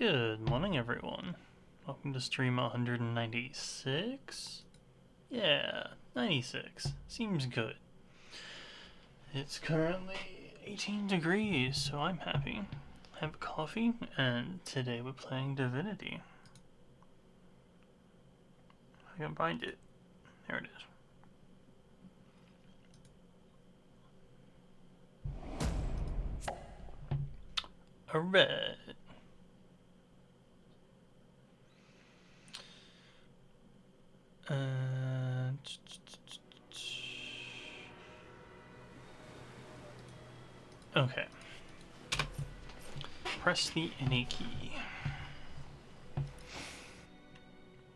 Good morning, everyone. Welcome to stream 196? Yeah, 96. Seems good. It's currently 18 degrees, so I'm happy. Have a coffee, and today we're playing Divinity. I can find it. There it is. Alright. Okay. Press the NA key.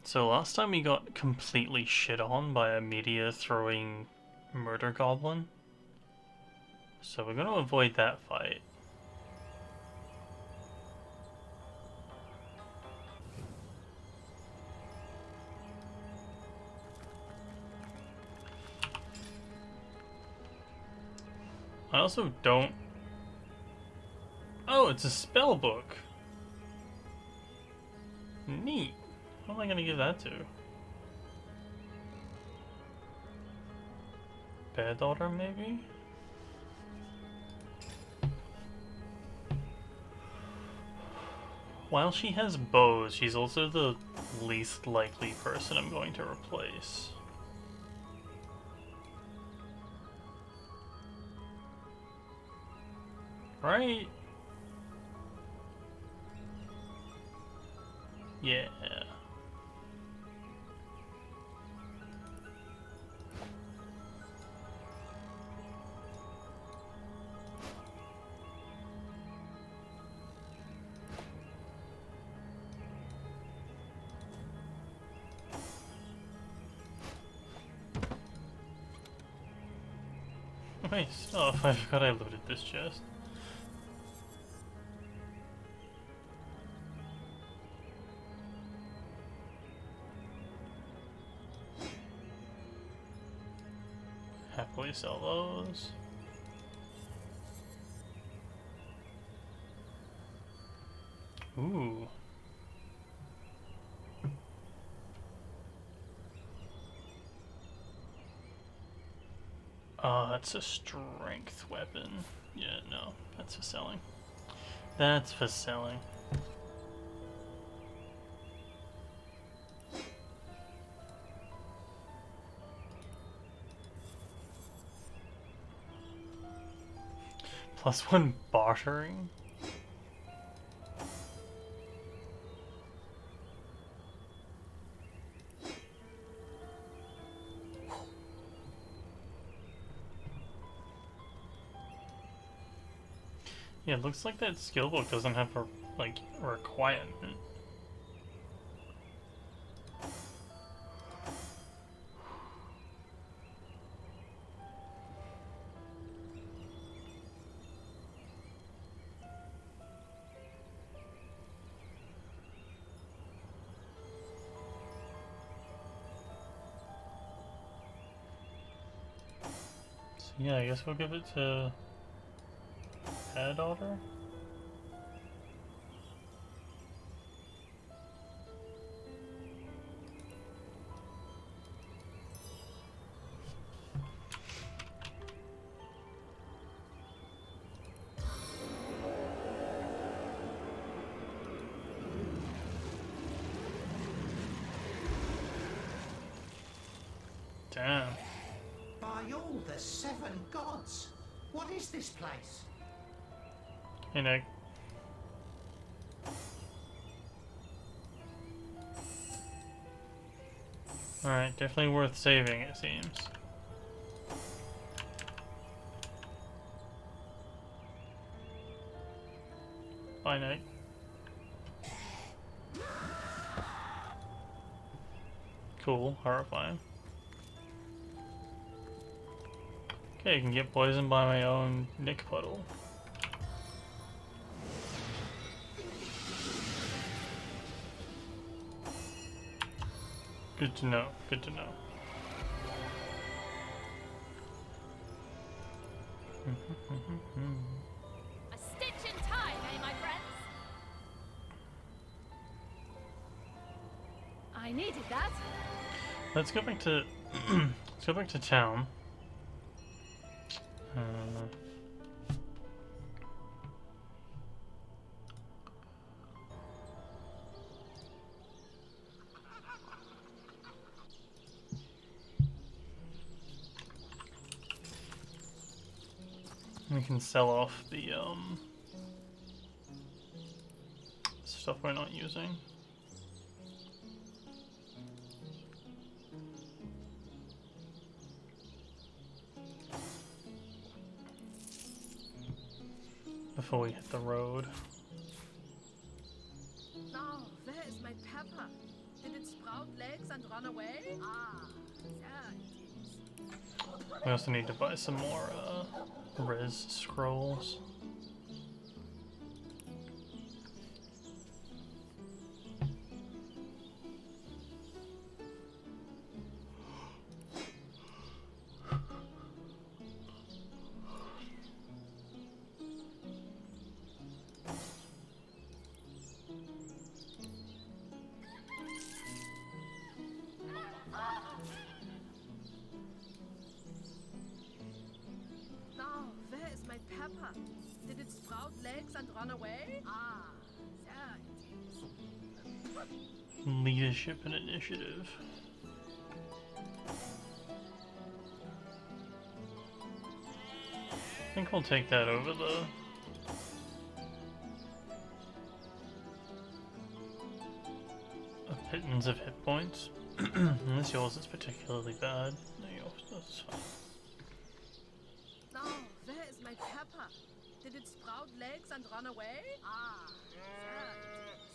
So last time we got completely shit on by a meteor throwing murder goblin. So we're gonna avoid that fight. I also don't... Oh, it's a spell book. Neat. What am I gonna give that to? Bad daughter, maybe? While she has bows, she's also the least likely person I'm going to replace. Right? Yeah. Wait, stuff. I forgot I looted this chest. Happily sell those. Ooh. Oh, that's a strength weapon. Yeah, no, that's for selling. That's for selling. +1 bartering? Yeah, it looks like that skill book doesn't have a, like, requirement. So yeah, I guess we'll give it to Head Daughter. Damn. By all the 7 gods! What is this place? Hey, Nick. Alright, definitely worth saving, it seems. Bye, Nick. Cool, horrifying. Okay, you can get poisoned by my own Nick puddle. Good to know, good to know. A stitch in time, eh, my friends? I needed that. Let's go back to let's go back to town. We can sell off the stuff we're not using. Before we hit the road. Now, where is my pepper? Did it sprout legs and run away? Ah, there it is. We also need to buy some more res scrolls. Now, where is my pepper? Did it sprout legs and run away? Ah, there it is. Leadership and initiative. I think we'll take that over the a pittance of hit points. Unless yours is particularly bad. No, yours is fine. Now, where is my pepper? Did it sprout legs and run away? Ah, there it is.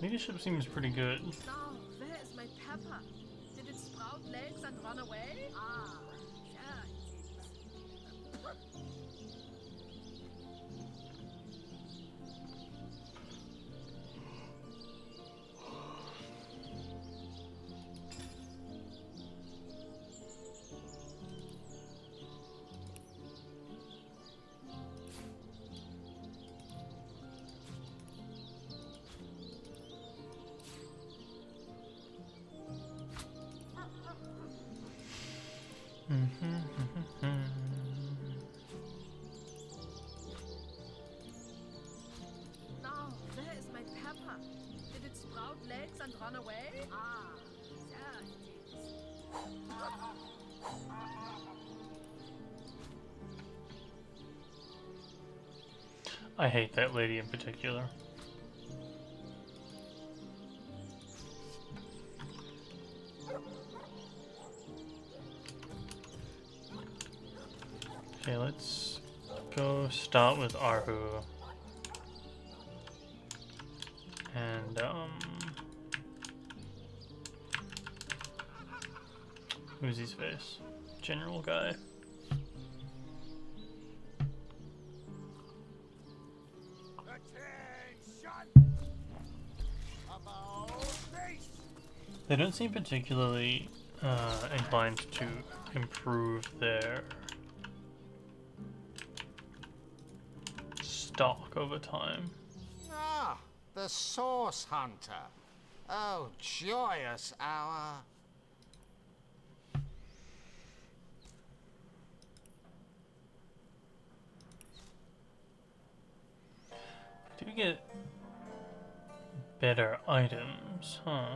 Leadership seems pretty good. Now, where is my pepper? Did it sprout legs and run away? Ah, there it is. Now, where is my pepper? Did it sprout legs and run away? Ah, there it is. I hate that lady in particular. Okay, let's go start with Arhu. And, who's his face? General guy. They don't seem particularly inclined to improve their stock over time. Ah, the Source Hunter. Oh, joyous hour. Do we get better items, huh?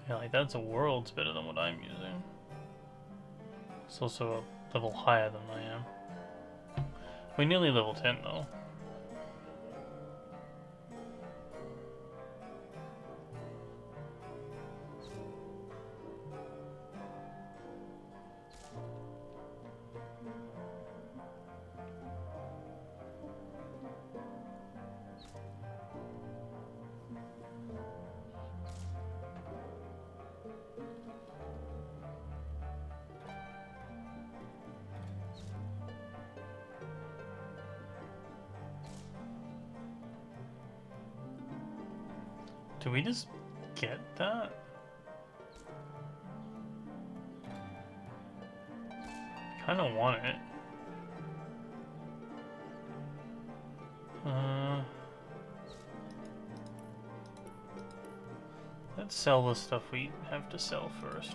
Yeah, like that's a world's better than what I'm using. It's also a level higher than I am. We're nearly level 10 though. Do we just get that? Kinda want it. Let's sell the stuff we have to sell first.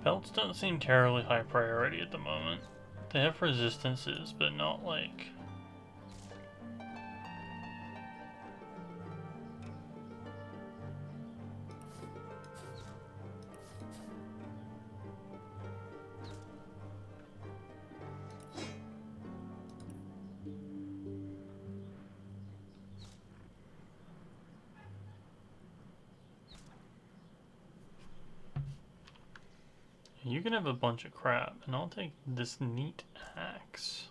Belts don't seem terribly high priority at the moment. They have resistances, but not like... You can have a bunch of crap, and I'll take this neat axe.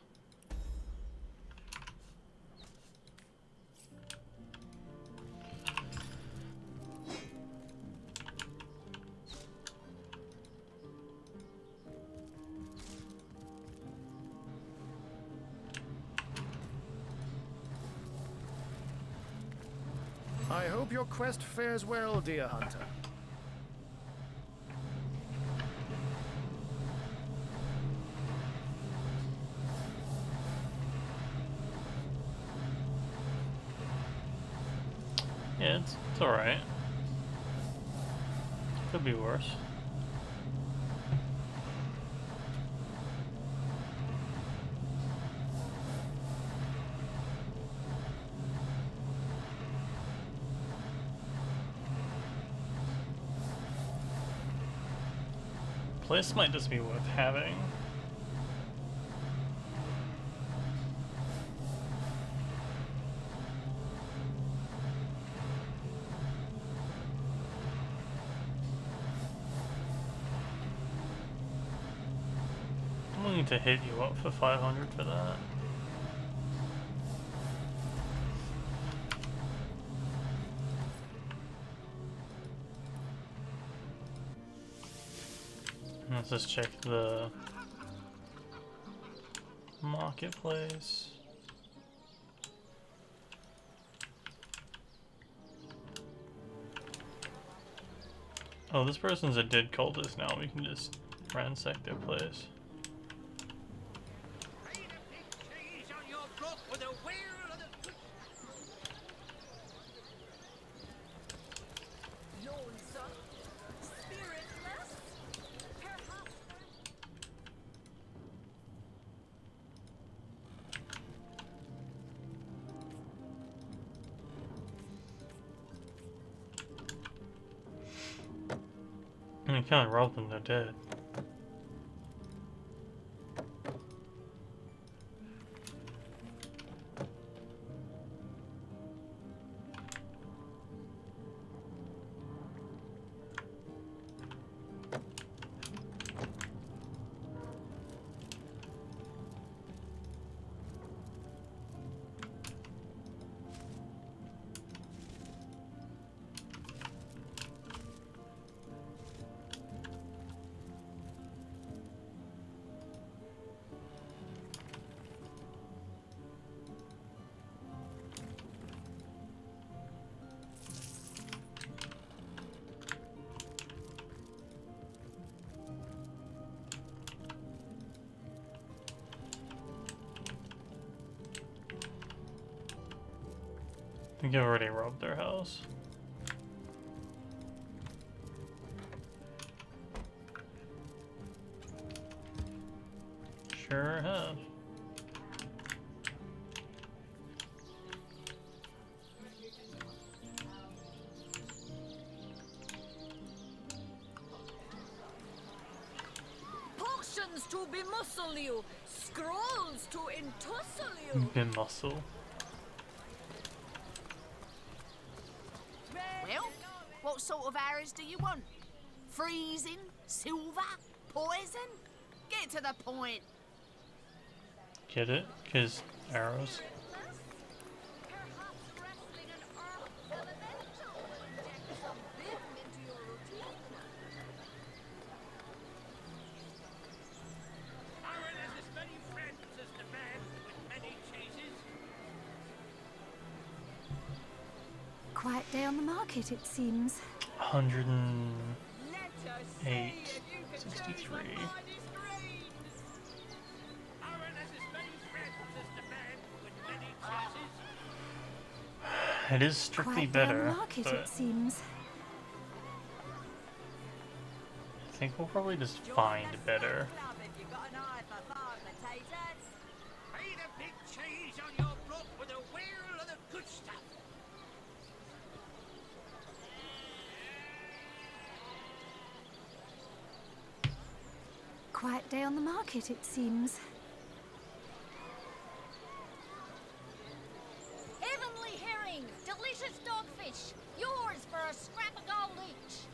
I hope your quest fares well, dear hunter. Yeah, it's alright. Could be worse. This might just be worth having. willing to hit you up for 500 for that. Let's just check the marketplace. Oh, this person's a dead cultist now. We can just ransack their place. You can't rob them, they're dead. I think I've already robbed their house. Sure have. Potions to bemuscle you, scrolls to entussle you. Bemuscle. Well, what sort of arrows do you want? Freezing? Silver? Poison? Get to the point. Get it? 'Cause arrows. Perhaps wrestling an earth elemental will inject some vim into your routine. Aaron has as many friends as the man with many chases. Quiet day on the market, it seems. 108. 63. Aaron has as many friends as the man with many chases. It is strictly Quiet day on the better, market, but it seems. I think we'll probably just find better. Eat a big cheese on your block with a wheel of the good stuff. Quiet day on the market, it seems. Heavenly herring, delicious dogfish, yours for a scrap of gold each.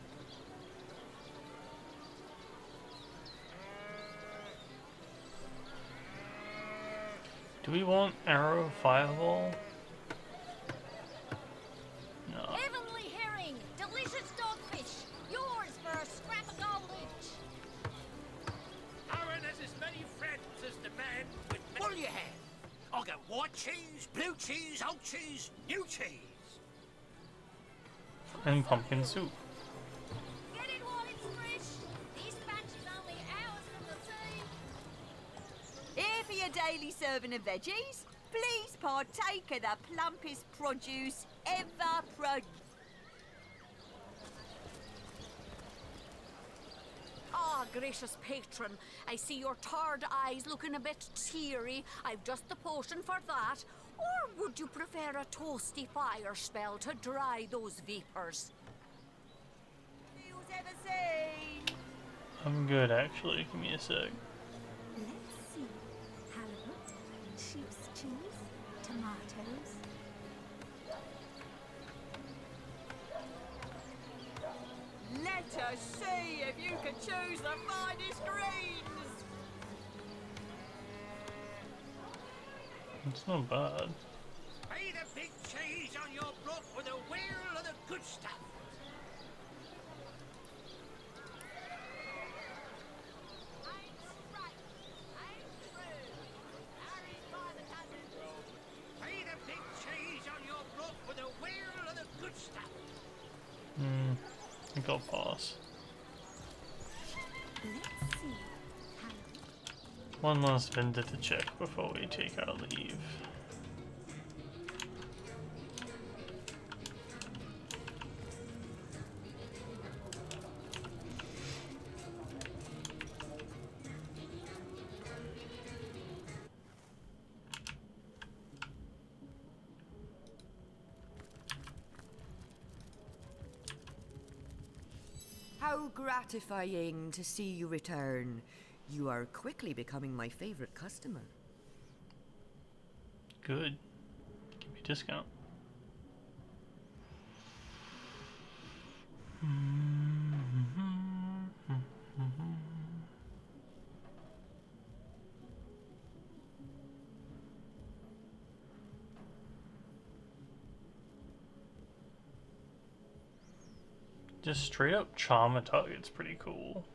Do we want arrow fireball? No. Heavenly herring, delicious dogfish, yours for a scrap of gold each. Aaron has as many friends as the man with many... What do you have? I got white cheese, blue cheese, old cheese, new cheese. And pumpkin soup. Get it while it's fresh. This batch is only hours from the sea. Here for your daily serving of veggies. Please partake of the plumpest produce ever produced. Ah, gracious patron, I see your tired eyes looking a bit teary. I've just the potion for that. Or would you prefer a toasty fire spell to dry those vapors? Who's ever seen? I'm good, actually. Give me a sec. Let's see. Halibut, sheep's cheese, tomatoes. Let us see if you can choose the finest greens. It's not bad. Pay the big cheese on your block with a wheel of the good stuff. Pay the big cheese on your block with a wheel of the good stuff. I think I'll pass. Let's see. One last vendor to check before we take our leave. How gratifying to see you return. You are quickly becoming my favorite customer. Good. Give me a discount. Just straight up charm a target's pretty cool.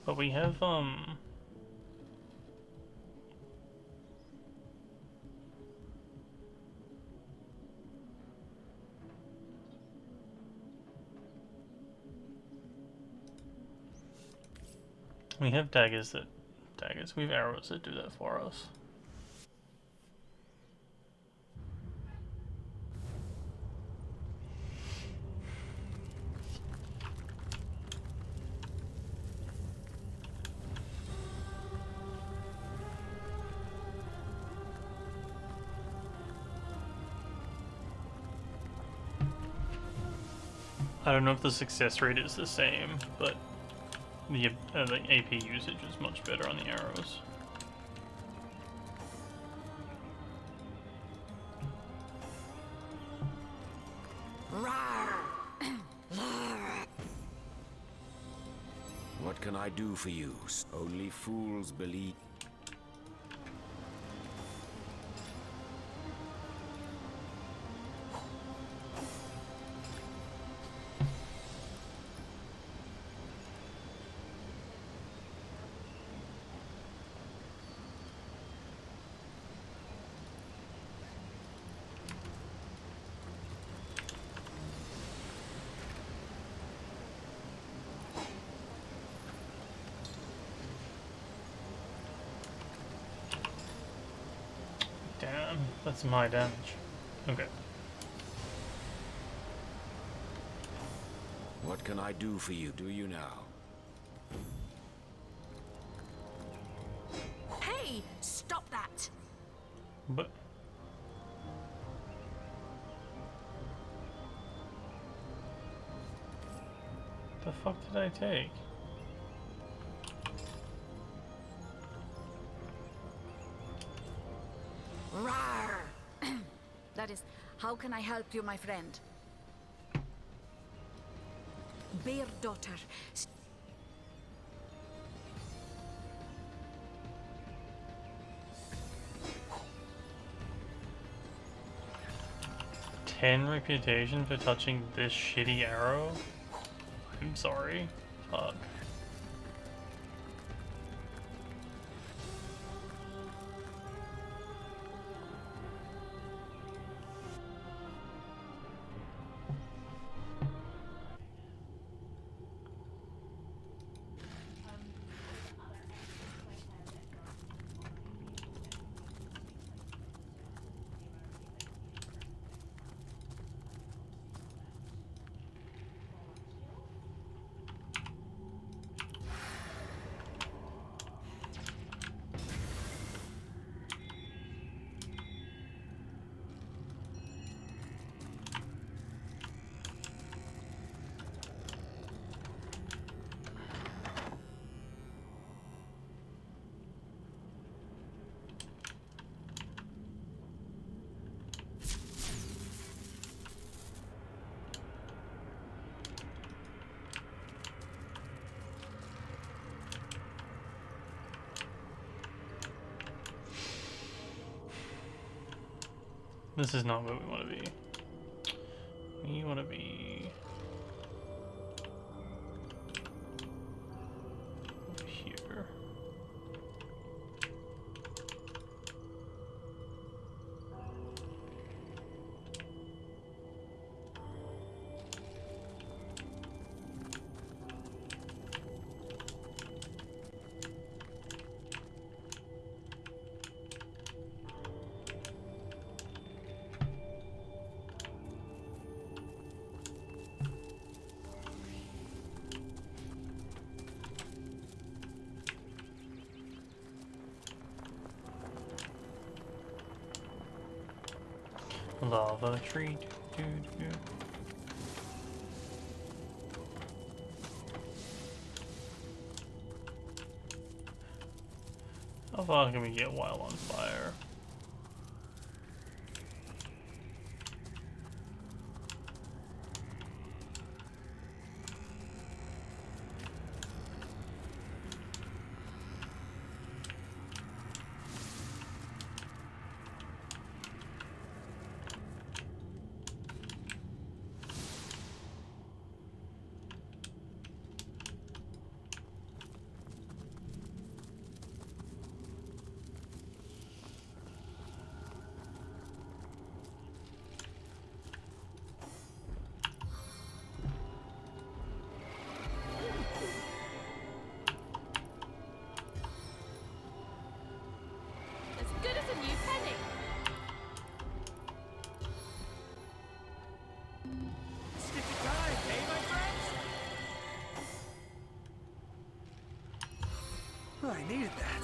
But we have we have daggers. We have arrows that do that for us. I don't know if the success rate is the same, but the AP usage is much better on the arrows. What can I do for you? Only fools believe. Damn, that's my damage. Okay. What can I do for you? Do you now? Hey, stop that! But the fuck did I take? Rawr! That is, how can I help you, my friend? Bear daughter. Ten reputation for touching this shitty arrow? I'm sorry. Fuck. This is not where we want to be. We want to be over here. Lava tree. How far can we get while on fire? As good as a new penny. Sticky time, eh, my friends? I needed that.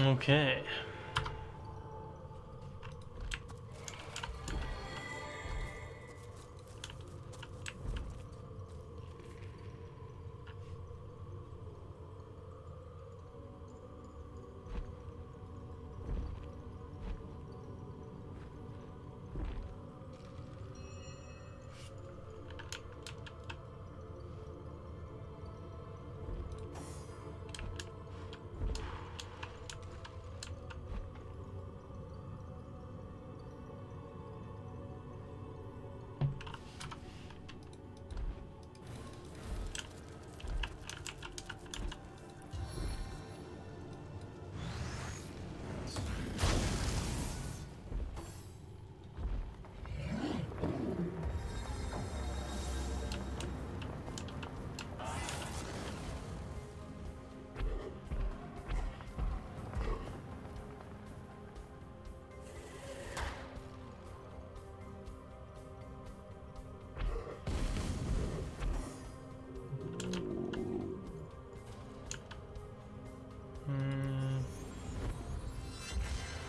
Okay.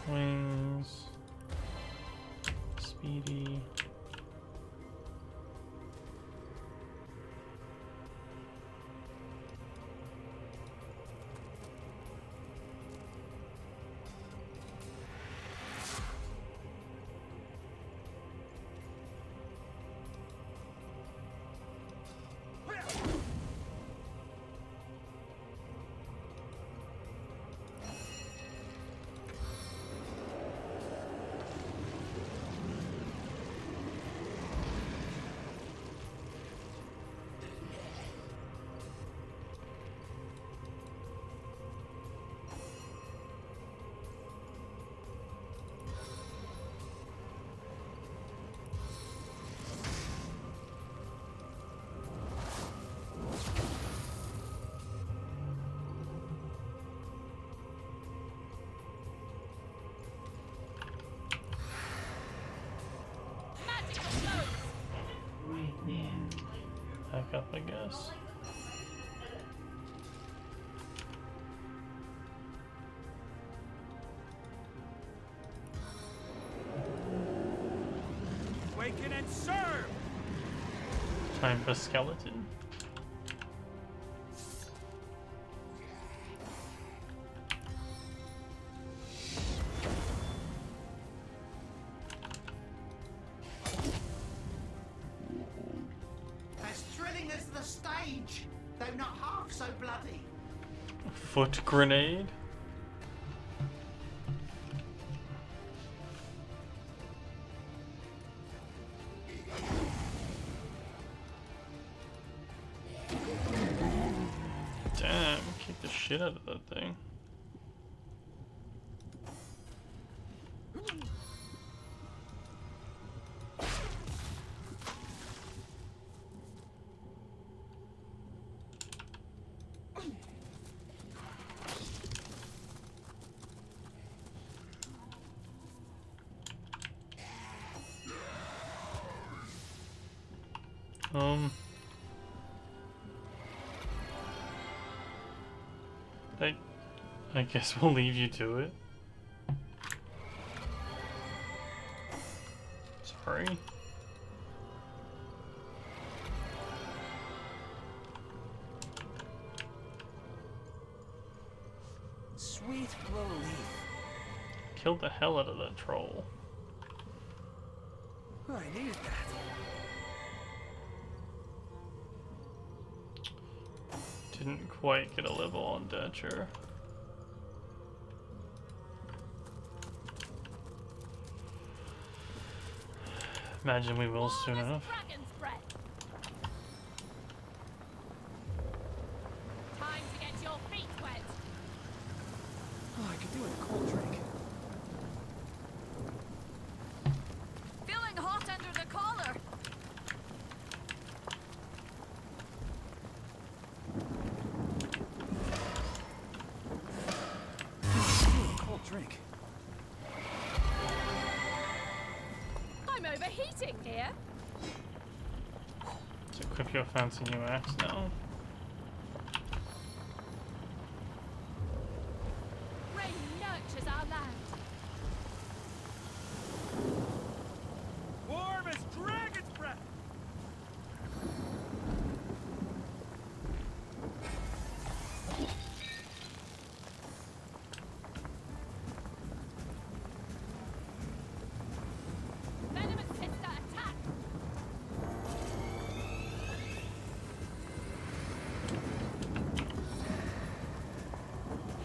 Wings. Speedy. Back up, I guess. Waken and serve! Time for skeleton. rage, though not half so bloody. Foot grenade? Damn, kick the shit out of that thing. I guess we'll leave you to it. Sorry. Sweet relief. Killed the hell out of that troll. I needed that. Didn't quite get a level on Dutcher. Imagine we will soon enough. Time to get your feet wet. Oh, I could do with a cold drink. Feeling hot under the collar. Cold drink. I'm overheating here. Let's equip your fancy new axe now. Rain nurtures our land. Warm as dragon's breath. Venomous sister attack.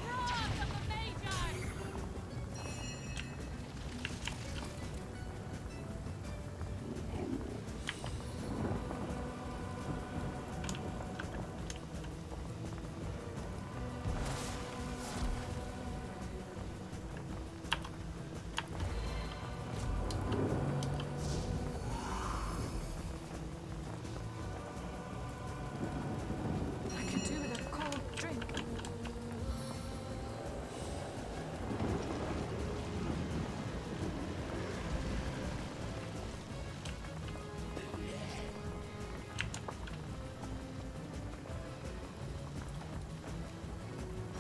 Wrath of the Magi. I could do with a cold drink.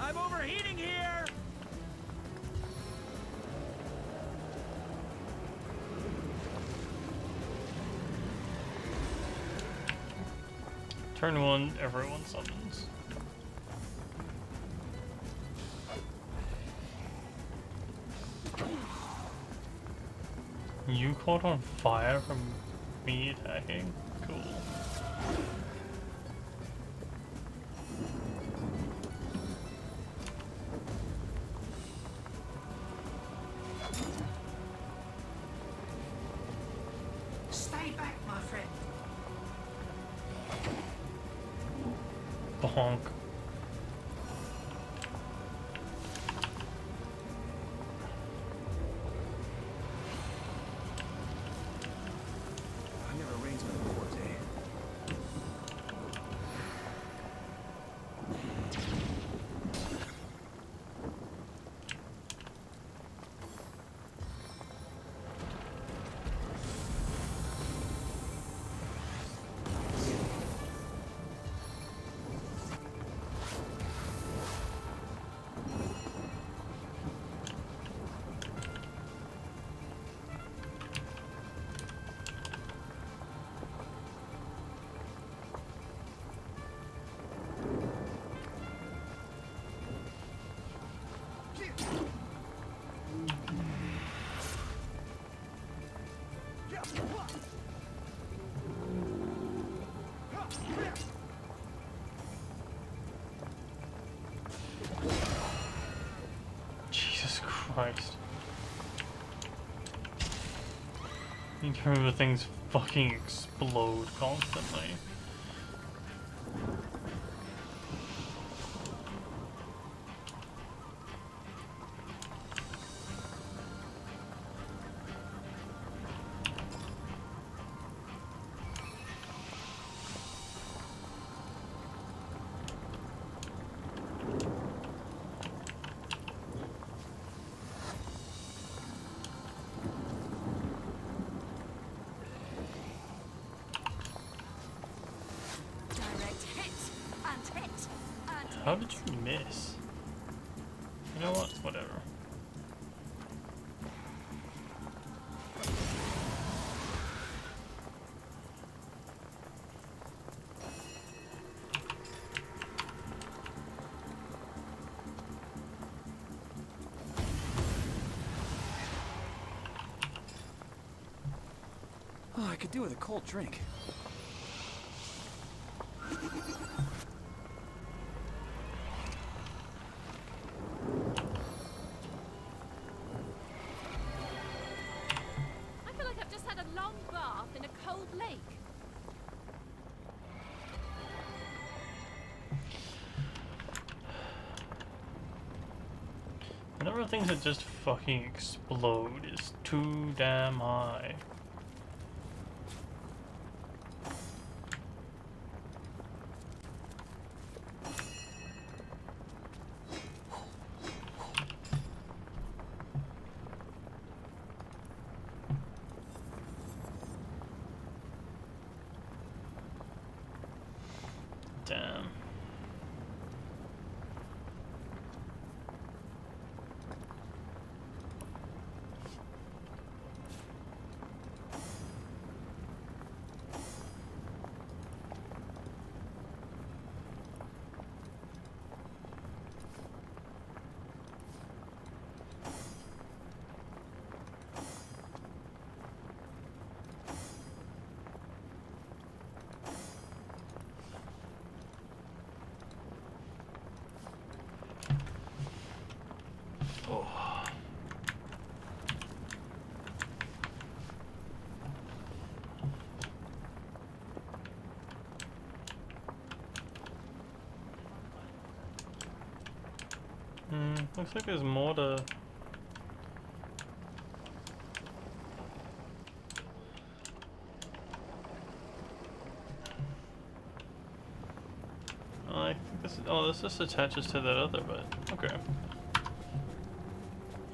I'm overheating here. Turn 1, everyone summons. You caught on fire from me attacking? Cool. Stay back, my friend. Bonk. I never rains with a forte. Christ. You can remember things fucking explode constantly. How did you miss? You know what? Whatever. Oh, I could do with a cold drink. The number of things that just fucking explode is too damn high. Damn. Looks like there's more to... Oh, I think this is... Oh, this just attaches to that other, but... Okay.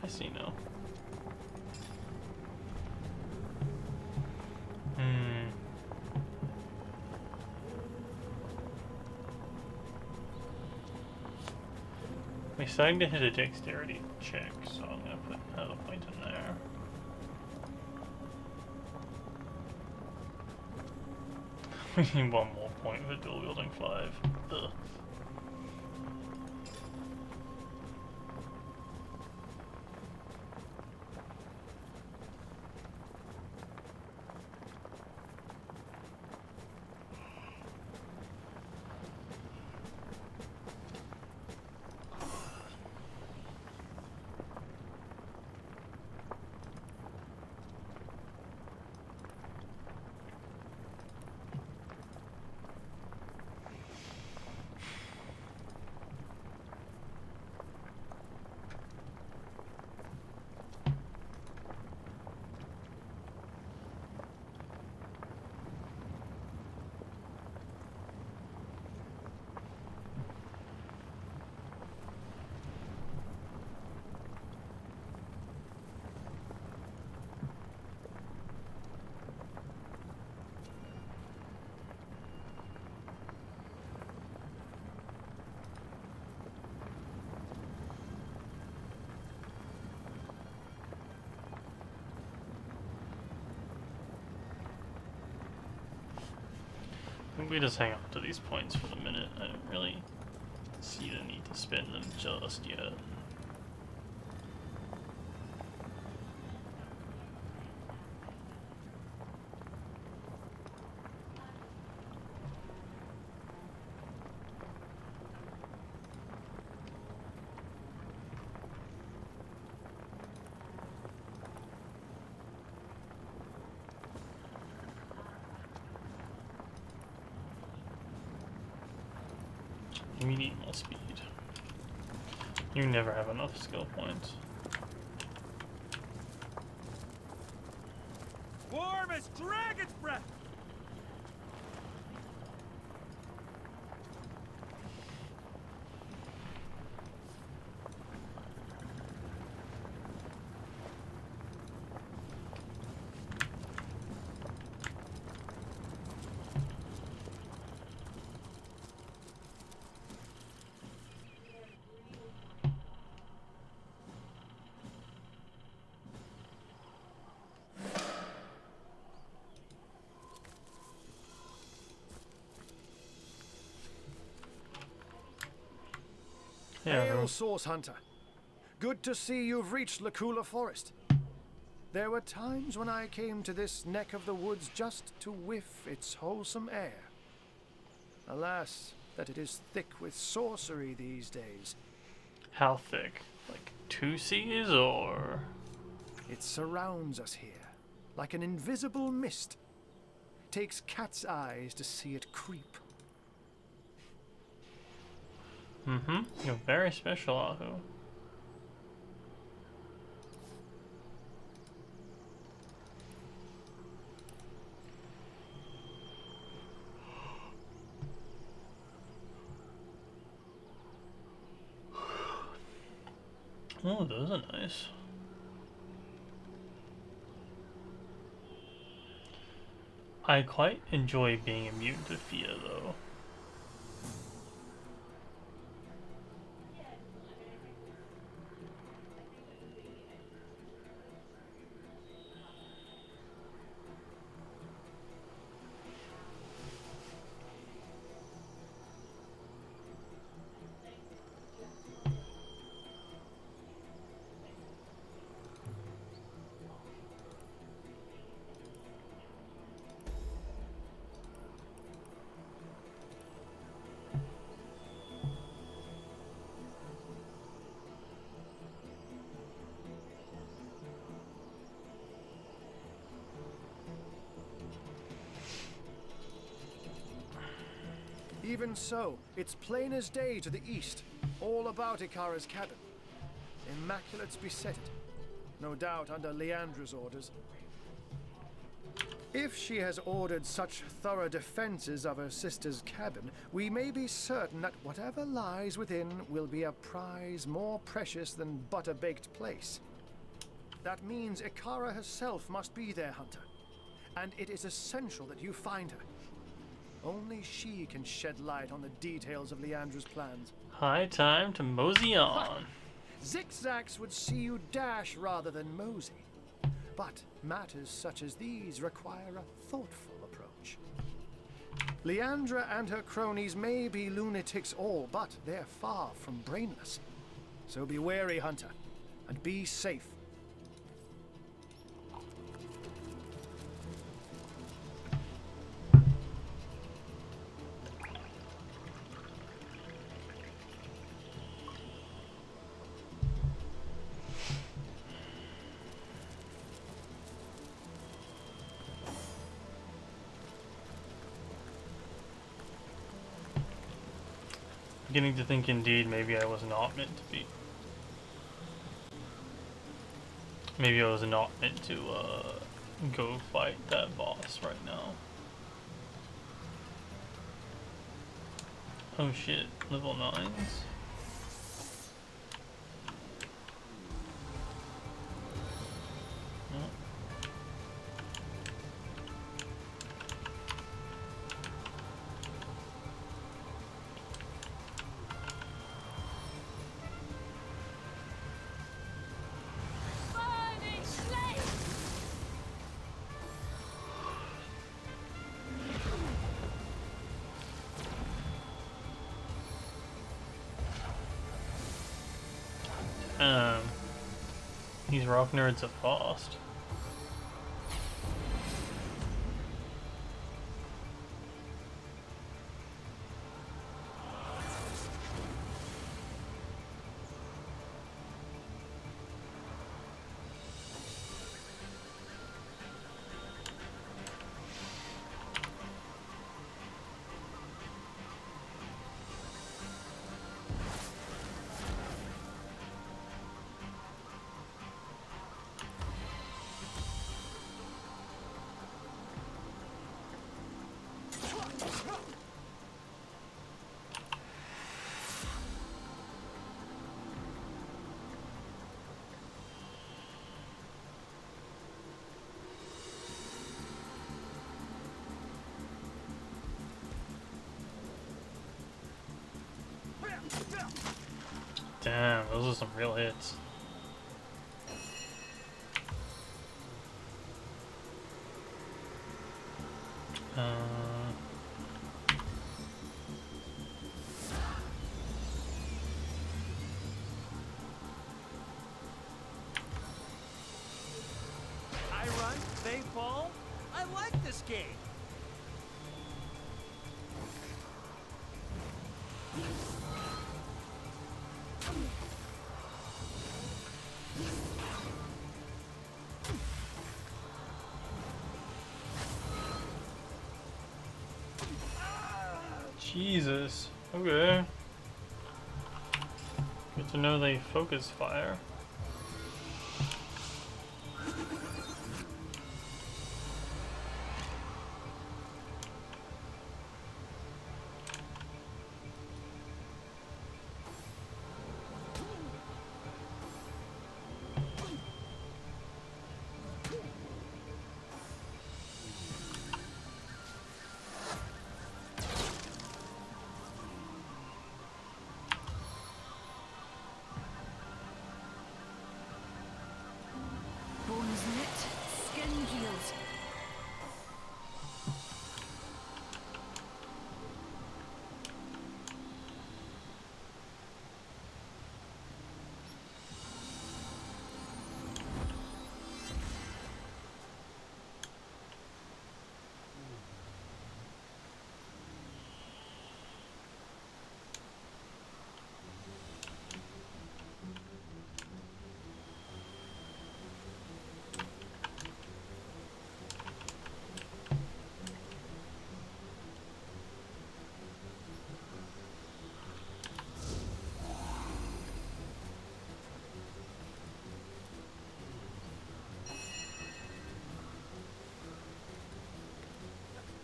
I see now. We're starting to hit a dexterity check, so I'm gonna put another point in there. We need one more point for dual wielding 5. Ugh. I think we just hang on to these points for the minute. I don't really see the need to spend them just yet. We need more speed. You never have enough skill points. Warm as dragon's breath! Hail, Source Hunter. Good to see you've reached Lacula Forest. There were times when I came to this neck of the woods just to whiff its wholesome air. Alas, that it is thick with sorcery these days. How thick? Like 2 C's or? It surrounds us here, like an invisible mist. Takes cat's eyes to see it creep. Mm-hmm. You're very special, Ahu. Oh, those are nice. I quite enjoy being immune to fear, though. Even so, it's plain as day to the east, all about Ikara's cabin. Immaculate's beset it, no doubt under Leandra's orders. If she has ordered such thorough defenses of her sister's cabin, we may be certain that whatever lies within will be a prize more precious than butter-baked place. That means Ikara herself must be there, Hunter, and it is essential that you find her. Only she can shed light on the details of Leandra's plans. High time to mosey on. Zigzags would see you dash rather than mosey. But matters such as these require a thoughtful approach. Leandra and her cronies may be lunatics all, but they're far from brainless. So be wary, Hunter, and be safe. Beginning to think indeed maybe I was not meant to be. Maybe I was not meant to go fight that boss right now. Oh shit, level 9s? These rock nerds are fast. Damn, those are some real hits. I run, they fall. I like this game. Jesus. Okay. Good to know they focus fire. Bones knit, skin healed.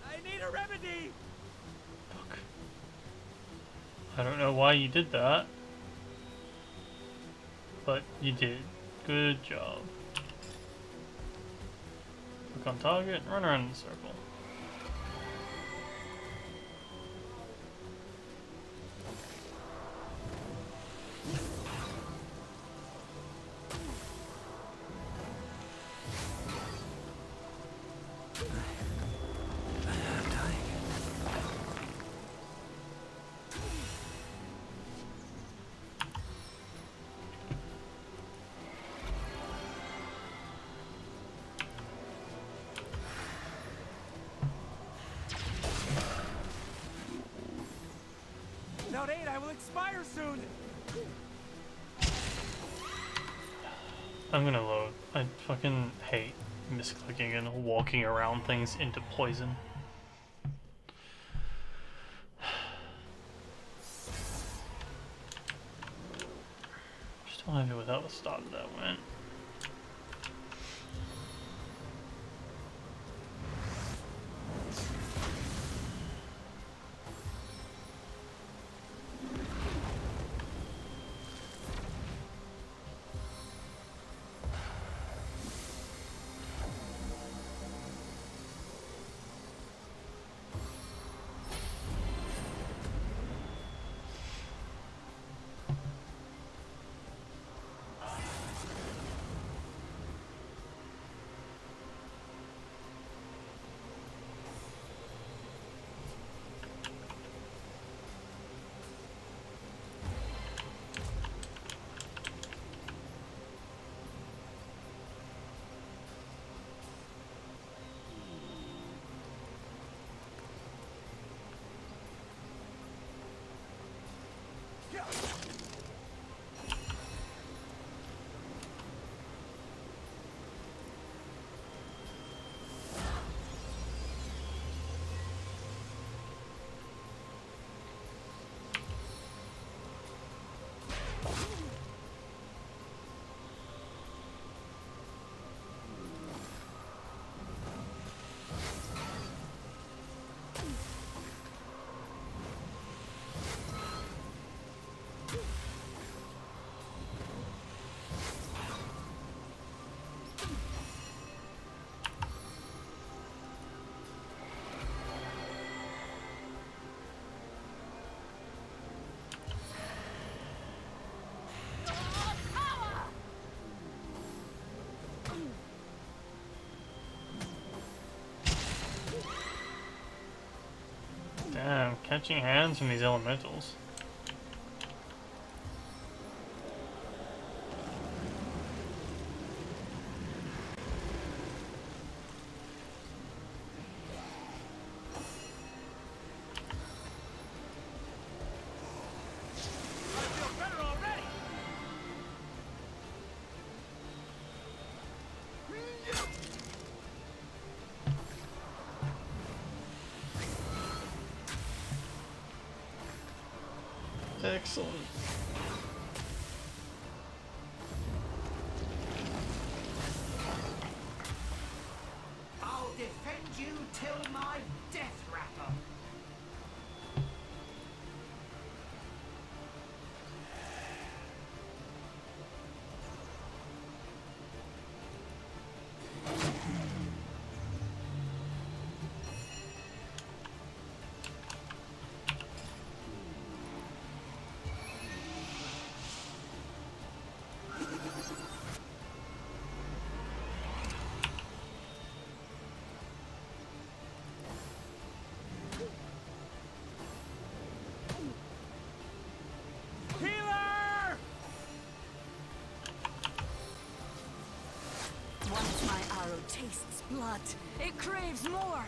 I need a remedy. Fuck. I don't know why you did that, but you did. Good job. Look on target, run around in a circle. Without aid, I will expire soon. I'm gonna load. I fucking hate misclicking and walking around things into poison. Still happy with how the start of that went. Damn, catching hands from these elementals. Excellent. I'll defend you till my death rattle. Once my arrow tastes blood, it craves more.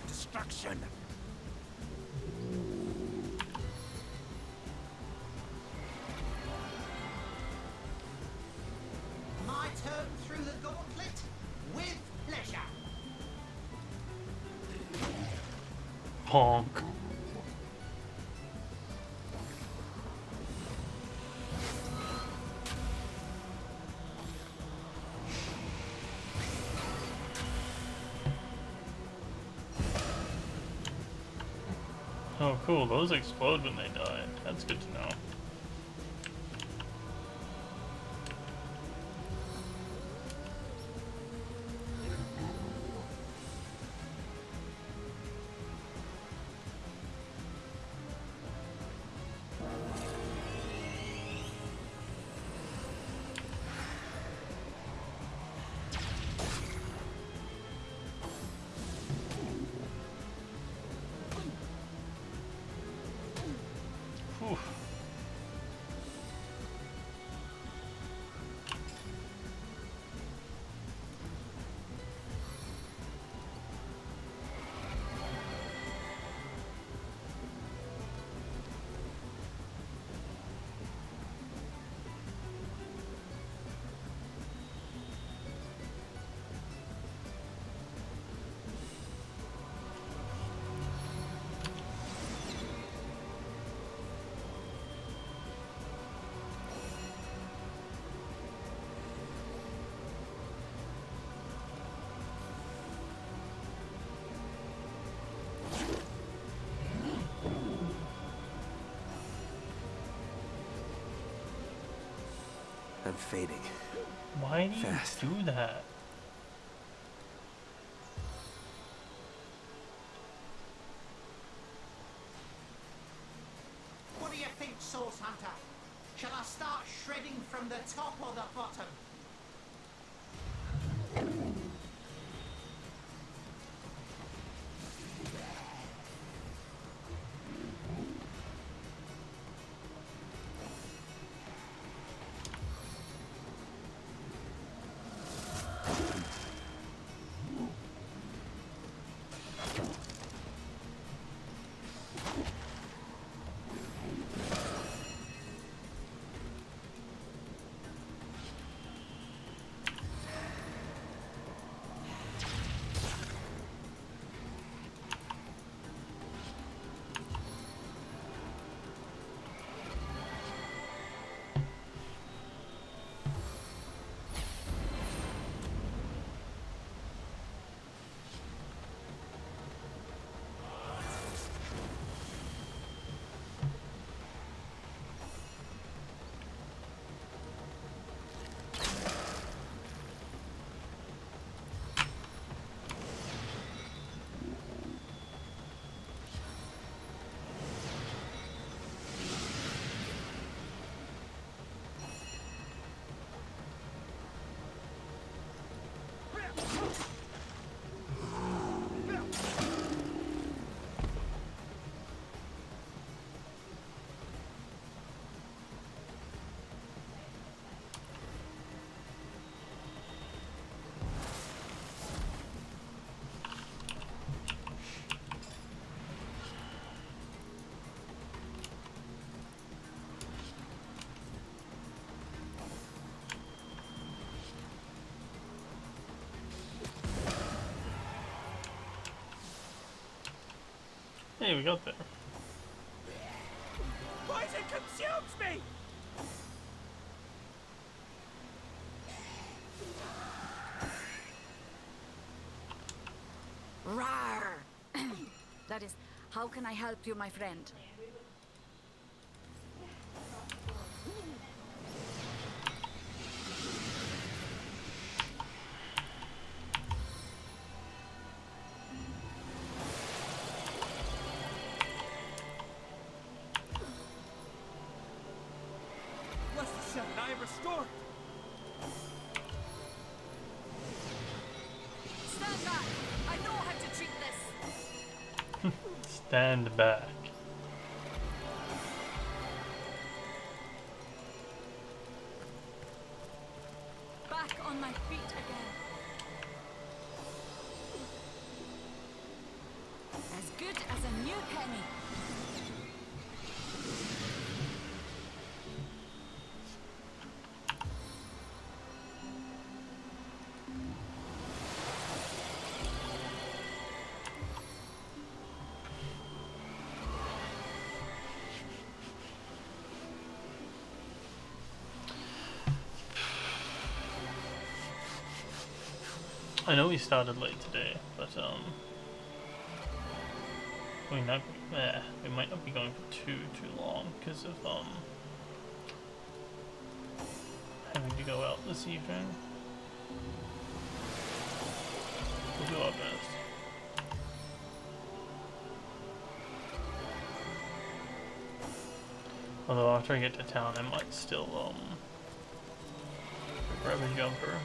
Destruction. My turn through the gauntlet with pleasure. Honk. Oh cool, those explode when they die. That's good to know. Whew. I'm fading. Why do Fast. you do that? What do you think, Source Hunter? Shall I start shredding from the top or the bottom? Hey, we got there. Poison consumes me! Rawr! That is, how can I help you, my friend? Bless the seven, I am restored! Stand back! I know how to treat this! Stand back. Back on my feet again. As good as a new penny. I know we started late today, but we might not be going for too long because of having to go out this evening. We'll do our best. Although after I get to town, I might still grab a jumper.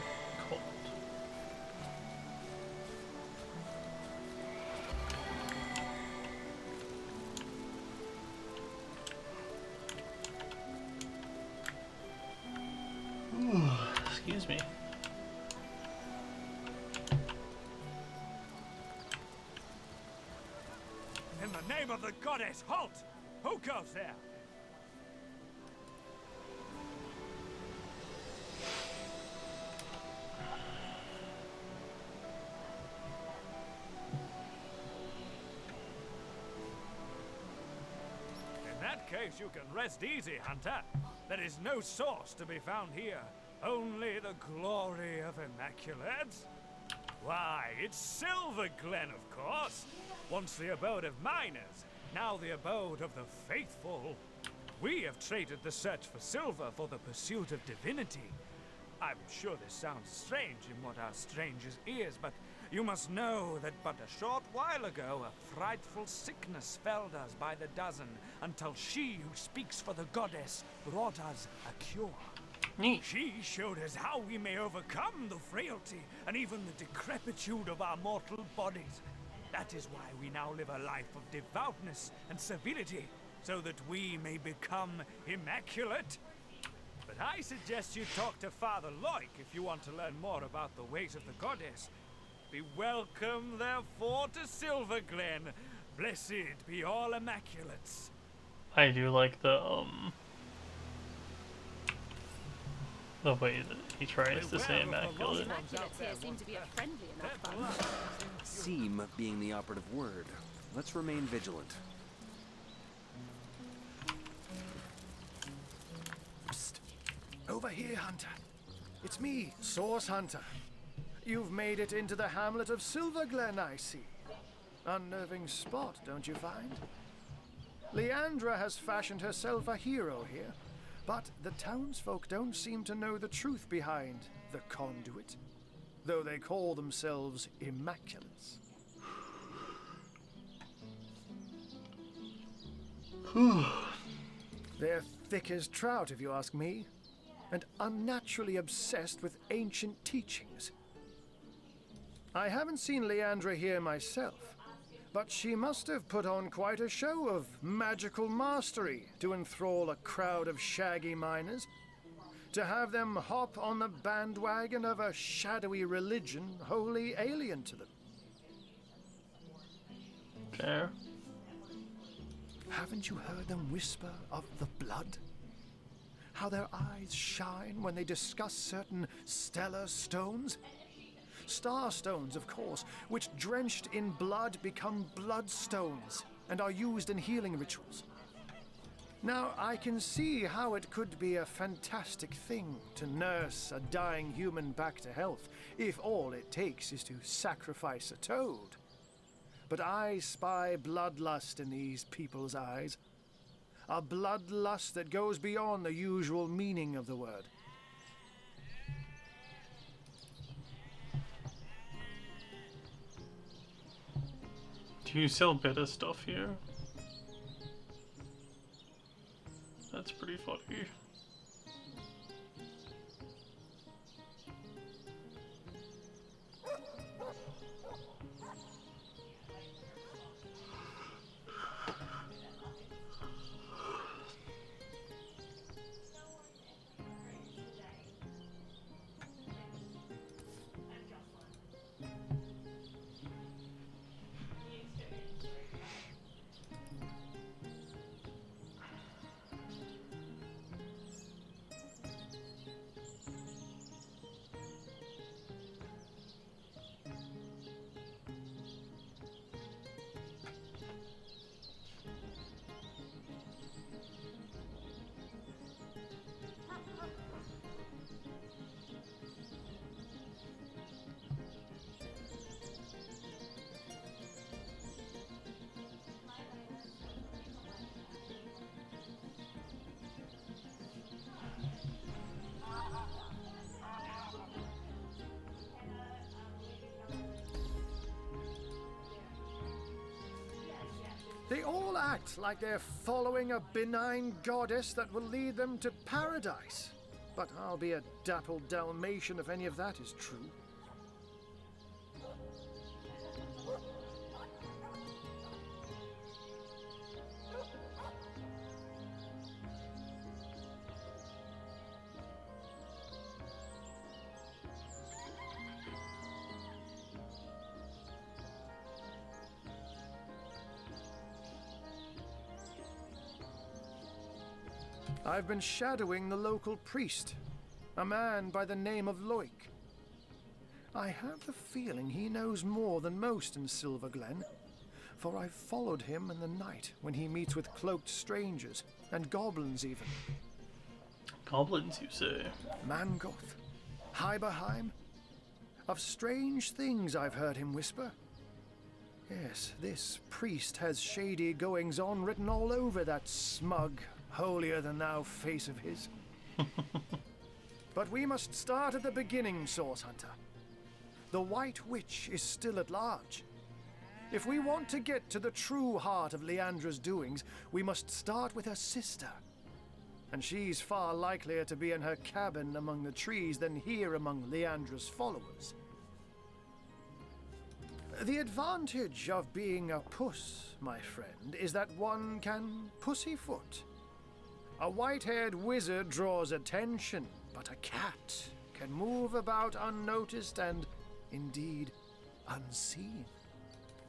Cold. Excuse me. In the name of the goddess, halt! Who goes there? In that case, you can rest easy, Hunter. There is no source to be found here. Only the glory of Immaculates. Why, it's Silver Glen, of course. Once the abode of miners, now the abode of the faithful. We have traded the search for silver for the pursuit of divinity. I'm sure this sounds strange in what are strangers' ears, but you must know that but a short while ago a frightful sickness felled us by the dozen, until she who speaks for the goddess brought us a cure. Neat. She showed us how we may overcome the frailty and even the decrepitude of our mortal bodies. That is why we now live a life of devoutness and civility, so that we may become immaculate. But I suggest you talk to Father Loic if you want to learn more about the ways of the goddess. Be welcome, therefore, to Silver Glen. Blessed be all immaculates. I do like the way that he tries to say immaculate. Immaculates here seem to be a friendly enough bunch. Seem being the operative word. Let's remain vigilant. Psst. Over here, Hunter. It's me, Source Hunter. You've made it into the hamlet of Silver Glen, I see. Unnerving spot, don't you find? Leandra has fashioned herself a hero here, but the townsfolk don't seem to know the truth behind the conduit, though they call themselves Immaculates. They're thick as trout, if you ask me, and unnaturally obsessed with ancient teachings. I haven't seen Leandra here myself, but she must have put on quite a show of magical mastery to enthrall a crowd of shaggy miners, to have them hop on the bandwagon of a shadowy religion wholly alien to them. Fair. Haven't you heard them whisper of the blood? How their eyes shine when they discuss certain stellar stones? Star stones, of course, which drenched in blood become bloodstones. and are used in healing rituals. Now, I can see how it could be a fantastic thing to nurse a dying human back to health, if all it takes is to sacrifice a toad. But I spy bloodlust in these people's eyes. A bloodlust that goes beyond the usual meaning of the word. Do you sell better stuff here? That's pretty funny. They all act like they're following a benign goddess that will lead them to paradise. But I'll be a dappled Dalmatian if any of that is true. I've been shadowing the local priest, a man by the name of Loic. I have the feeling he knows more than most in Silver Glen, for I've followed him in the night when he meets with cloaked strangers, and goblins even. Goblins, you say? Mangoth, Hyberheim. Of strange things I've heard him whisper. Yes, this priest has shady goings-on written all over that smug, holier-than-thou face of his. But we must start at the beginning, Source Hunter. The White Witch is still at large. If we want to get to the true heart of Leandra's doings, we must start with her sister. And she's far likelier to be in her cabin among the trees than here among Leandra's followers. The advantage of being a puss, my friend, is that one can pussyfoot. A white-haired wizard draws attention, but a cat can move about unnoticed and, indeed, unseen.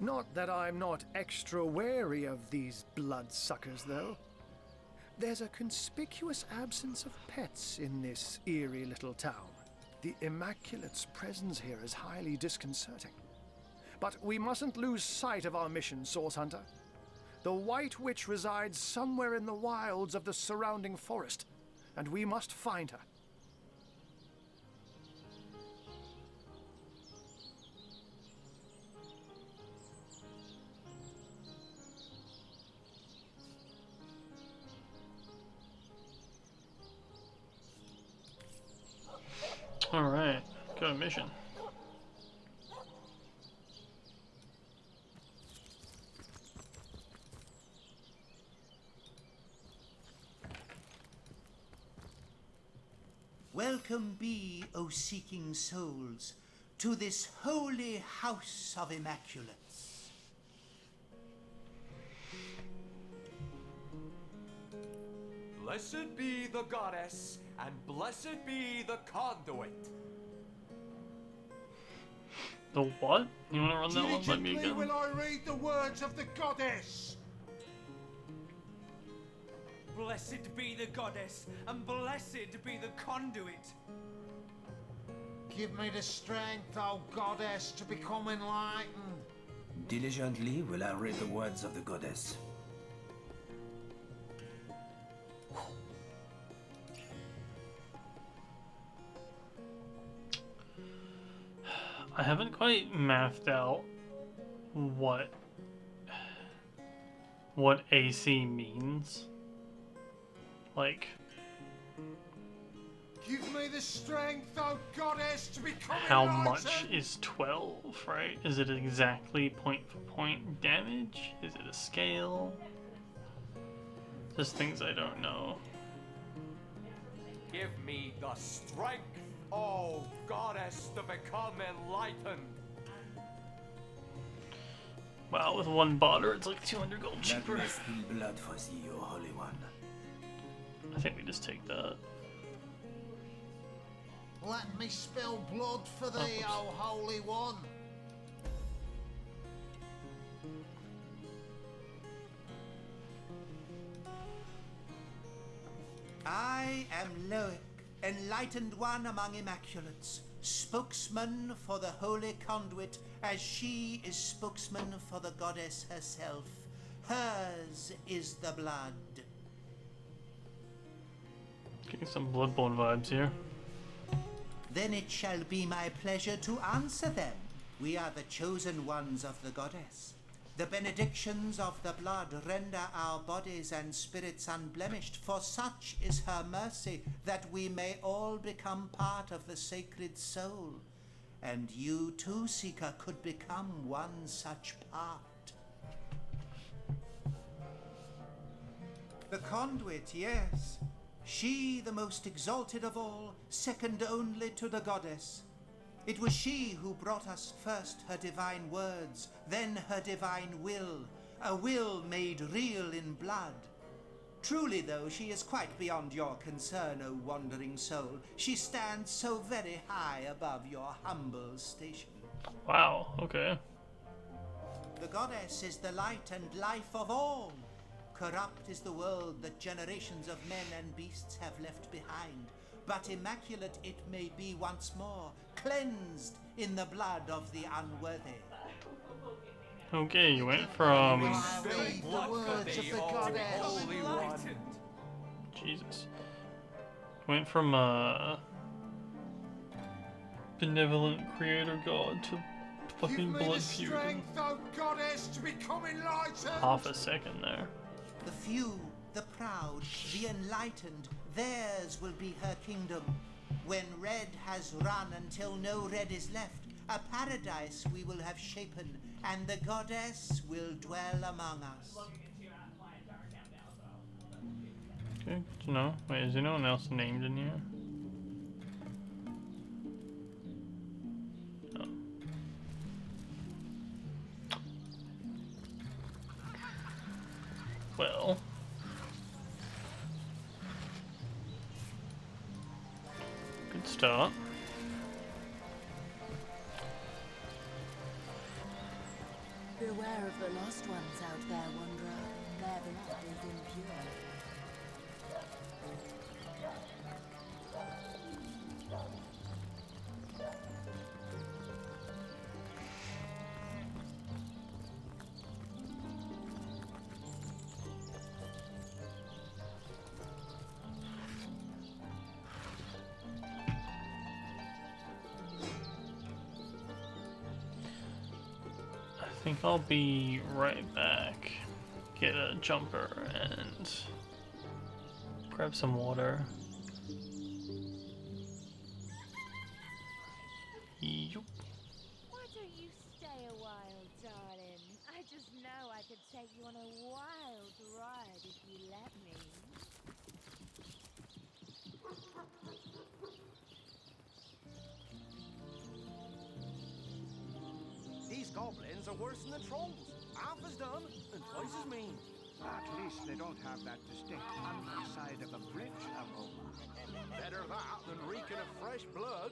Not that I'm not extra wary of these bloodsuckers, though. There's a conspicuous absence of pets in this eerie little town. The Immaculate's presence here is highly disconcerting. But we mustn't lose sight of our mission, Source Hunter. The White Witch resides somewhere in the wilds of the surrounding forest, and we must find her. Alright, got a mission. Welcome be, O seeking souls, to this holy house of Immaculates. Blessed be the goddess, and blessed be the conduit. The what? You wanna run that one? Let me Diligently again. will I read the words of the goddess. Blessed be the goddess, and blessed be the conduit. Give me the strength, O goddess, to become enlightened. Diligently will I read the words of the goddess. I haven't quite mathed out what AC means. Like, Give me the strength, O goddess, to become how enlightened. much is 12, right? Is it exactly point for point damage? Is it a scale? Just things I don't know. Give me the strength, oh goddess, to become enlightened. Wow, with one barter, it's like 200 gold Let cheaper. me spill blood for thee, O Holy One. I think we just take that. Let me spill blood for thee, O Holy One. I am Loic, enlightened one among Immaculates, spokesman for the Holy Conduit, as she is spokesman for the goddess herself. Hers is the blood. Getting some Bloodborne vibes here. Then it shall be my pleasure to answer them. We are the chosen ones of the goddess. The benedictions of the blood render our bodies and spirits unblemished, for such is her mercy, that we may all become part of the sacred soul. And you too, Seeker, could become one such part. The conduit, yes. She, the most exalted of all, second only to the goddess. It was she who brought us first her divine words, then her divine will, a will made real in blood. Truly, though, she is quite beyond your concern, O wandering soul. She stands so very high above your humble station. Wow, okay. The goddess is the light and life of all. Corrupt is the world that generations of men and beasts have left behind, but immaculate it may be once more, cleansed in the blood of the unworthy. Okay, you went from... Read the words of the goddess. Jesus. Went from benevolent creator god to fucking Give me blood the feud in strength, O goddess, to become enlightened. half a second there. The few, the proud, the enlightened, theirs will be her kingdom. When red has run until no red is left, a paradise we will have shapen, and the goddess will dwell among us. Okay, good to know. Wait, is anyone else named in here? No. Well. Good start. Beware of the lost ones out there, wanderer. Their blood is impure. I think I'll be right back. Get a jumper and grab some water. Yup. Why don't you stay a while, darling? I just know I could take you on a wild ride if you let me. These goblins are worse than the trolls. Half as dumb and twice as mean. At least they don't have that distinct underside of a bridge aroma. Better that than reeking of fresh blood.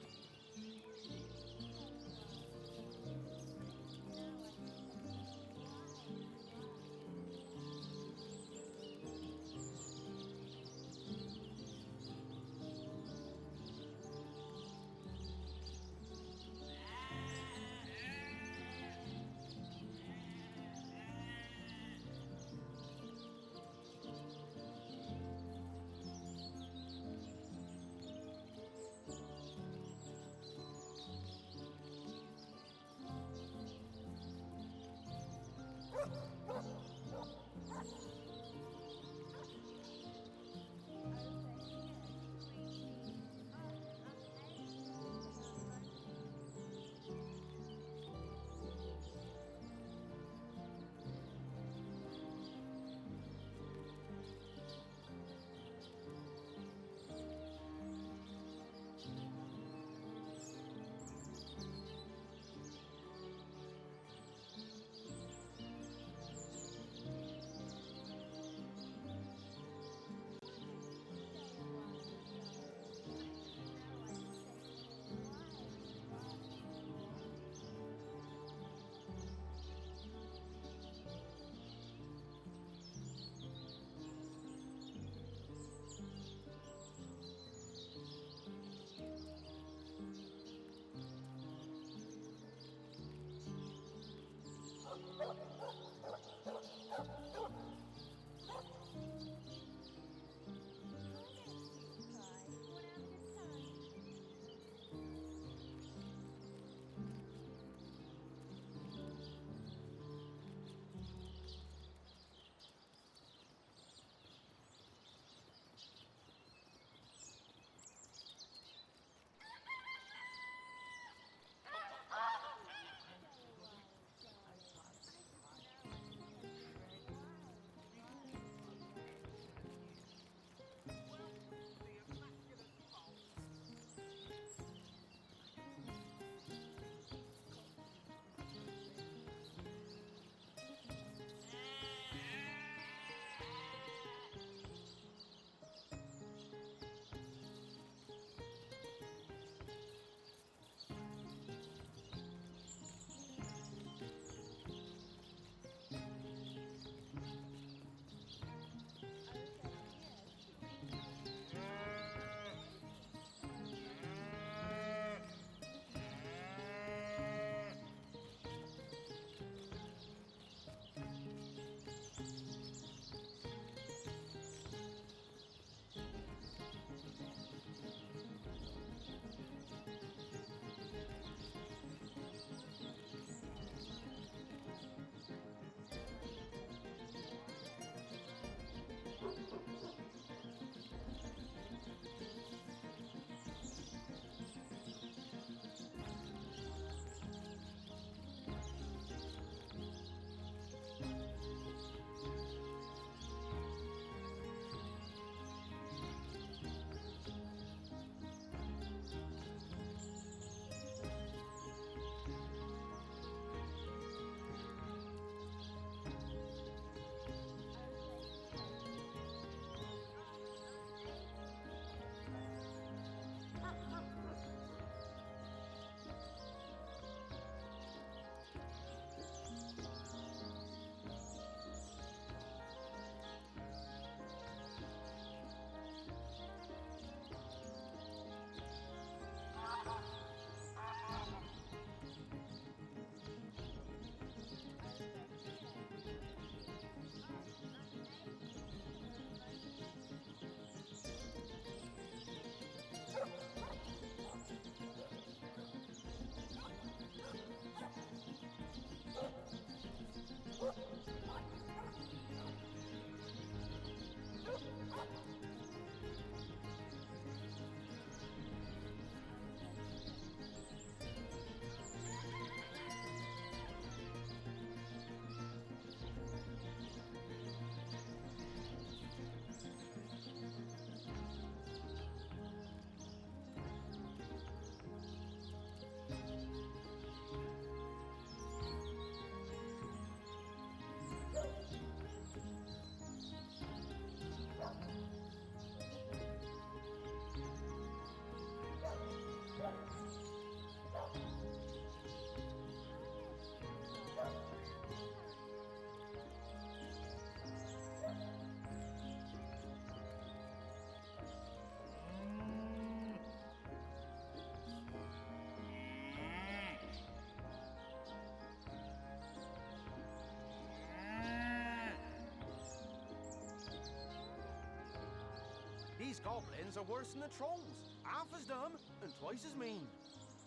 These goblins are worse than the trolls. Half as dumb and twice as mean.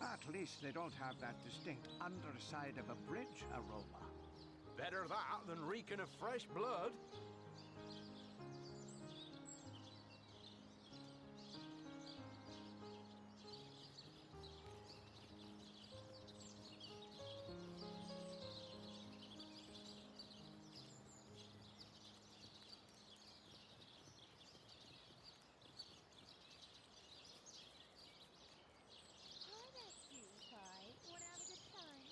At least they don't have that distinct underside of a bridge aroma. Better that than reeking of fresh blood. Hi there, cutie pie. Wanna have a good time?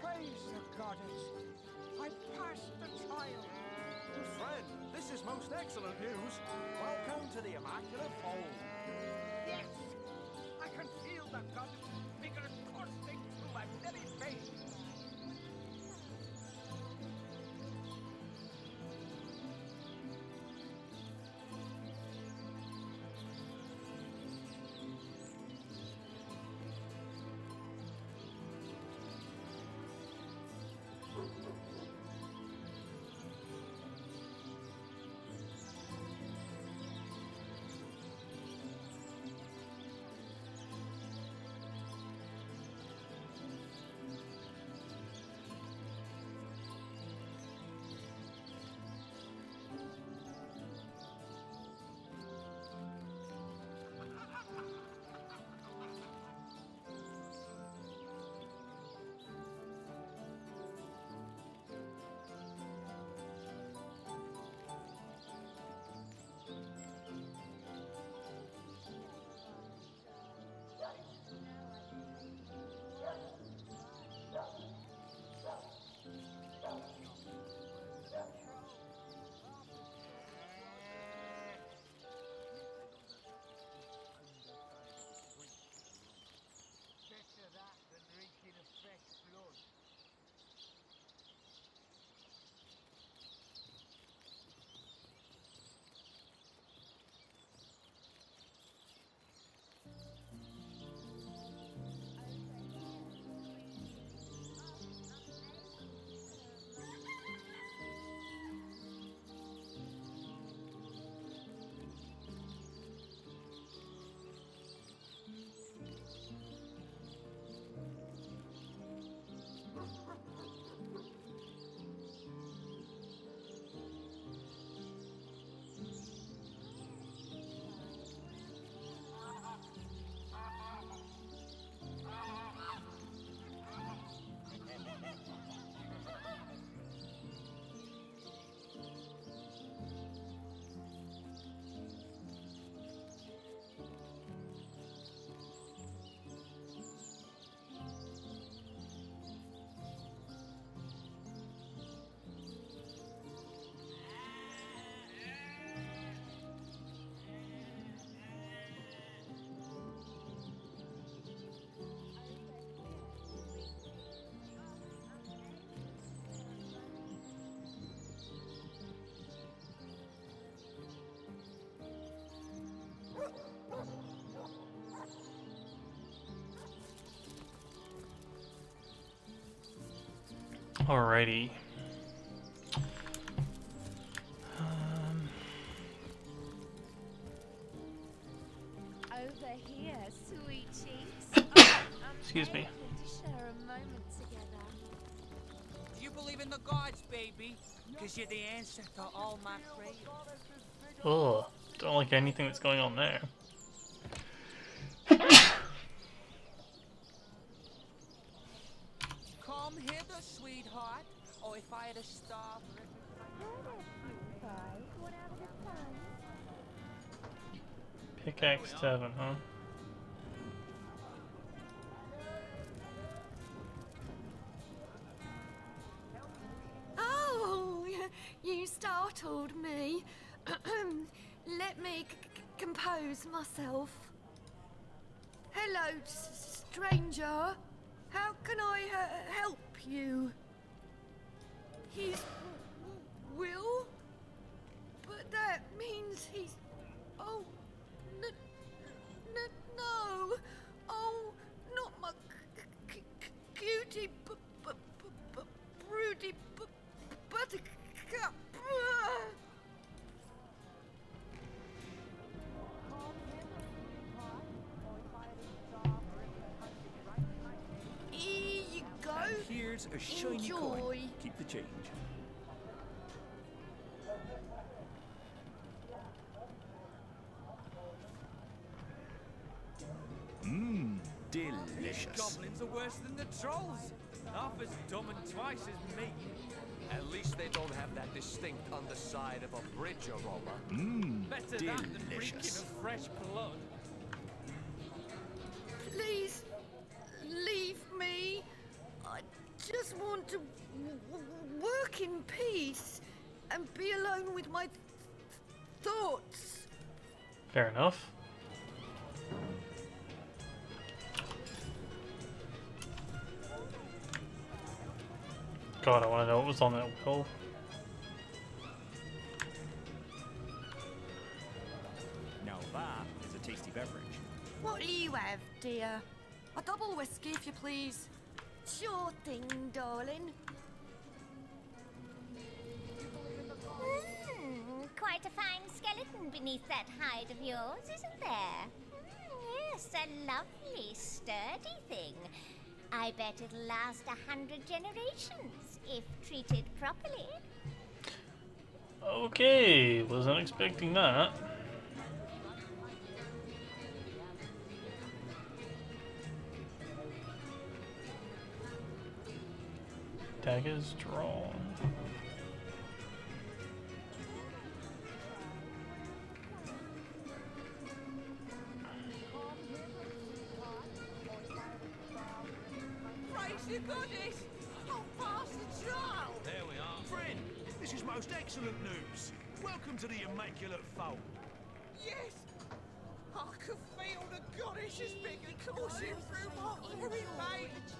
Praise the goddess. I passed the trial. Friend, this is most excellent news. Welcome to the Immaculate Fold. Yes! I can feel the goddess' vigor coursing through my very veins. Alrighty. Over here, sweet cheeks. Excuse me. To share a moment together. Do you believe in the gods, baby? Because you're the answer to all my prayers. Ugh. Don't like anything that's going on there. Come hither, sweetheart. Or if I had a star for Pickaxe 7, huh? Oh, you startled me. Let me compose myself. Hello, stranger. How can I help you? He's Will? But that means he's... Oh, no. Oh, not my cutie, broody buttercup. Here you go. And here's a shiny Enjoy. coin. Keep the change. Mmm, delicious. These goblins are worse than the trolls. Half as dumb and twice as me. At least they don't have that distinct underside of a bridge aroma. Mmm, Better that than reeking of fresh blood. Please, leave me. I just want to work in peace and be alone with my thoughts. Fair enough. God, I want to know what was on that wheel. Now that is a tasty beverage. What'll you have, dear? A double whiskey, if you please. Sure thing, darling. Quite a fine skeleton beneath that hide of yours, isn't there? Yes, a lovely, sturdy thing. I bet it'll last 100 generations, if treated properly. Okay, wasn't expecting that. Daggers drawn. Praise the goddess! I'll pass the trial! There we are. Friend, this is most excellent news. Welcome to the Immaculate Fold. Yes! I can feel the goddess's finger coursing through my very veins.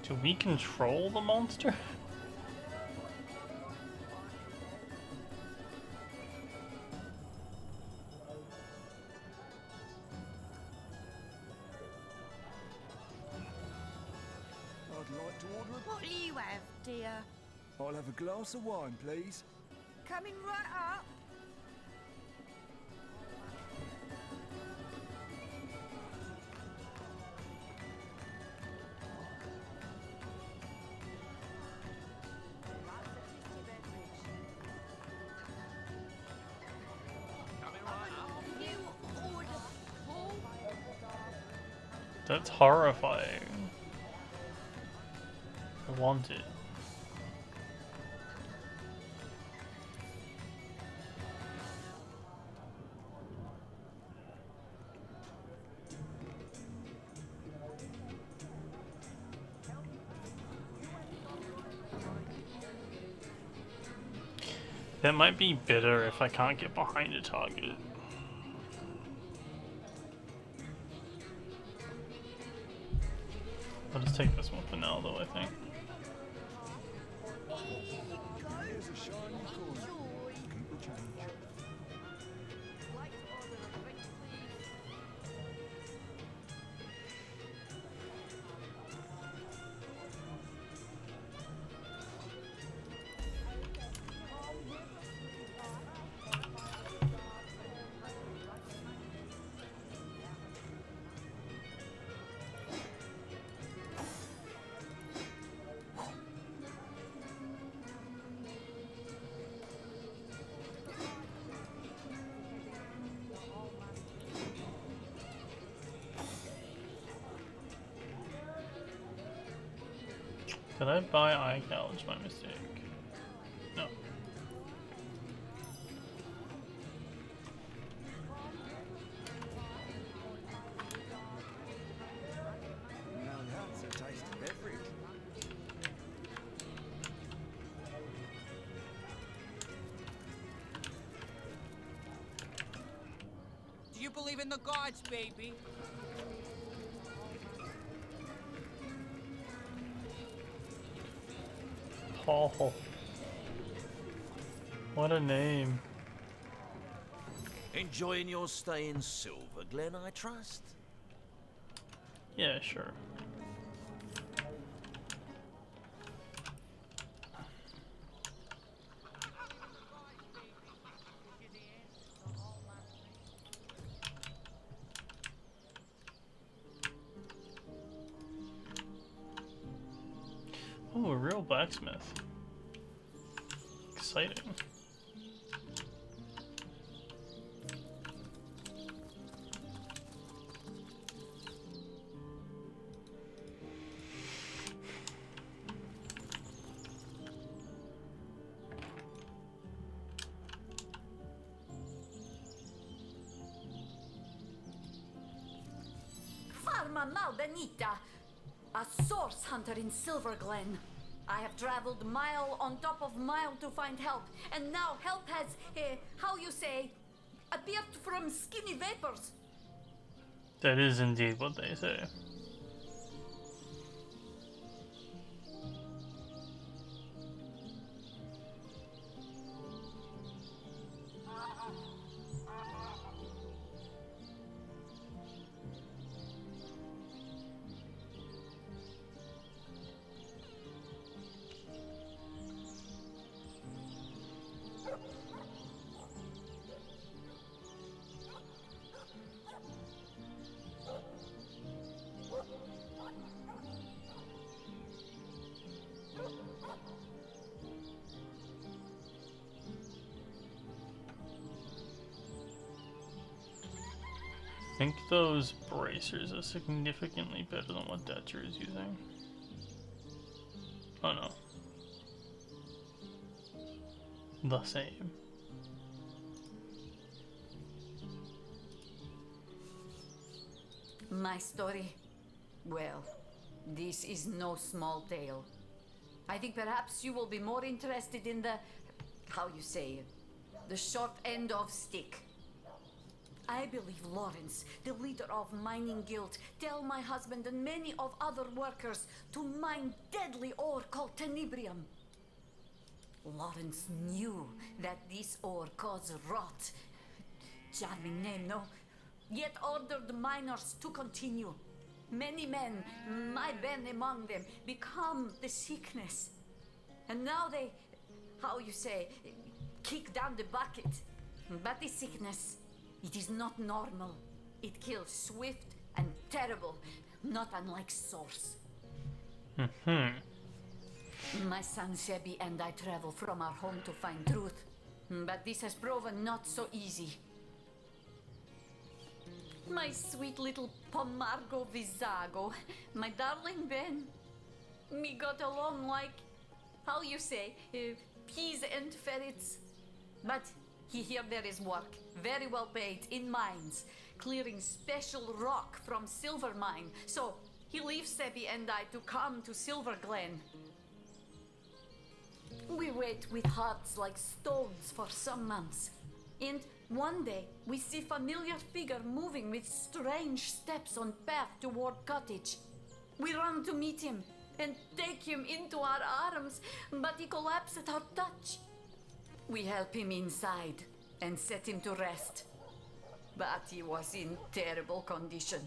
Do we control the monster? I'd like to order a... What'll you have, dear? I'll have a glass of wine, please. Coming right up. That's horrifying. I want it. That might be bitter if I can't get behind a target. I'll just take this one for now, though, I think. Like to order a drink, please. Did I buy eye gouge by mistake? No. Now that's a tasty beverage. Do you believe in the gods, baby? Paul. What a name. Enjoying your stay in Silver Glen, I trust? Yeah, sure. Oh, a real blacksmith. Exciting. Farma Malbenita, a source hunter in Silver Glen. I have traveled mile on top of mile to find help, and now help has, how you say, appeared from skinny vapors. That is indeed what they say. I think those bracers are significantly better than what Dutcher is using. Oh no. The same. My story? Well, this is no small tale. I think perhaps you will be more interested in the, how you say, the short end of stick. I believe Lawrence, the leader of Mining Guild, tell my husband and many of other workers to mine deadly ore called tenebrium. Lawrence knew that this ore caused rot. Charming name, no? Yet ordered the miners to continue. Many men, my Ben among them, become the sickness. And now they, how you say, kick down the bucket. But the sickness, it is not normal. It kills swift and terrible, not unlike Source. My son Sebi and I travel from our home to find truth. But this has proven not so easy. My sweet little Pomargo Vizago, my darling Ben. We got along like, how you say, peas and ferrets. But here there is work, very well paid, in mines, clearing special rock from Silver Mine. So he leaves Sebi and I to come to Silver Glen. We wait with hearts like stones for some months. And one day, we see familiar figure moving with strange steps on path toward cottage. We run to meet him and take him into our arms, but he collapses at our touch. We help him inside and set him to rest. But he was in terrible condition.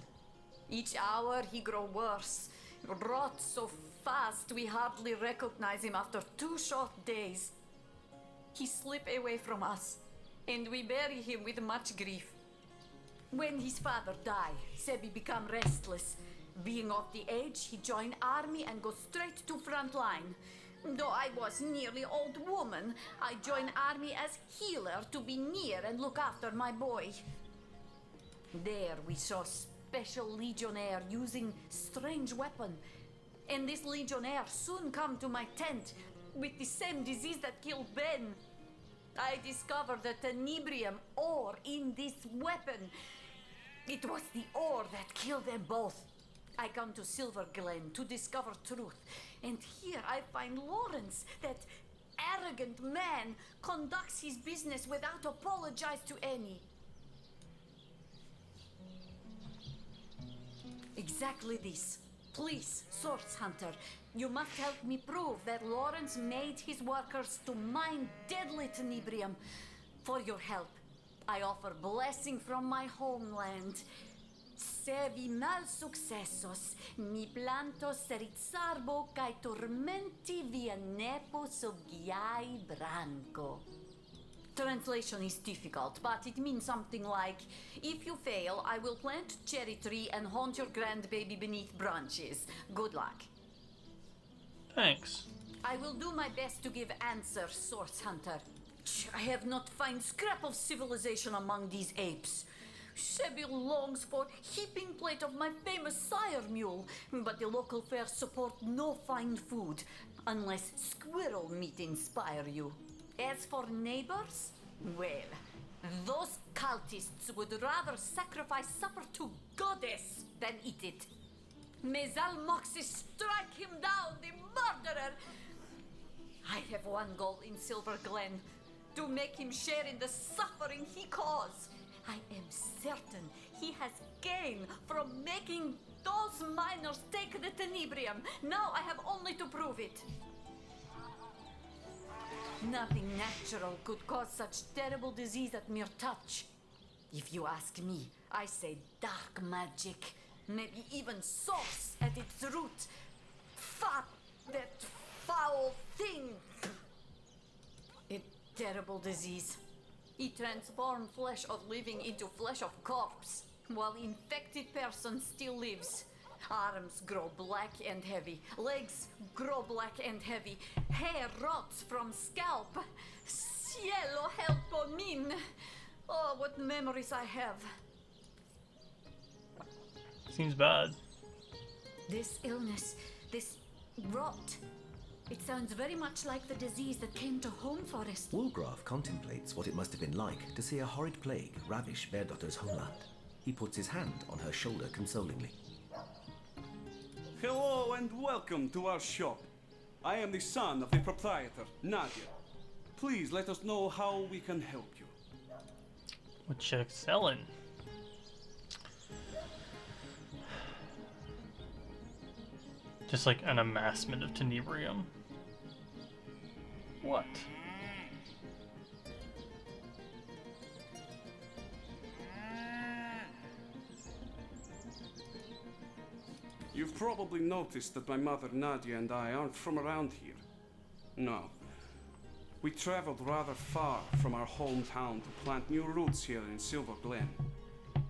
Each hour he grow worse, rot so fast we hardly recognize him after 2 short days. He slip away from us, and we bury him with much grief. When his father die, Sebi become restless. Being of the age, he join army and go straight to front line. Though I was nearly old woman, I join army as healer to be near and look after my boy. There we saw special legionnaire using strange weapon. And this legionnaire soon come to my tent with the same disease that killed Ben. I discovered the tenebrium ore in this weapon. It was the ore that killed them both. I come to Silver Glen to discover truth. And here I find Lawrence, that arrogant man, conducts his business without apologize to any. Exactly this. Please, Source Hunter, you must help me prove that Lawrence made his workers to mine deadly tenebrium. For your help, I offer blessing from my homeland. Se vi mal successos, mi plantos rizzarbo cae tormenti via nepo soggiai branco. Translation is difficult, but it means something like, if you fail, I will plant cherry tree and haunt your grandbaby beneath branches. Good luck. Thanks. I will do my best to give answer, Source Hunter. I have not found scrap of civilization among these apes. Sebi longs for heaping plate of my famous sire mule, but the local fairs support no fine food, unless squirrel meat inspire you. As for neighbors, well, those cultists would rather sacrifice supper to goddess than eat it. May Zalmoxis strike him down, the murderer! I have one goal in Silver Glen, to make him share in the suffering he caused. I am certain he has gained from making those miners take the tenebrium. Now I have only to prove it. Nothing natural could cause such terrible disease at mere touch. If you ask me, I say dark magic, maybe even source at its root. That foul thing! A terrible disease. It transforms flesh of living into flesh of corpse, while infected person still lives. Arms grow black and heavy, legs grow black and heavy, hair rots from scalp. Cielo helpo min! Oh, what memories I have. Seems bad. This illness, this rot, it sounds very much like the disease that came to Home Forest. Woolgraf contemplates what it must have been like to see a horrid plague ravish Beardotter's homeland. He puts his hand on her shoulder consolingly. Hello and welcome to our shop. I am the son of the proprietor, Nadia. Please let us know how we can help you. What you selling? Just like an amassment of tenebrium. What? You've probably noticed that my mother Nadia and I aren't from around here. No. We traveled rather far from our hometown to plant new roots here in Silver Glen.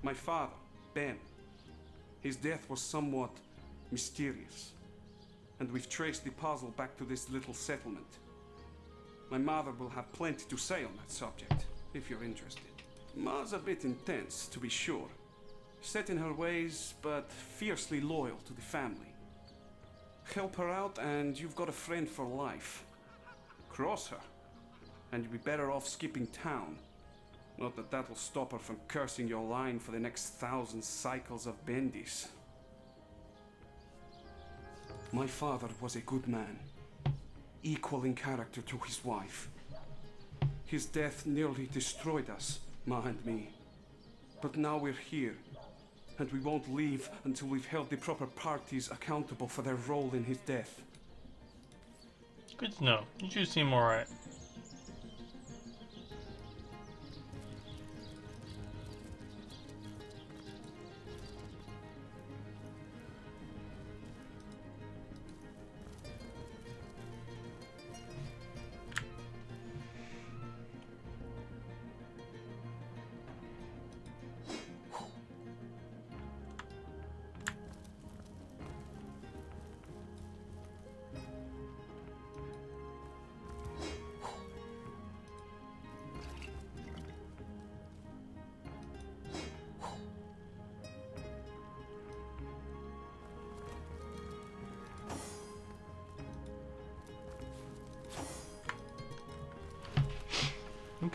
My father, Ben, his death was somewhat mysterious. And we've traced the puzzle back to this little settlement. My mother will have plenty to say on that subject, if you're interested. Ma's a bit intense, to be sure. Set in her ways, but fiercely loyal to the family. Help her out and you've got a friend for life. Cross her, and you'll be better off skipping town. Not that that'll stop her from cursing your line for the next 1,000 cycles of Bendis. My father was a good man, equal in character to his wife. His death nearly destroyed us, Ma and me. But now we're here, and we won't leave until we've held the proper parties accountable for their role in his death. Good to know. You two seem alright.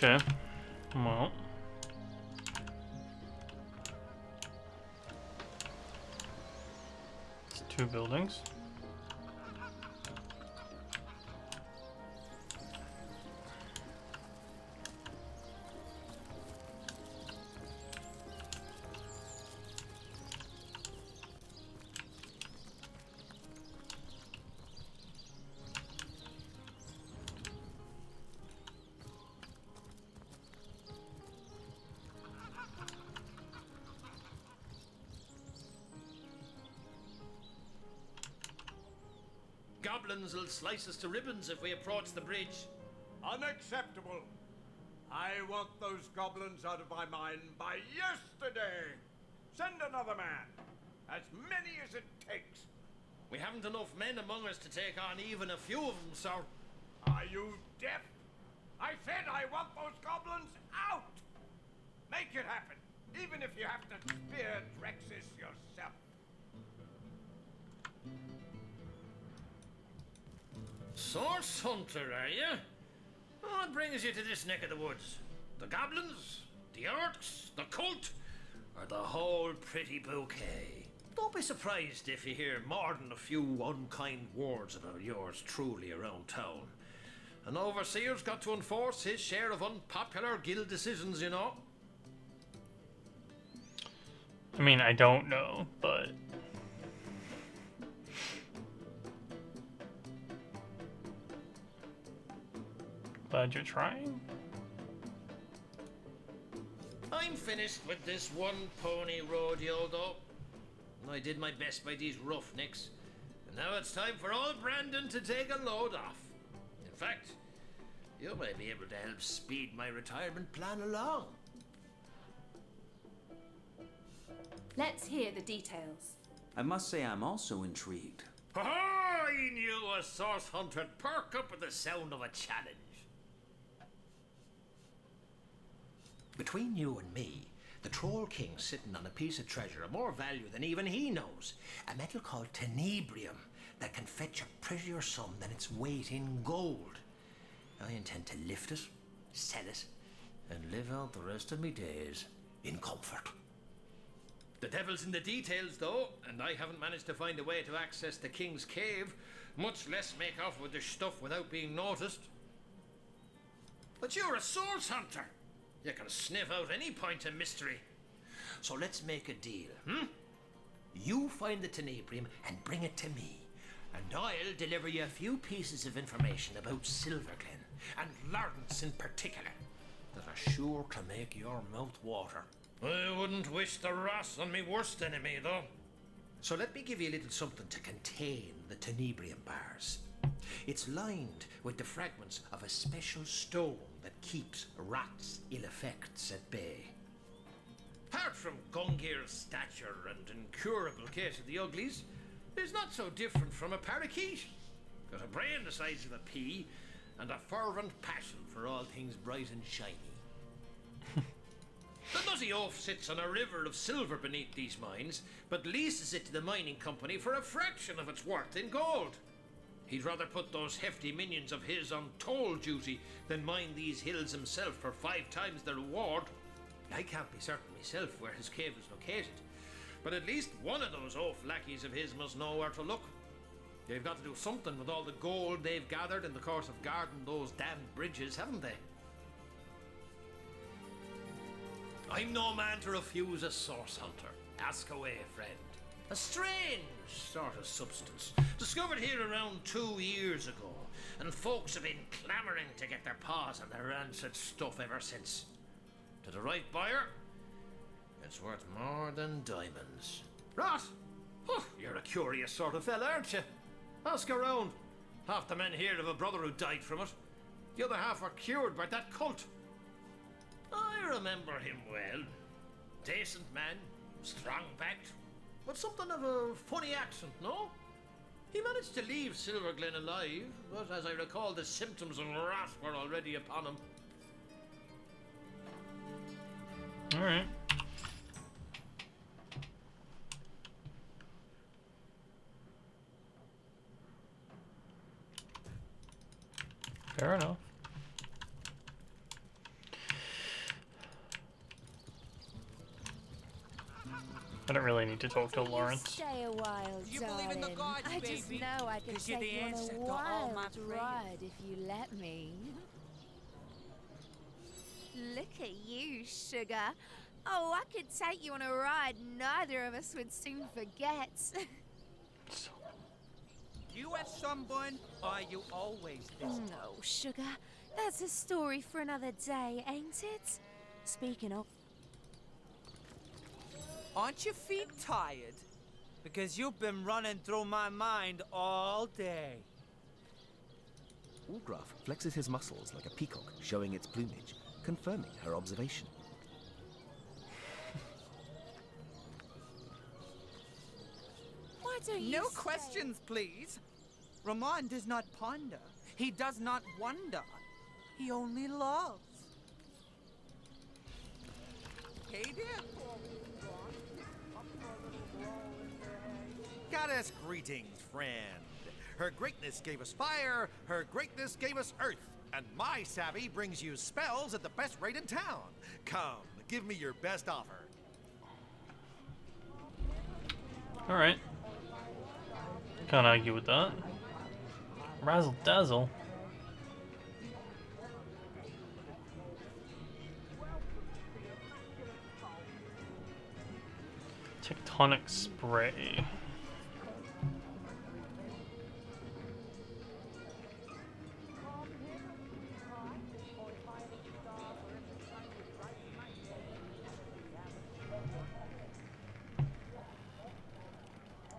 Okay. Well. It's 2 buildings. Goblins will slice us to ribbons if we approach the bridge. Unacceptable. I want those goblins out of my mind by yesterday. Send another man. As many as it takes. We haven't enough men among us to take on even a few of them, sir. Are you deaf? I said I want those goblins out. Make it happen, even if you have to spear Drexus yourself. Source hunter, are you? What brings you to this neck of the woods? The goblins? The orcs? The cult? Or the whole pretty bouquet? Don't be surprised if you hear more than a few unkind words about yours truly around town. An overseer's got to enforce his share of unpopular guild decisions, you know. I mean, I don't know, but... Glad you're trying. I'm finished with this one-pony rodeo, though. I did my best by these roughnecks, and now it's time for old Brandon to take a load off. In fact, you might be able to help speed my retirement plan along. Let's hear the details. I must say I'm also intrigued. Oh, I knew a source hunter'd perk up at the sound of a challenge. Between you and me, the Troll King's sitting on a piece of treasure of more value than even he knows. A metal called tenebrium that can fetch a prettier sum than its weight in gold. I intend to lift it, sell it, and live out the rest of me days in comfort. The devil's in the details, though, and I haven't managed to find a way to access the King's Cave, much less make off with the stuff without being noticed. But you're a source hunter. You can sniff out any point of mystery. So let's make a deal, You find the tenebrium and bring it to me, and I'll deliver you a few pieces of information about Silverglen, and Lawrence in particular, that are sure to make your mouth water. I wouldn't wish the wrath on me worst enemy, though. So let me give you a little something to contain the tenebrium bars. It's lined with the fragments of a special stone that keeps rats' ill effects at bay. Apart from Gungir's stature and incurable case of the uglies, it's not so different from a parakeet. Got a brain the size of a pea, and a fervent passion for all things bright and shiny. The nutty oaf sits on a river of silver beneath these mines, but leases it to the mining company for a fraction of its worth in gold. He'd rather put those hefty minions of his on toll duty than mine these hills himself for 5 times the reward. I can't be certain myself where his cave is located, but at least one of those oaf lackeys of his must know where to look. They've got to do something with all the gold they've gathered in the course of guarding those damned bridges, haven't they? I'm no man to refuse a source hunter. Ask away, friend. A strange sort of substance, discovered here around 2 years ago, and folks have been clamouring to get their paws on the rancid stuff ever since. To the right buyer, it's worth more than diamonds. Right? Oh, you're a curious sort of fella, aren't you? Ask around. Half the men here have a brother who died from it. The other half were cured by that cult. I remember him well. Decent man, strong-backed, but something of a funny accent, no? He managed to leave Silverglen alive, but as I recall, the symptoms of wrath were already upon him. Alright. Fair enough. I don't really need to talk to Lawrence. Stay a while, You believe in the darling. gods, I just baby? know I could 'Cause you're take the you on answer a to all my wild prayers. ride if you let me. Look at you, sugar. Oh, I could take you on a ride neither of us would soon forget. You have sunburn, or you always this? No, sugar. That's a story for another day, ain't it? Speaking of... Aren't your feet tired? Because you've been running through my mind all day. Ulgraf flexes his muscles like a peacock, showing its plumage, confirming her observation. Why don't you No stay? questions, please. Ramon does not ponder. He does not wonder. He only loves. Hey there, Goddess greetings, friend. Her greatness gave us fire, her greatness gave us earth, and my savvy brings you spells at the best rate in town. Come, give me your best offer. Alright. Can't argue with that. Razzle dazzle. Tectonic spray.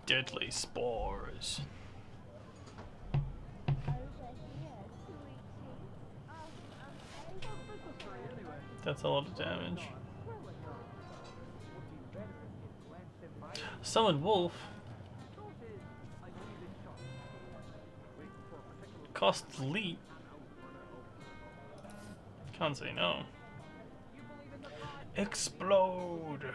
Deadly spores. That's a lot of damage. Summoned wolf. Costs leap. Can't say no. Explode.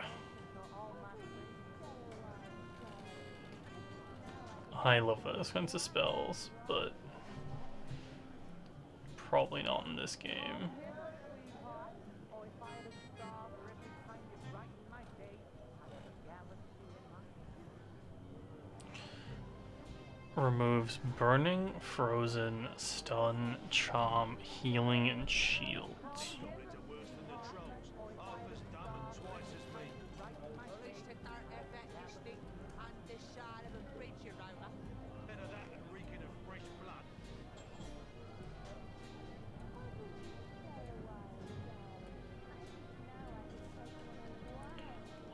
I love those kinds of spells, but probably not in this game. Removes burning, frozen, stun, charm, healing, and shields.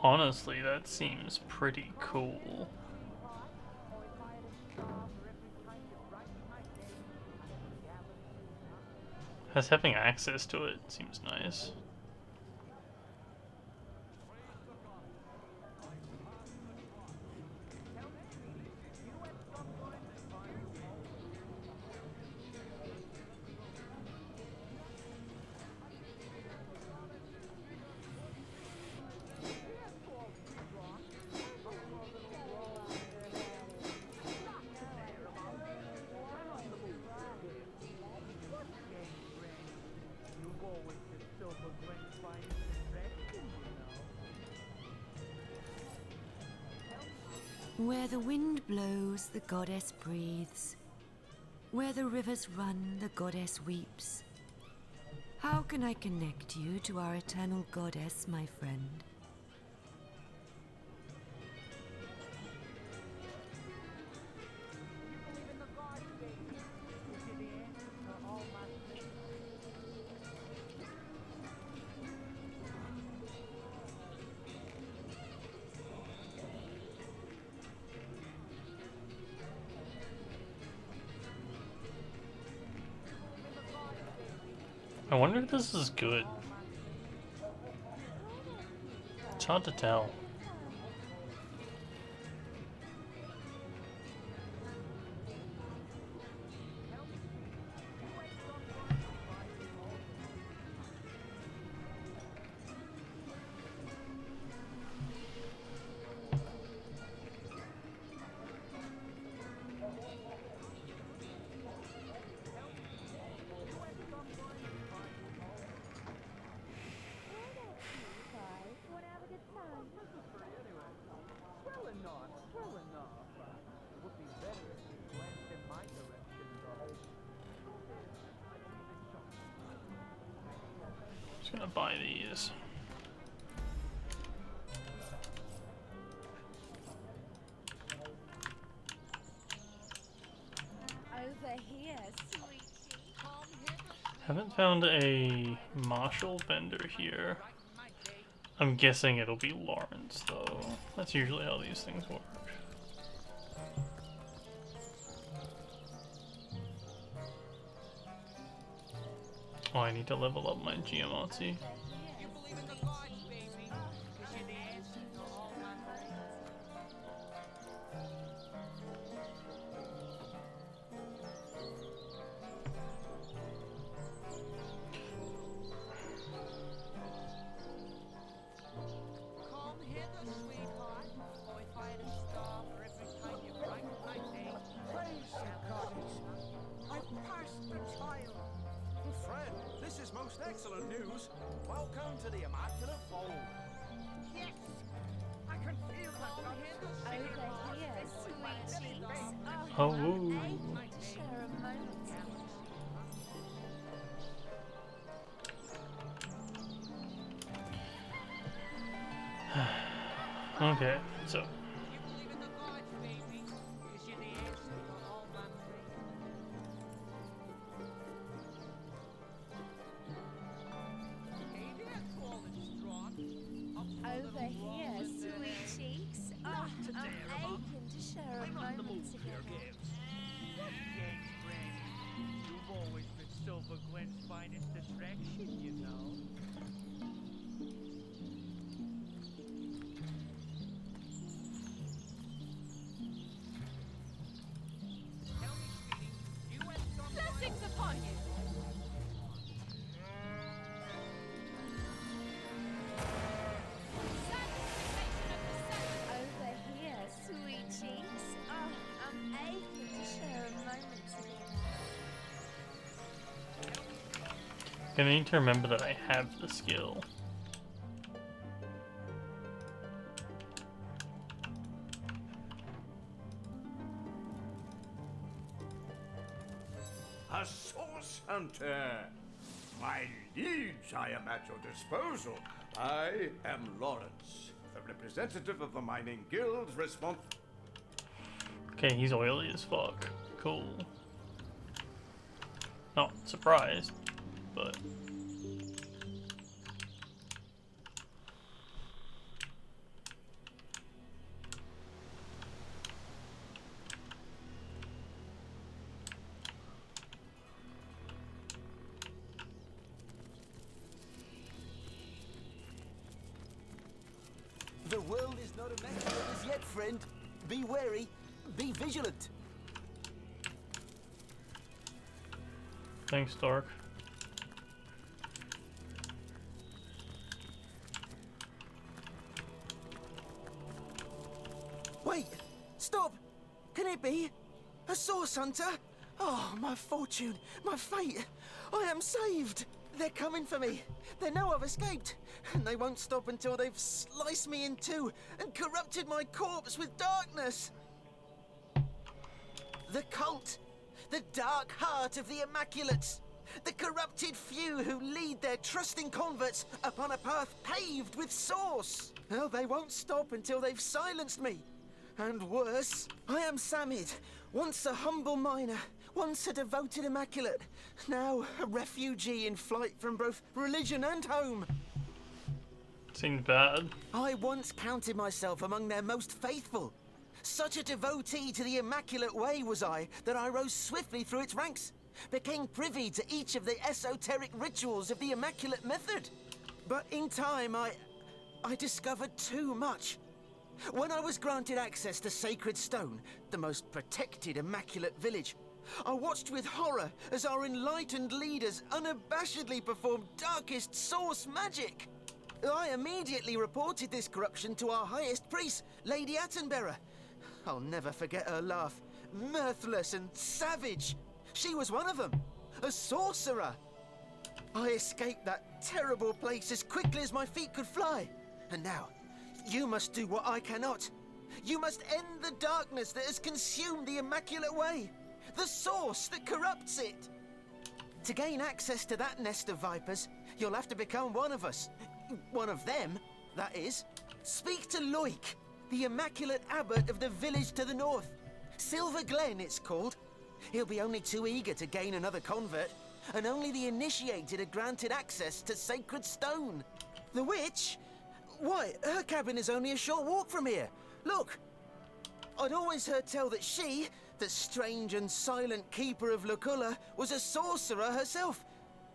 Honestly, that seems pretty cool. As having access to it seems nice. Where the wind blows, the goddess breathes. Where the rivers run, the goddess weeps. How can I connect you to our eternal goddess, my friend? I wonder if this is good. It's hard to tell. just gonna buy these. Over here, sweetie. Haven't found a martial vendor here. I'm guessing it'll be Lawrence though. That's usually how these things work. Oh, I need to level up my geomancy. Come hither, sweetheart. Oh, if I had a star for every time you brighten my day. Praise the goddess. I've passed the trial. Friend, this is most excellent news. Welcome to the Immaculate Fold. Yes! I can feel the Over here, sweet cheeks. Oh, I'm ooh. aching to share a moment together. Okay, so Over here, sweet cheeks. Oh, I'm aching to share a moment together. You've always been Silver Gwen's finest attraction, you know. Blessings upon you. Over here, sweet cheeks. Oh, I'm aching to share a moment together. gonna need to remember that I have the skill. A source hunter! My liege, I am at your disposal. I am Lawrence, the representative of the mining guild responsible. Okay, he's oily as fuck. Cool. Not surprised, but The world is not immaculate as yet, friend. Be wary, be vigilant. thanks, Dork. Wait! Stop! Can it be? A source hunter? Oh, my fortune, my fate. I am saved! They're coming for me. They know I've escaped. And they won't stop until they've sliced me in two and corrupted my corpse with darkness. The cult. The dark heart of the Immaculates. The corrupted few who lead their trusting converts upon a path paved with source. Oh, they won't stop until they've silenced me. And worse, I am Samid, once a humble miner, once a devoted Immaculate, now a refugee in flight from both religion and home. Seems bad. I once counted myself among their most faithful. Such a devotee to the Immaculate Way was I, that I rose swiftly through its ranks, became privy to each of the esoteric rituals of the Immaculate method. But in time, I discovered too much. When I was granted access to Sacred Stone, the most protected Immaculate village, I watched with horror as our enlightened leaders unabashedly performed darkest source magic. I immediately reported this corruption to our highest priest, Lady Attenbearer. I'll never forget her laugh, mirthless and savage. She was one of them, a sorcerer. I escaped that terrible place as quickly as my feet could fly. And now, you must do what I cannot. You must end the darkness that has consumed the Immaculate Way. The source that corrupts it. To gain access to that nest of vipers, you'll have to become one of us. One of them, that is. Speak to Loik, the Immaculate Abbot of the village to the north. Silver Glen, it's called. He'll be only too eager to gain another convert, and only the initiated are granted access to Sacred Stone. The witch? Why, her cabin is only a short walk from here. Look! I'd always heard tell that she, the strange and silent keeper of Luculla, was a sorcerer herself.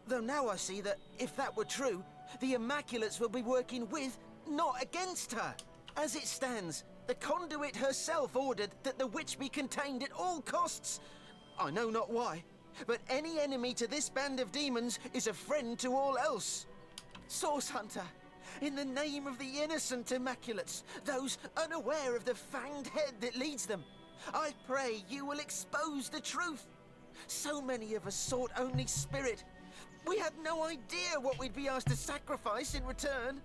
Though now I see that, if that were true, the Immaculates will be working with, not against her. As it stands, the conduit herself ordered that the witch be contained at all costs. I know not why, but any enemy to this band of demons is a friend to all else. Source Hunter, in the name of the innocent Immaculates, those unaware of the fanged head that leads them, I pray you will expose the truth. So many of us sought only spirit. We had no idea what we'd be asked to sacrifice in return.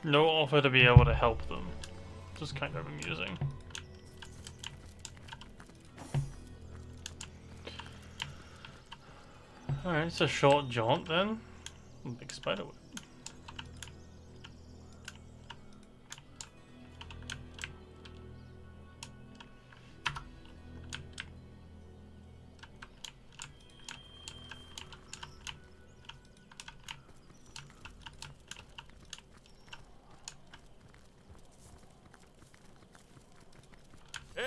No offer to be able to help them. Just kind of amusing. Alright, it's a short jaunt then. Big spiderweb.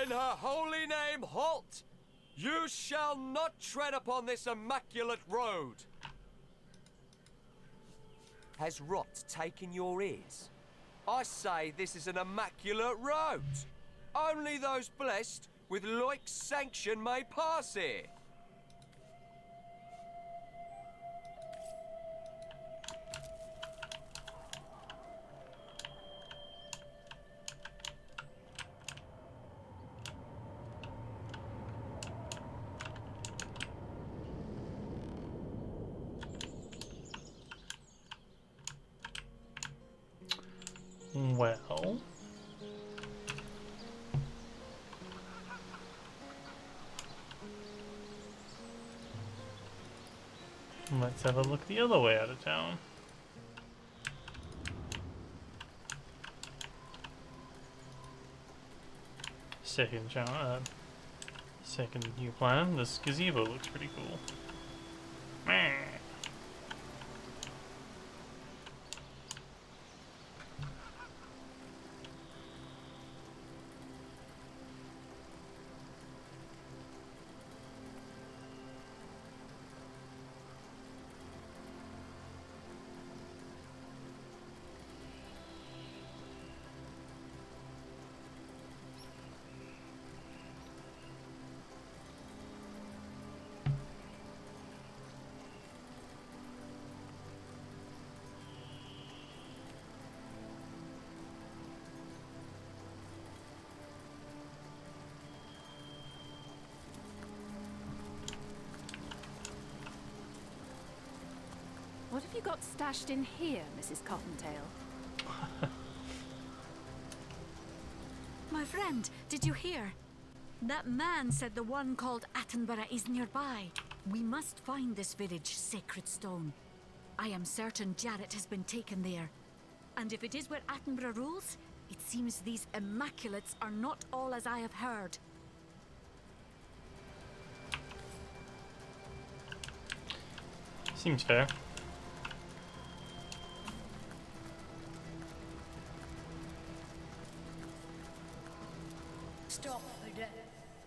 In her holy name, halt! You shall not tread upon this immaculate road! Has rot taken your ears? I say this is an immaculate road. Only those blessed with Loik's sanction may pass here. Well, let's have a look the other way out of town. Second new plan. This gazebo looks pretty cool. Meh. What have you got stashed in here, Mrs. Cottontail? My friend, did you hear? That man said the one called Attenborough is nearby. We must find this village, Sacred Stone. I am certain Jarrett has been taken there. And if it is where Attenborough rules, it seems these Immaculates are not all as I have heard. Seems fair. Stop for death,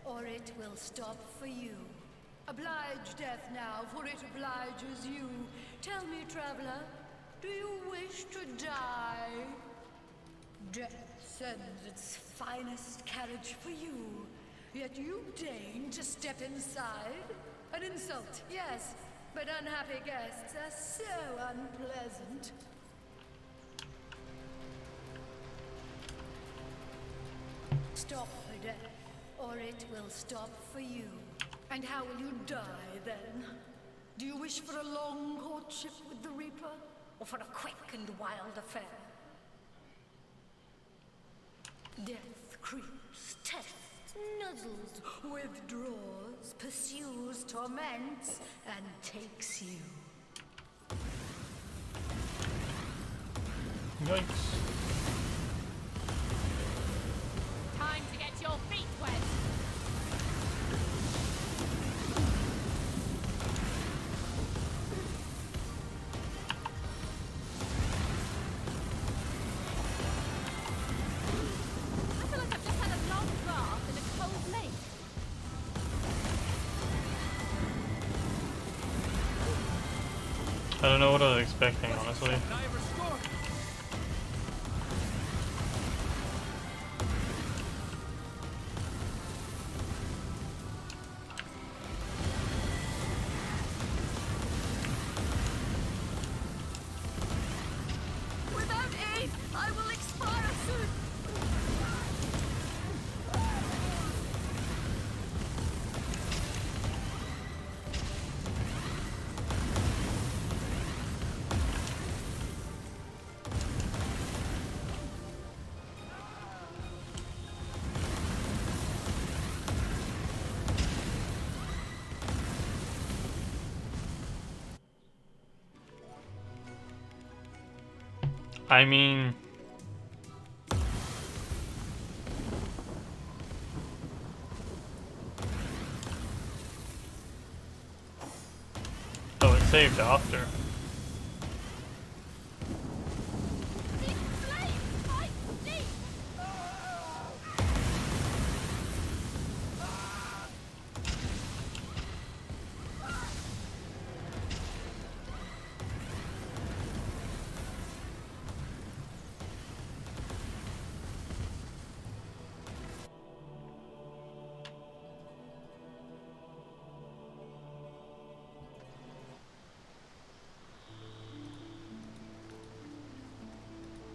or it will stop for you. Oblige death now, for it obliges you. Tell me, traveler, do you wish to die? Death sends its finest carriage for you, yet you deign to step inside? An insult, yes, but unhappy guests are so unpleasant. Stop for death, or it will stop for you. And how will you die, then? Do you wish for a long courtship with the Reaper, or for a quick and wild affair? Death creeps, tests snuzzles, withdraws, pursues, torments, and takes you. Yikes. Time to get your feet wet. I feel like I've just had a long bath in a cold lake. I don't know what I was expecting, honestly. Without aid, I will expire soon. I mean... Oh, it saved after.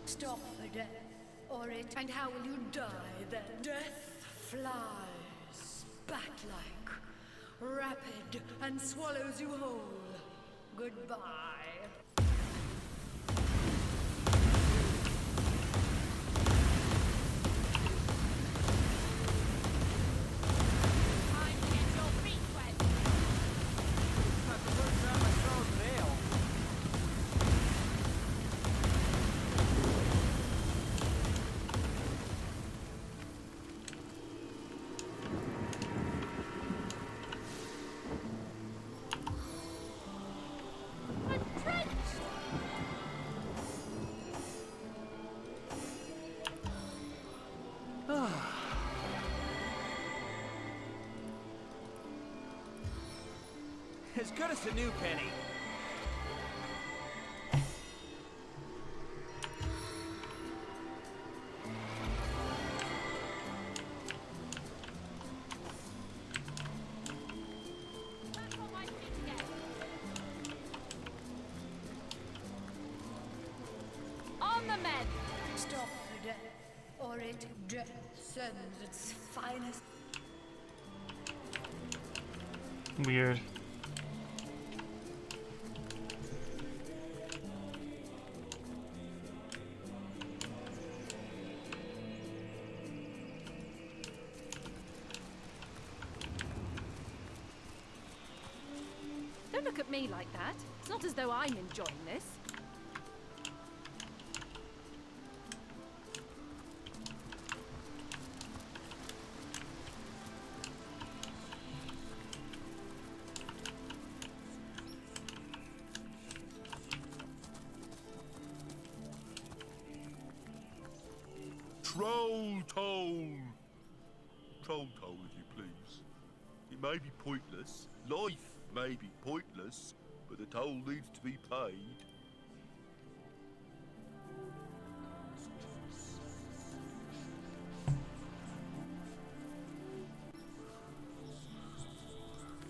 Stop for death, or it. And how will you die then? Death flies, bat-like, rapid, and swallows you whole. Goodbye. Time to get your feet wet. Have to put down my strong nail. I'm drenched. As good as a new penny. That's what my feet get. On the mend. Stop for death, or it. Death sends its finest. Weird. Don't look at me like that. It's not as though I'm enjoying this. Troll toll! Troll toll, if you please. It may be pointless, life may be pointless, but the toll needs to be paid.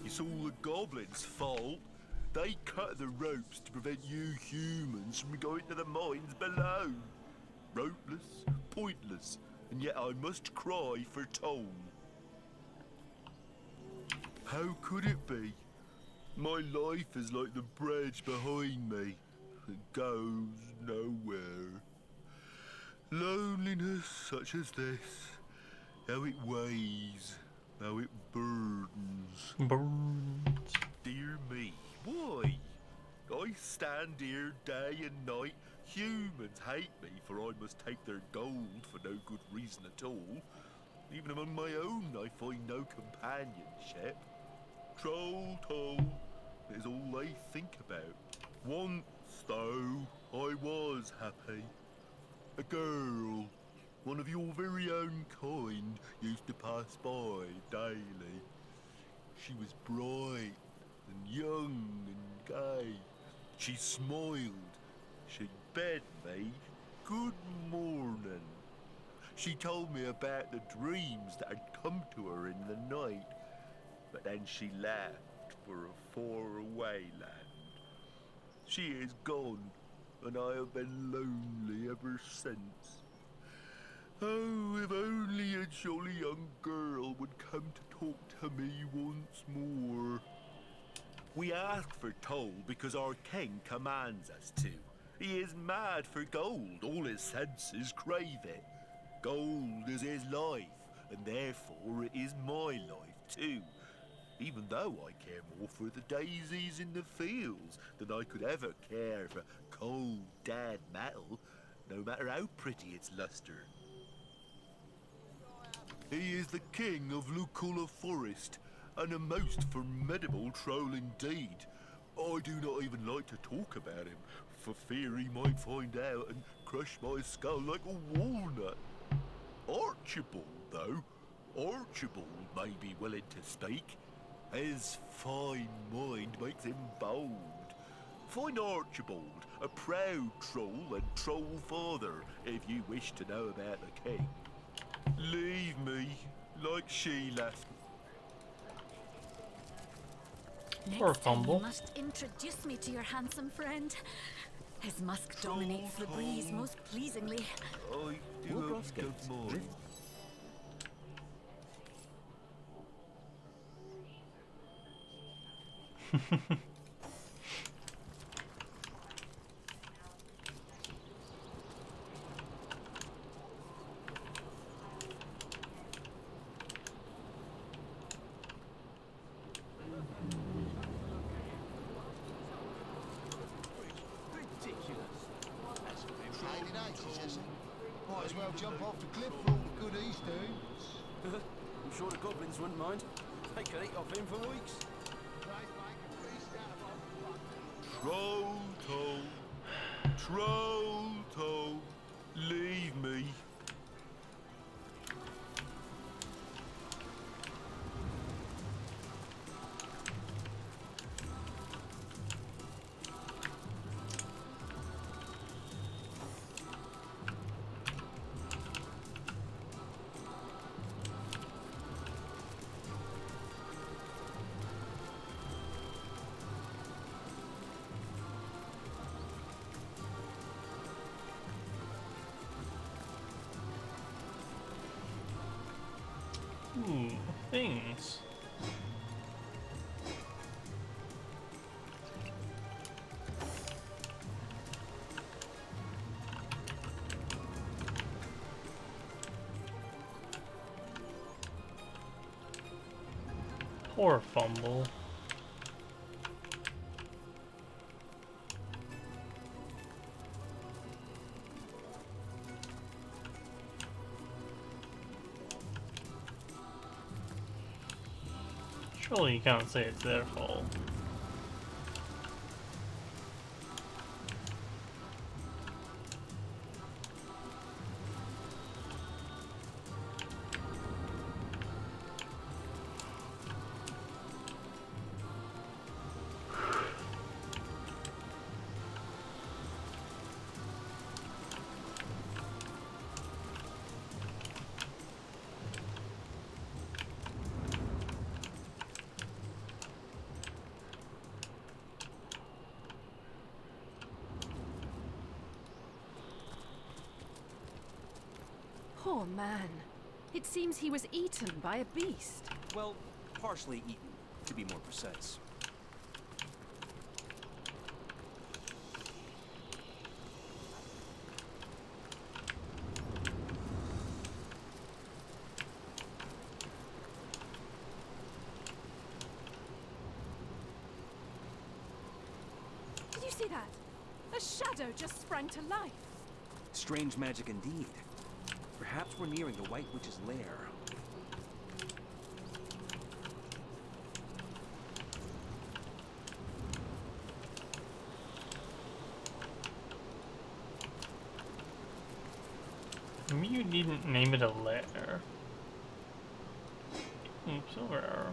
It's all the goblins' fault. They cut the ropes to prevent you humans from going to the mines below. Ropeless, pointless, and yet I must cry for toll. How could it be? My life is like the bridge behind me. It goes nowhere. Loneliness such as this How it weighs, how it burdens. Burns. Dear me, why? I stand here day and night. Humans hate me, for I must take their gold for no good reason at all. Even among my own, I find no companionship. Troll toll is all they think about. Once, though, I was happy. A girl, one of your very own kind, used to pass by daily. She was bright and young and gay. She smiled. She bade me good morning. She told me about the dreams that had come to her in the night, but then she left for a faraway land. She is gone, and I have been lonely ever since. Oh, if only a jolly young girl would come to talk to me once more. We ask for toll because our king commands us to. He is mad for gold, all his senses crave it. Gold is his life, and therefore it is my life too. Even though I care more for the daisies in the fields than I could ever care for cold, dead metal, no matter how pretty its luster. He is the king of Lucula Forest, and a most formidable troll indeed. I do not even like to talk about him, for fear he might find out and crush my skull like a walnut. Archibald, though, Archibald may be willing to speak. His fine mind makes him bold. Find Archibald, a proud troll and troll father, if you wish to know about the king. Leave me, like she left. Next time you must introduce me to your handsome friend. His musk dominates the breeze most pleasingly. I do hope you don't mind. Might as well jump off the cliff for all the good he's doing. I'm sure the goblins wouldn't mind. They could eat off him for weeks. Troll, leave me. Ooh, things. Poor fumble. Surely you can't say it's their fault. Poor man. It seems he was eaten by a beast. Well, partially eaten, to be more precise. shadow just sprang to life. Strange magic indeed. Perhaps we're nearing the White Witch's lair. Maybe you needn't name it a lair. Oops, silver arrow.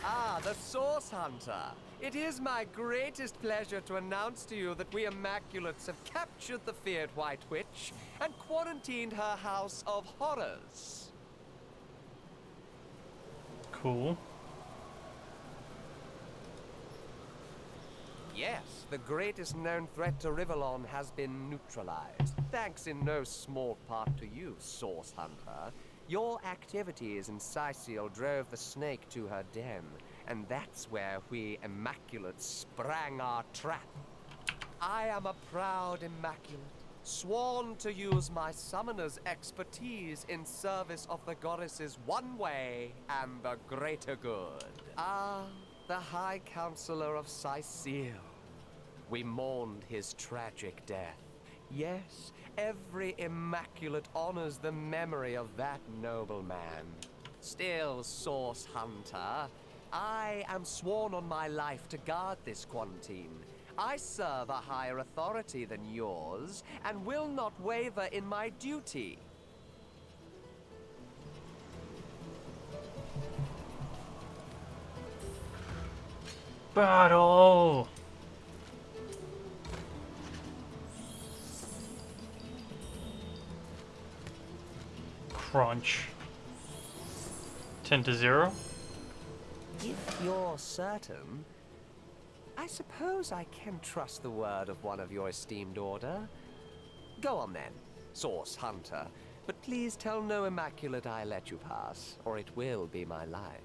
Ah, the Source Hunter. It is my greatest pleasure to announce to you that we Immaculates have captured the feared White Witch and quarantined her house of horrors. Cool. Yes, the greatest known threat to Rivellon has been neutralized, thanks in no small part to you, Source Hunter. Your activities in Sicil drove the snake to her den, and that's where we Immaculates sprang our trap. I am a proud Immaculate, sworn to use my summoner's expertise in service of the goddess's one way and the greater good. Ah, the High Counselor of Sicil. We mourned his tragic death. Yes, every Immaculate honors the memory of that noble man. Still, Source Hunter, I am sworn on my life to guard this quarantine. I serve a higher authority than yours, and will not waver in my duty. Battle! Crunch. 10-0? If you're certain, I suppose I can trust the word of one of your esteemed order. Go on then, Source Hunter, but please tell no Immaculate I let you pass, or it will be my life.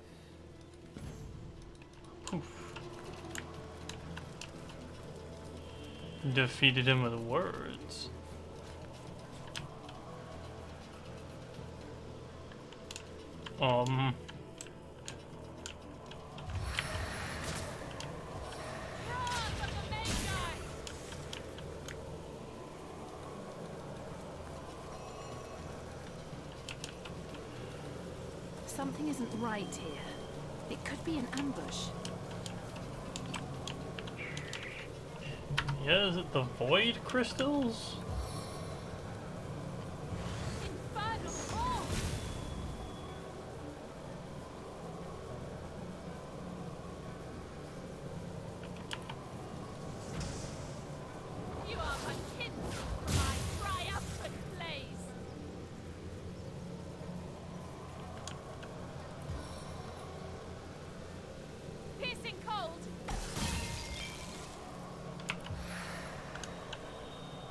Poof. Defeated him with words. Something isn't right here. It could be an ambush. Yeah, is it the void crystals? You are akin to my triumphant blaze. Piercing cold.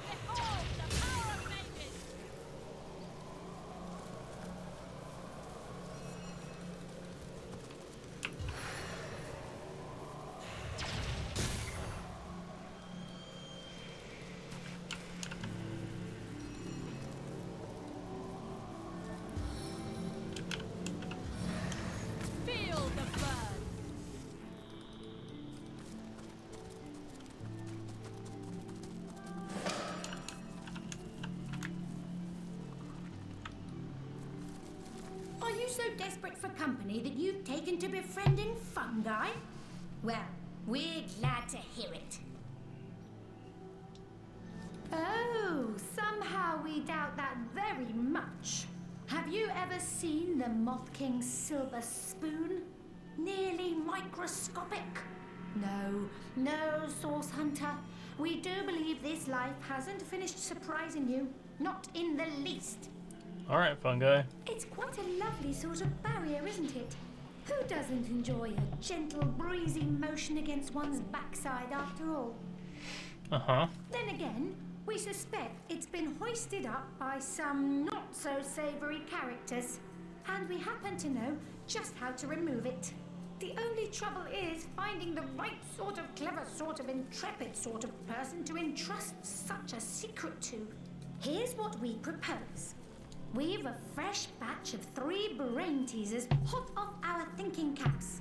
Behold the power of mages. Feel the burn. Are you so desperate for company that you've taken to befriending fungi? Well, we're glad to hear it. Oh, somehow we doubt that very much. Have you ever seen the Moth King's silver spoon? Nearly microscopic. No, Source Hunter. We do believe this life hasn't finished surprising you. Not in the least. Alright, fungi. It's quite a lovely sort of barrier, isn't it? Who doesn't enjoy a gentle, breezy motion against one's backside after all? Uh-huh. Then again, we suspect it's been hoisted up by some not-so-savoury characters, and we happen to know just how to remove it. The only trouble is finding the right sort of clever, sort of intrepid sort of person to entrust such a secret to. Here's what we propose. We've a fresh batch of 3 brain teasers hot off our thinking caps.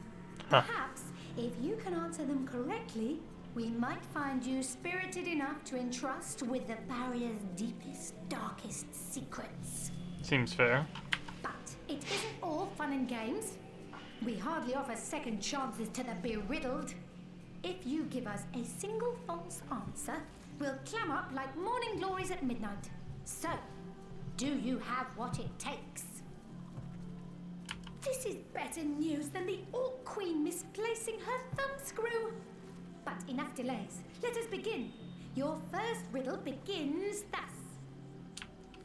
Perhaps, if you can answer them correctly, we might find you spirited enough to entrust with the barrier's deepest, darkest secrets. Seems fair. But it isn't all fun and games. We hardly offer second chances to the beriddled. If you give us a single false answer, we'll clam up like morning glories at midnight. So, do you have what it takes? This is better news than the Orc Queen misplacing her thumbscrew. But enough delays. Let us begin. Your first riddle begins thus.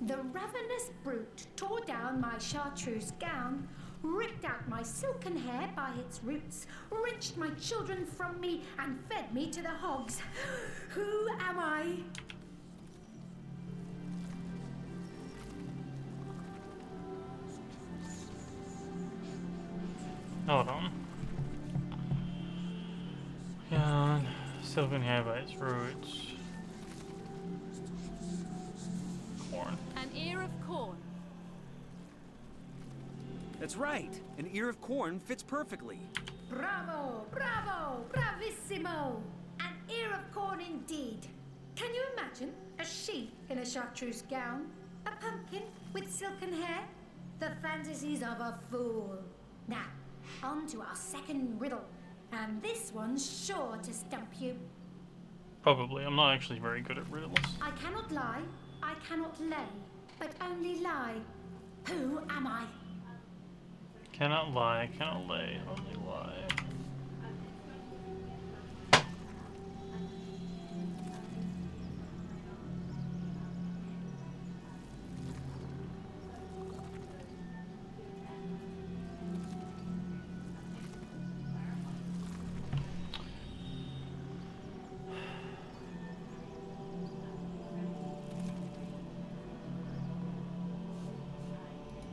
The ravenous brute tore down my chartreuse gown, ripped out my silken hair by its roots, wrenched my children from me, and fed me to the hogs. Who am I? Hold on. Gown, silken hair by its roots. Corn. An ear of corn. That's right. An ear of corn fits perfectly. Bravo, bravo, bravissimo. An ear of corn indeed. Can you imagine a sheep in a chartreuse gown? A pumpkin with silken hair? The fantasies of a fool. Now, on to our second riddle. And this one's sure to stump you. Probably. I'm not actually very good at riddles. I cannot lie, I cannot lay, but only lie. Who am I? Cannot lie, cannot lay, only lie.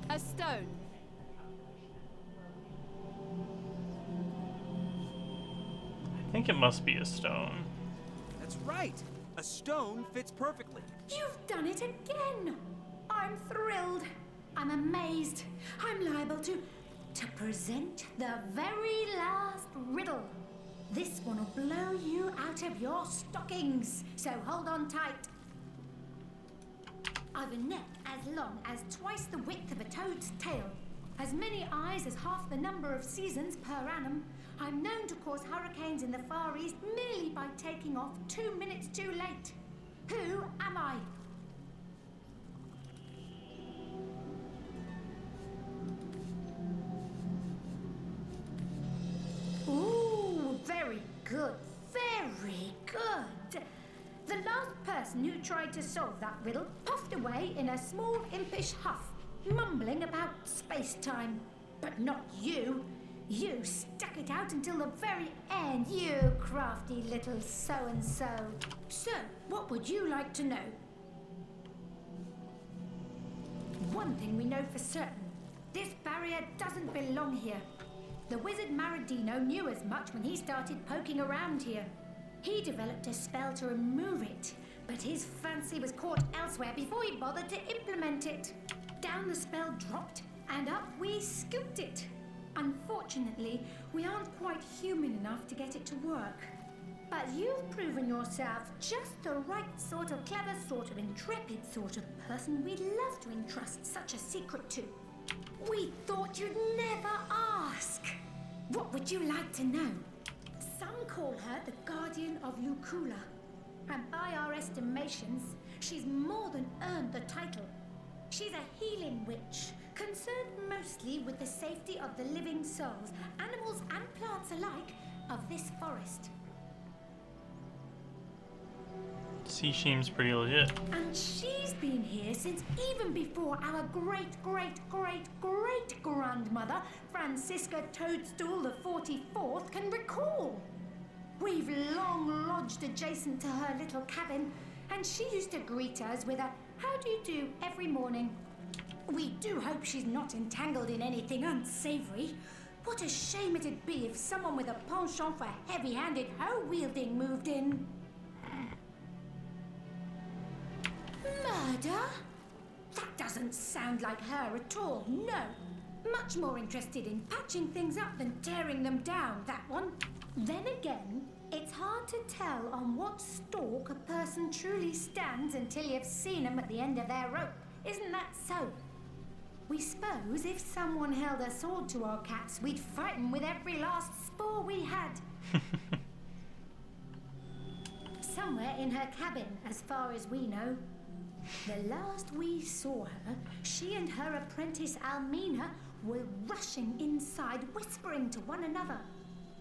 A stone. I think it must be a stone. That's right. A stone fits perfectly. You've done it again. I'm thrilled. I'm amazed. I'm liable to present the very last riddle. This one will blow you out of your stockings. So hold on tight. I've a neck as long as twice the width of a toad's tail, as many eyes as half the number of seasons per annum. I'm known to cause hurricanes in the Far East merely by taking off 2 minutes too late. Who am I? Ooh, very good, very good. The last person who tried to solve that riddle puffed away in a small impish huff, mumbling about space-time. But not you. You stuck it out until the very end, you crafty little so-and-so. So, what would you like to know? One thing we know for certain. This barrier doesn't belong here. The wizard Maradino knew as much when he started poking around here. He developed a spell to remove it, but his fancy was caught elsewhere before he bothered to implement it. Down the spell dropped, and up we scooped it. Unfortunately, we aren't quite human enough to get it to work. But you've proven yourself just the right sort of clever, sort of intrepid sort of person we'd love to entrust such a secret to. We thought you'd never ask. What would you like to know? Some call her the Guardian of Lucula, and by our estimations, she's more than earned the title. She's a healing witch, concerned mostly with the safety of the living souls, animals and plants alike, of this forest. She seems pretty legit. And she's been here since even before our great-great-great-great-grandmother, Francisca Toadstool the 44th, can recall. We've long lodged adjacent to her little cabin, and she used to greet us with a "How do you do?" every morning. We do hope she's not entangled in anything unsavory, What a shame it'd be if someone with a penchant for heavy-handed hoe-wielding moved in. Murder? That doesn't sound like her at all, no. Much more interested in patching things up than tearing them down, that one. Then again, it's hard to tell on what stalk a person truly stands until you've seen them at the end of their rope. Isn't that so? We suppose if someone held a sword to our cats, we'd fight them with every last spore we had. Somewhere in her cabin, as far as we know. The last we saw her, she and her apprentice Almina were rushing inside, whispering to one another.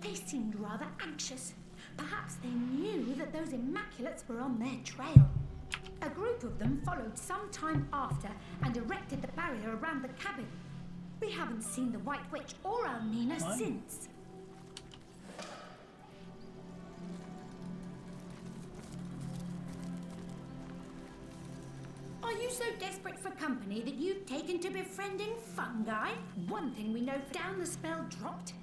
They seemed rather anxious. Perhaps they knew that those Immaculates were on their trail. A group of them followed some time after and erected the barrier around the cabin. We haven't seen the White Witch or Almina since. Are you so desperate for company that you've taken to befriending fungi? One thing we know, down the spell dropped.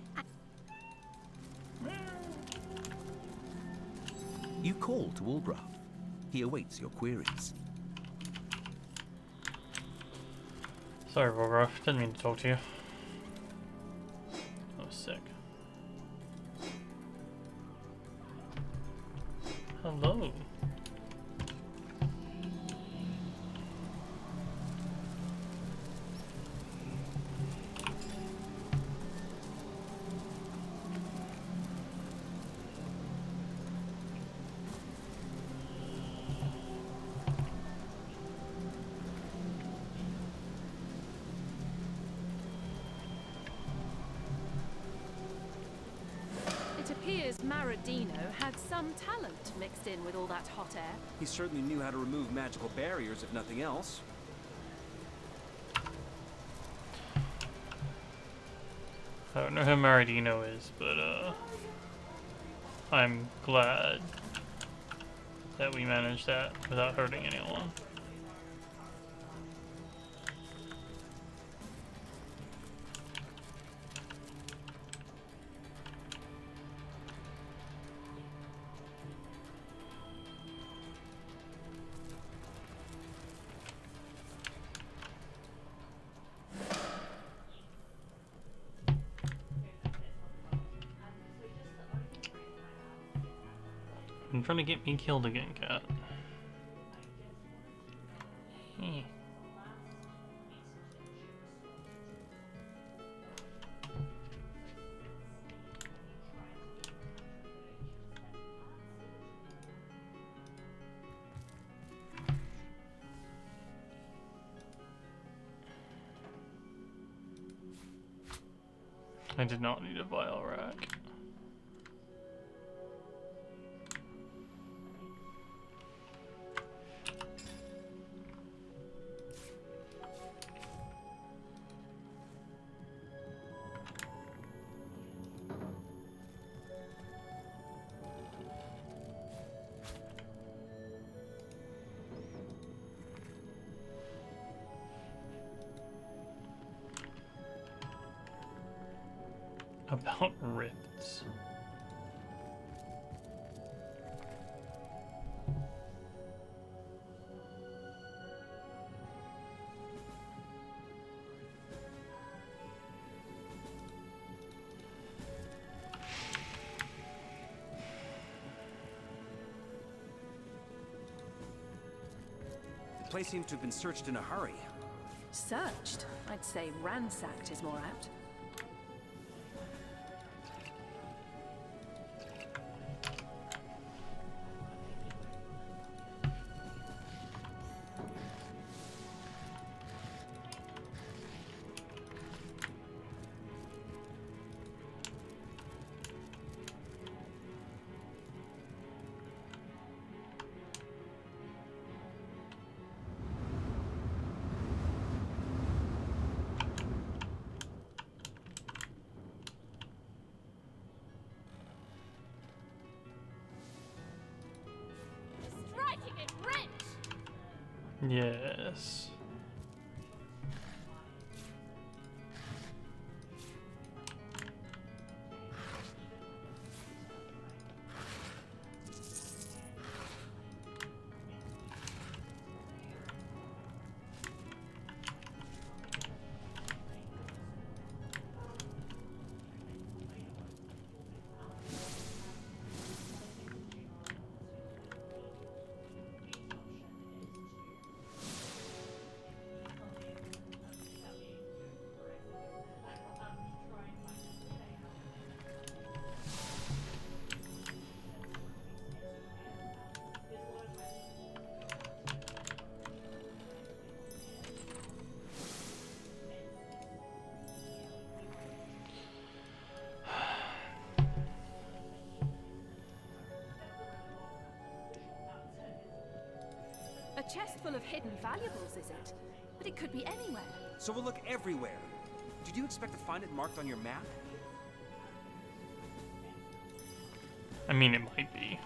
You call to Ulgraf. He awaits your queries. Sorry, Wolgraf. Didn't mean to talk to you. I was sick. Hello. It appears Maradino had some talent mixed in with all that hot air. He certainly knew how to remove magical barriers, if nothing else. I don't know who Maradino is, but I'm glad that we managed that without hurting anyone. You're trying to get me killed again, cat. Hmm. I did not need a vial rack. About rifts. The place seems to have been searched in a hurry. Searched? I'd say ransacked is more apt. Striking it rich! Yes. full of hidden valuables, is it? But it could be anywhere. So we'll look everywhere. Did you expect to find it marked on your map? I mean, it might be.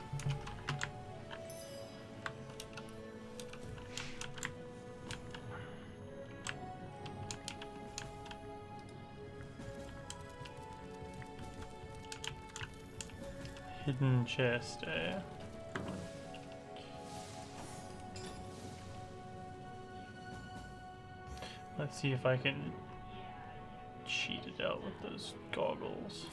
Hidden chest, eh? Let's see if I can cheat it out with those goggles.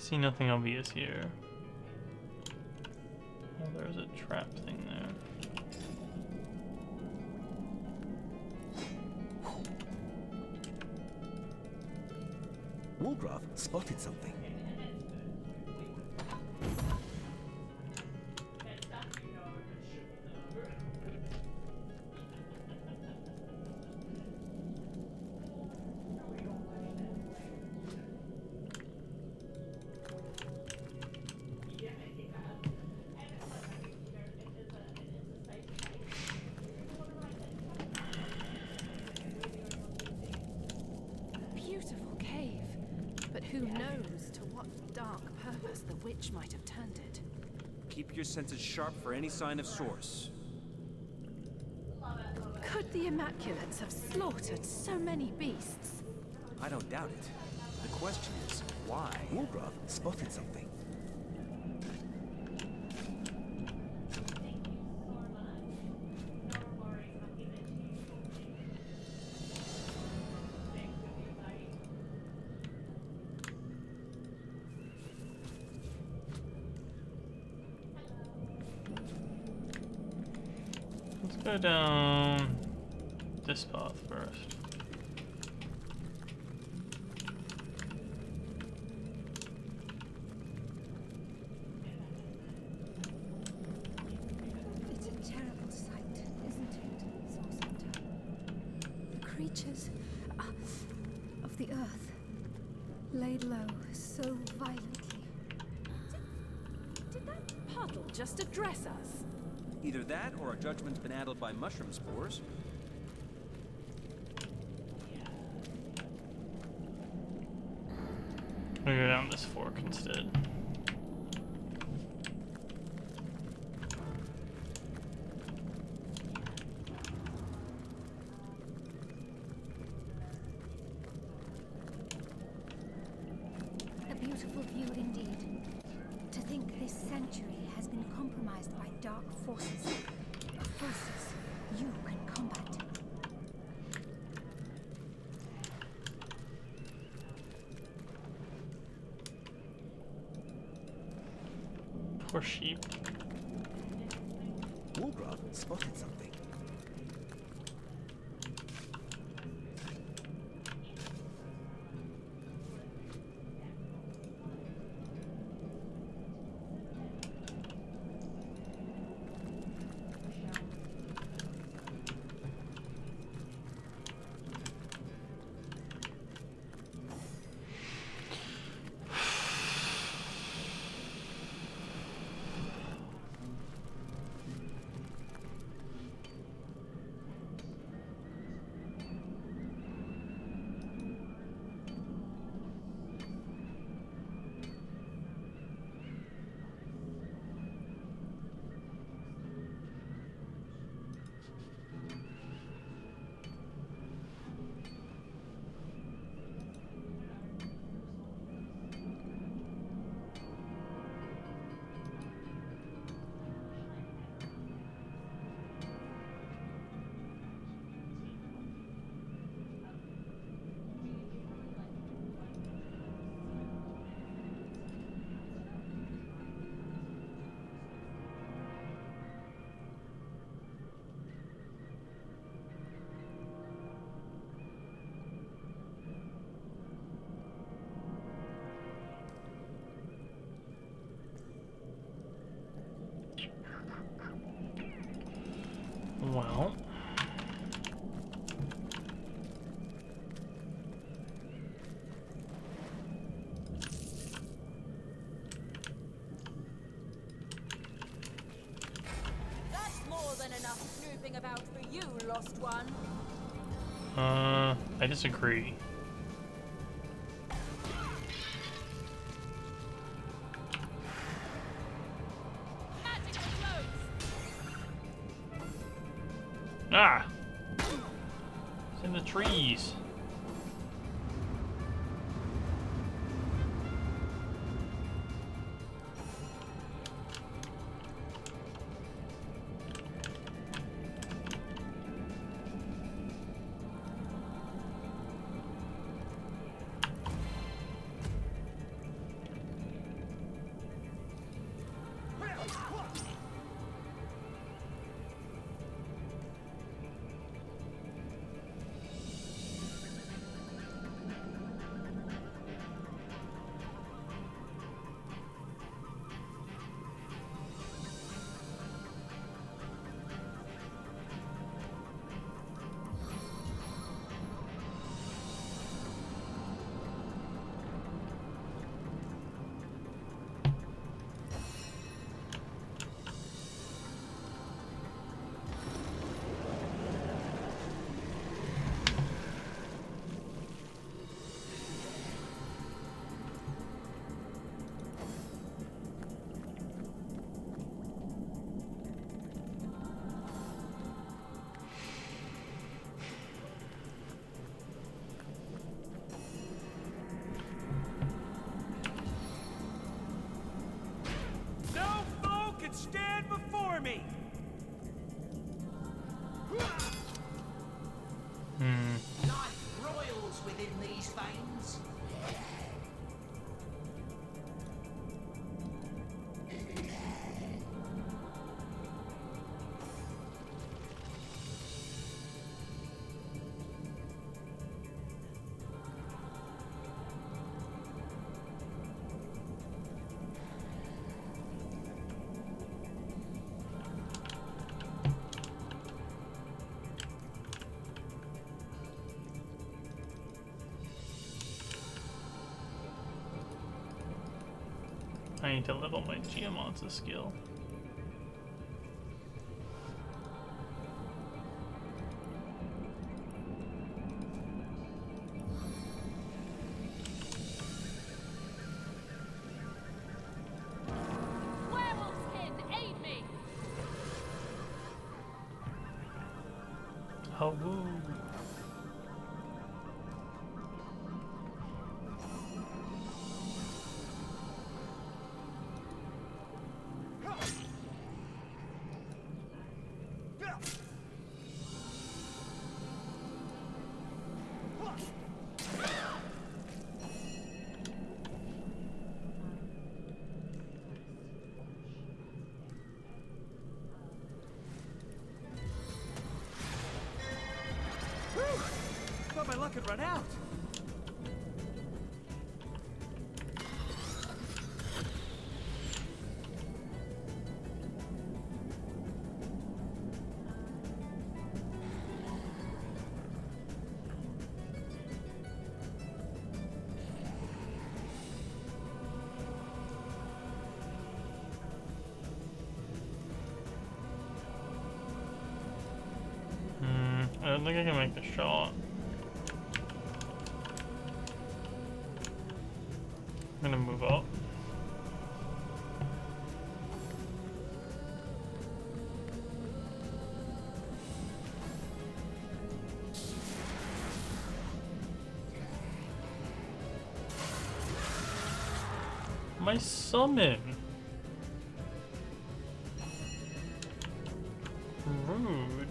See nothing obvious here. Oh, there's a trap thing there. Wolgraff spotted something. Beautiful cave. But who knows to what dark purpose the witch might have turned it. Keep your senses sharp for any sign of source. Could the Immaculates have slaughtered so many beasts? I don't doubt it. The question is, why? Wolgraff spotted something. Let's go down this path first. It's a terrible sight, isn't it, Source Hunter? The creatures of the earth laid low so violently. Did that puddle just address us? Either that, or our judgment's been addled by mushroom spores. I'm gonna go down this fork instead. A beautiful view indeed. To think this sanctuary has been compromised by dark forces. Forces you can combat. Poor sheep. Wolgraff spotted something. about for you, lost one. I disagree. Ah! It's in the trees. Stand before me! Life roils within these veins. I need to level my Geomancer skill. Oh, woo. Thought my luck had run out. I don't think I can make the shot. I'm gonna move up. My summon. Rude.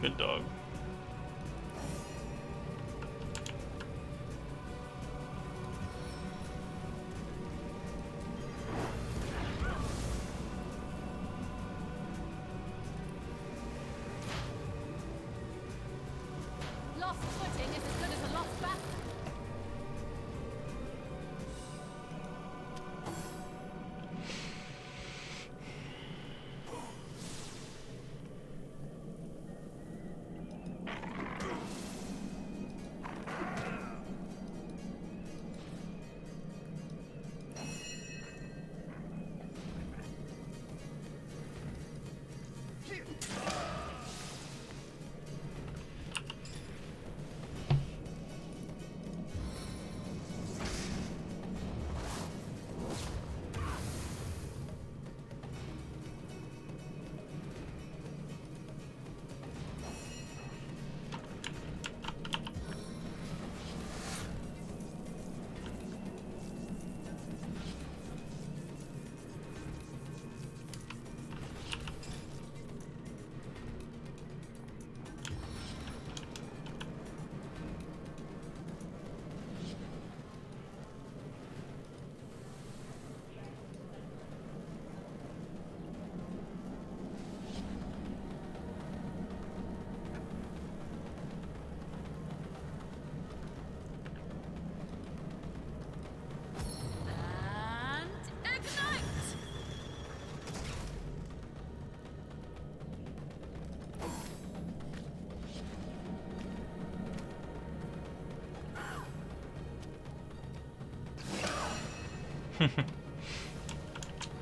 Good dog. lost footing is as good as a lost battle.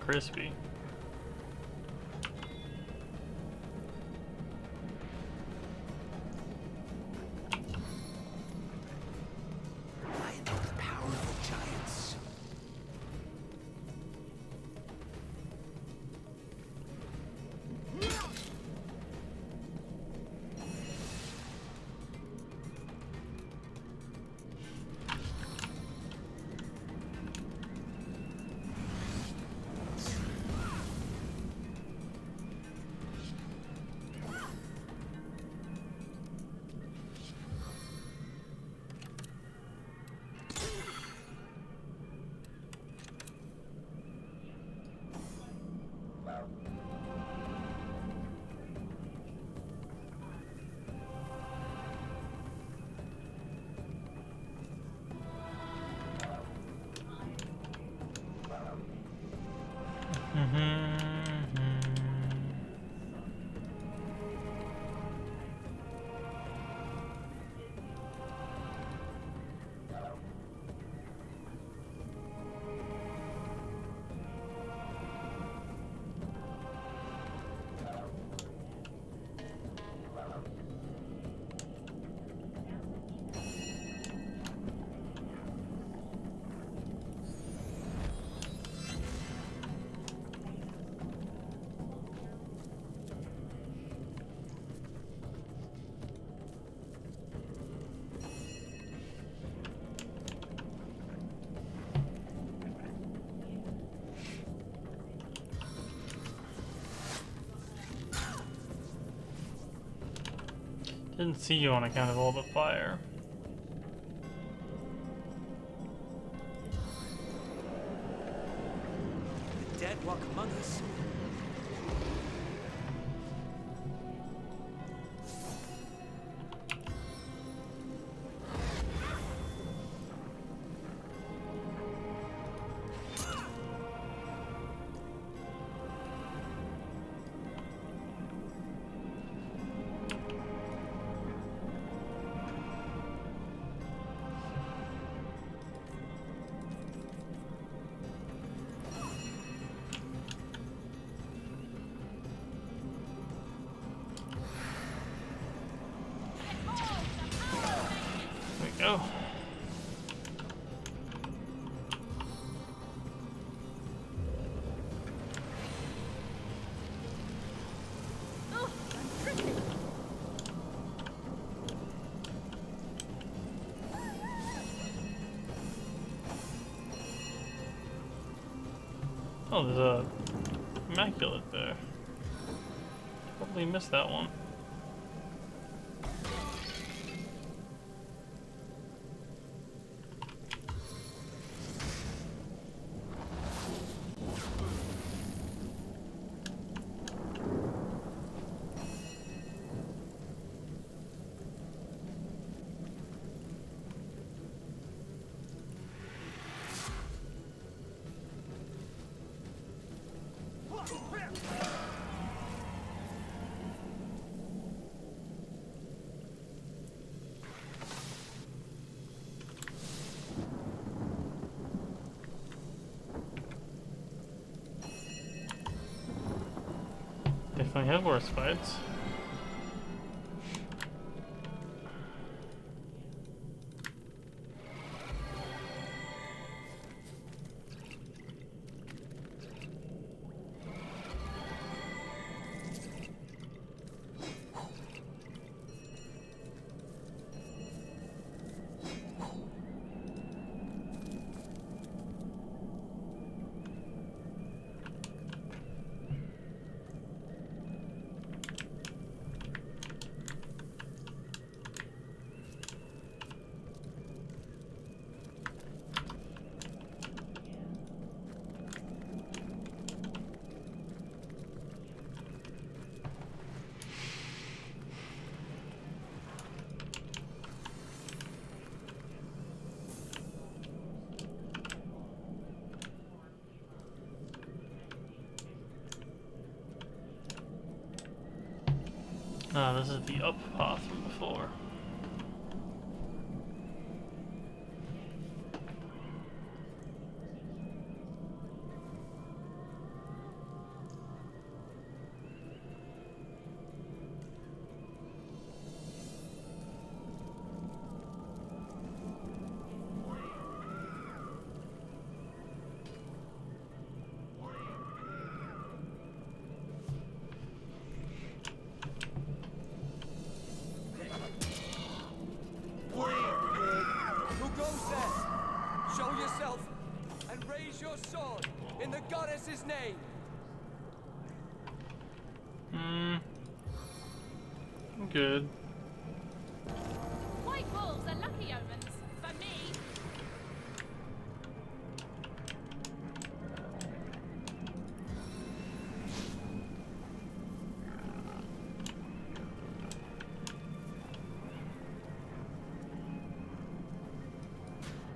Crispy. I know the power of the giants. Didn't see you on account of all the fire. The dead walk among us. There we go. Oh, there's a immaculate there. Probably missed that one. Definitely have worse fights. Ah, this is the up path from before. Who goes there? Show yourself and raise your sword in the goddess's name. Good. White wolves are lucky omens. For me.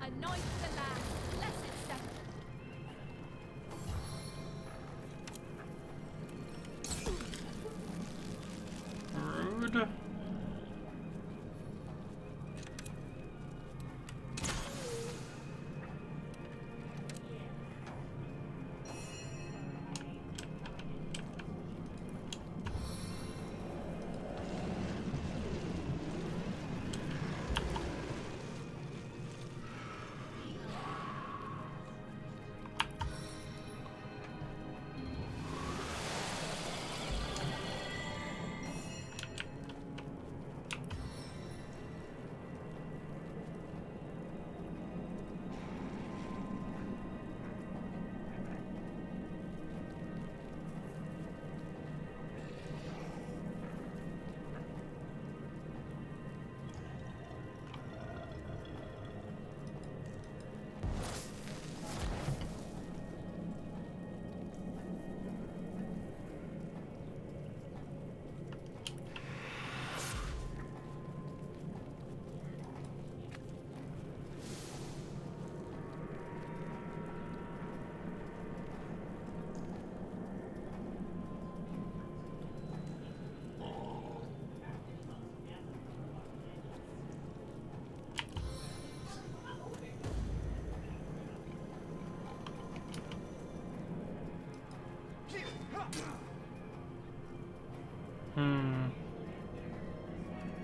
Anoint the land. Bless its settle. Rude.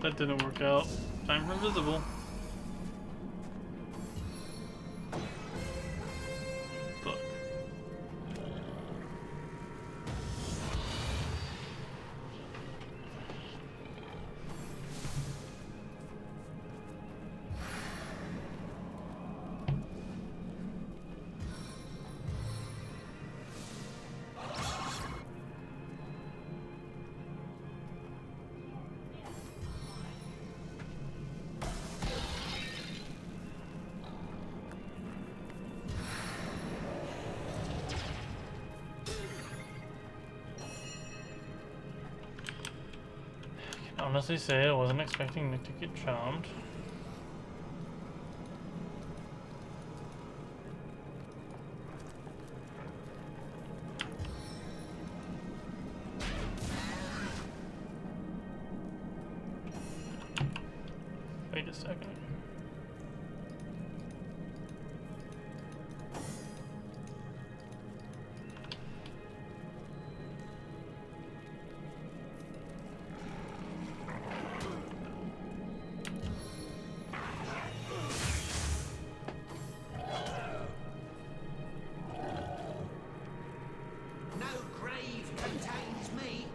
That didn't work out. Time for invisible. Fuck. Honestly say I wasn't expecting Nick to get charmed. second. No grave contains me.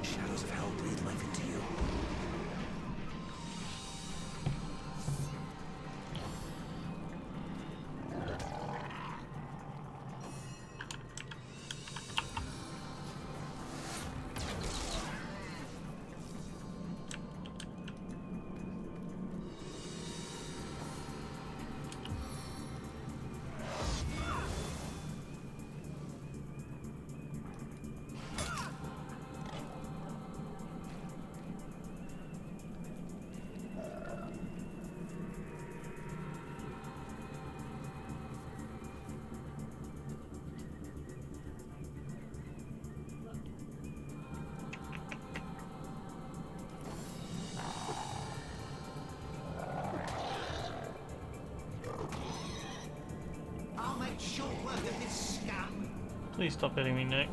Shadows of hell breathe life into you. I'll make short work of this scum. Please stop hitting me, Nick.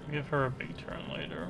Give her a big turn later.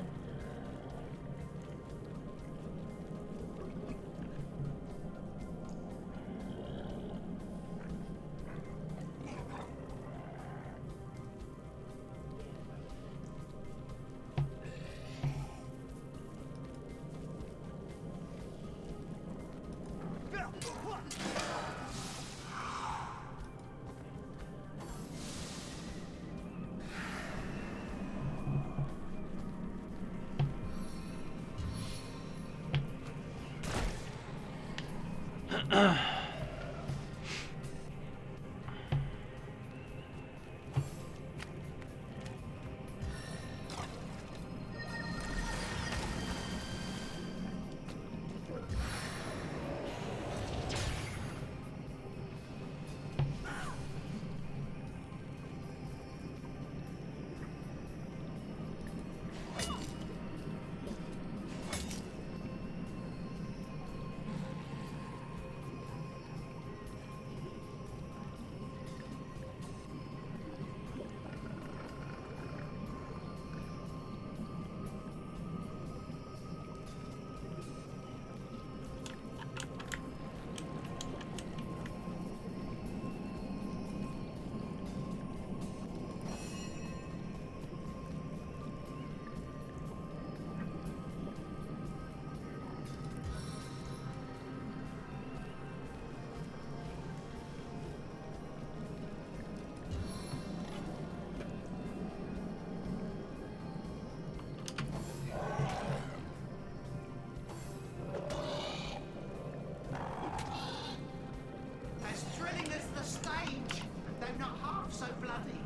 I'm not half so bloody.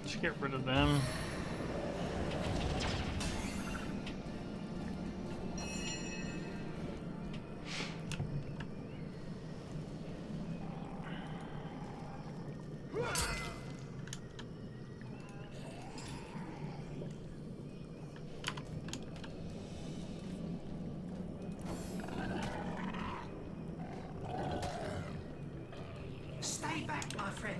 Just get rid of them. Stay back, my friend.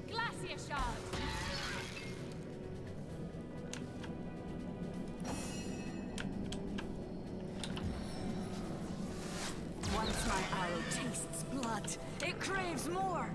Glacier shards! Once my arrow tastes blood, it craves more!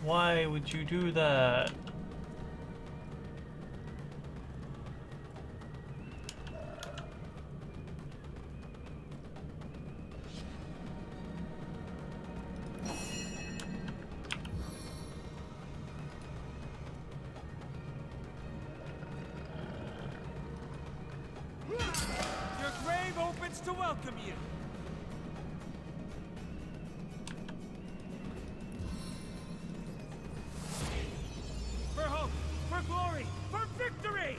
Why would you do that? Your grave opens to welcome you. For hope, for glory, for victory!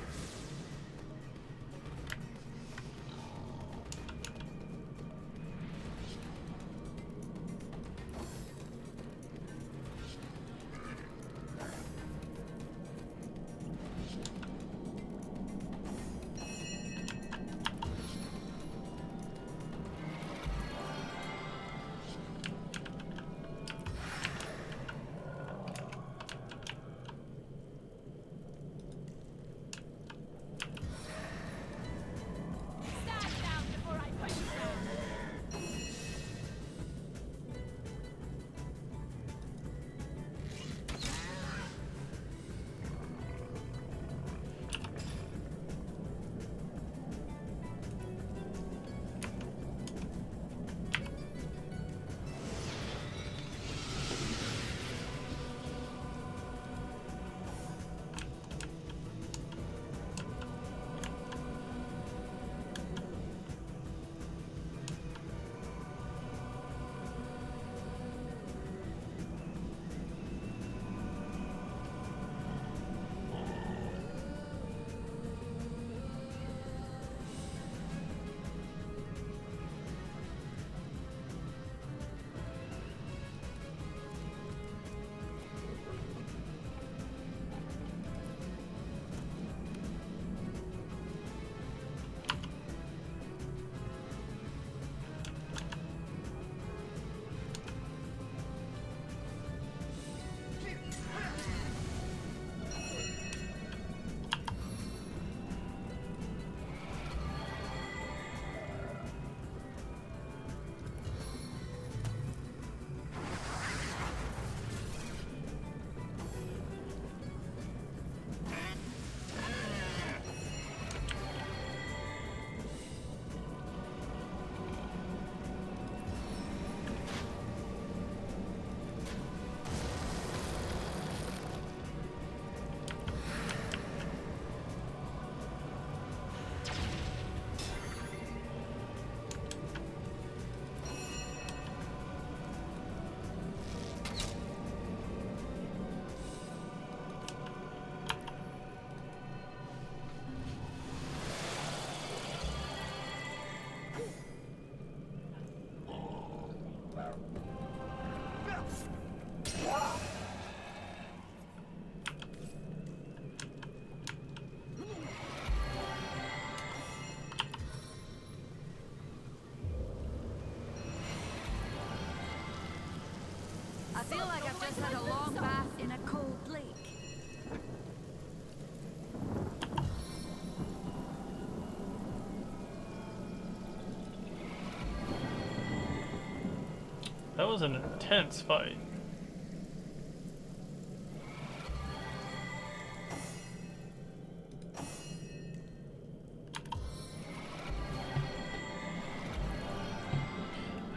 I feel like I've just had a long bath in a cold lake. That was an intense fight.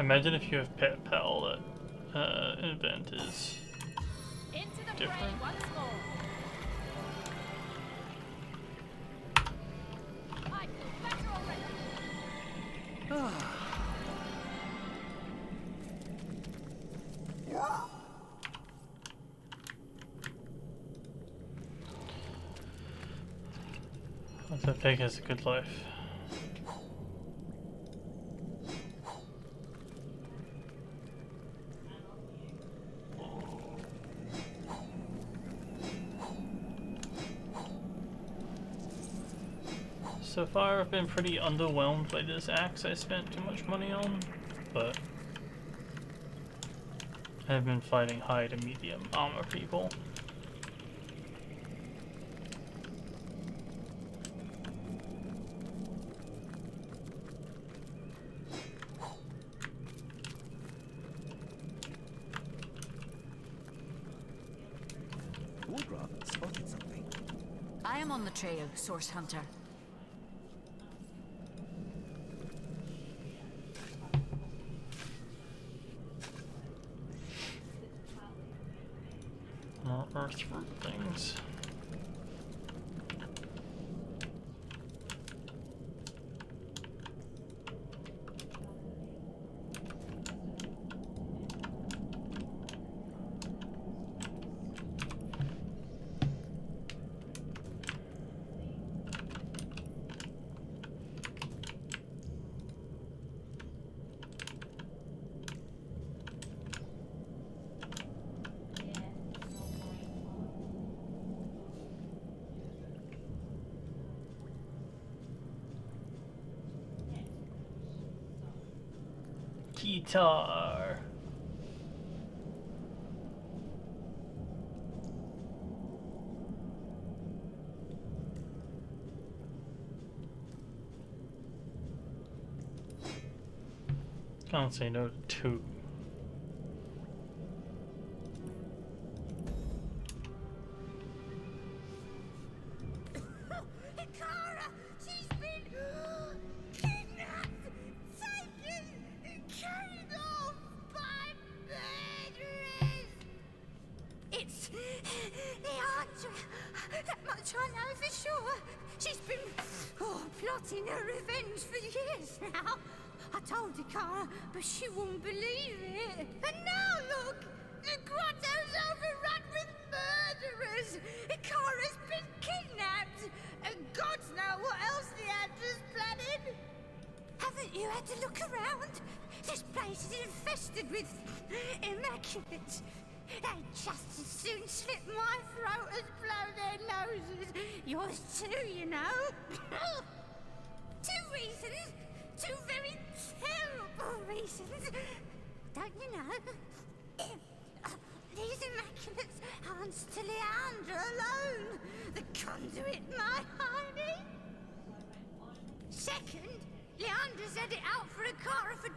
Imagine if you have Pet Pal, that event is different. Once more. I feel better already. That pig has a good life. So far I've been pretty underwhelmed by this axe I spent too much money on, but I've been fighting high to medium armor people. on the trail, Source Hunter. More earth fruit things. Guitar. Can't say no to two. Ikara! She's been kidnapped, taken, and carried off by murderers! It's Leandra. That much I know for sure. She's been plotting her revenge for years now. I told Ikara, but she wouldn't believe it. And now look! The grotto's overrun with murderers! Ikara's been kidnapped! And gods know what else Leandra's planning! Haven't you had to look around? This place is infested with immaculates. They'd just as soon slit my throat as blow their noses. Yours too, you know. 2 reasons. 2 very terrible reasons. Don't you know? These immaculates aren't to Leandra alone. The conduit, my honey. Second, Leandra's had it out for Ikara for 2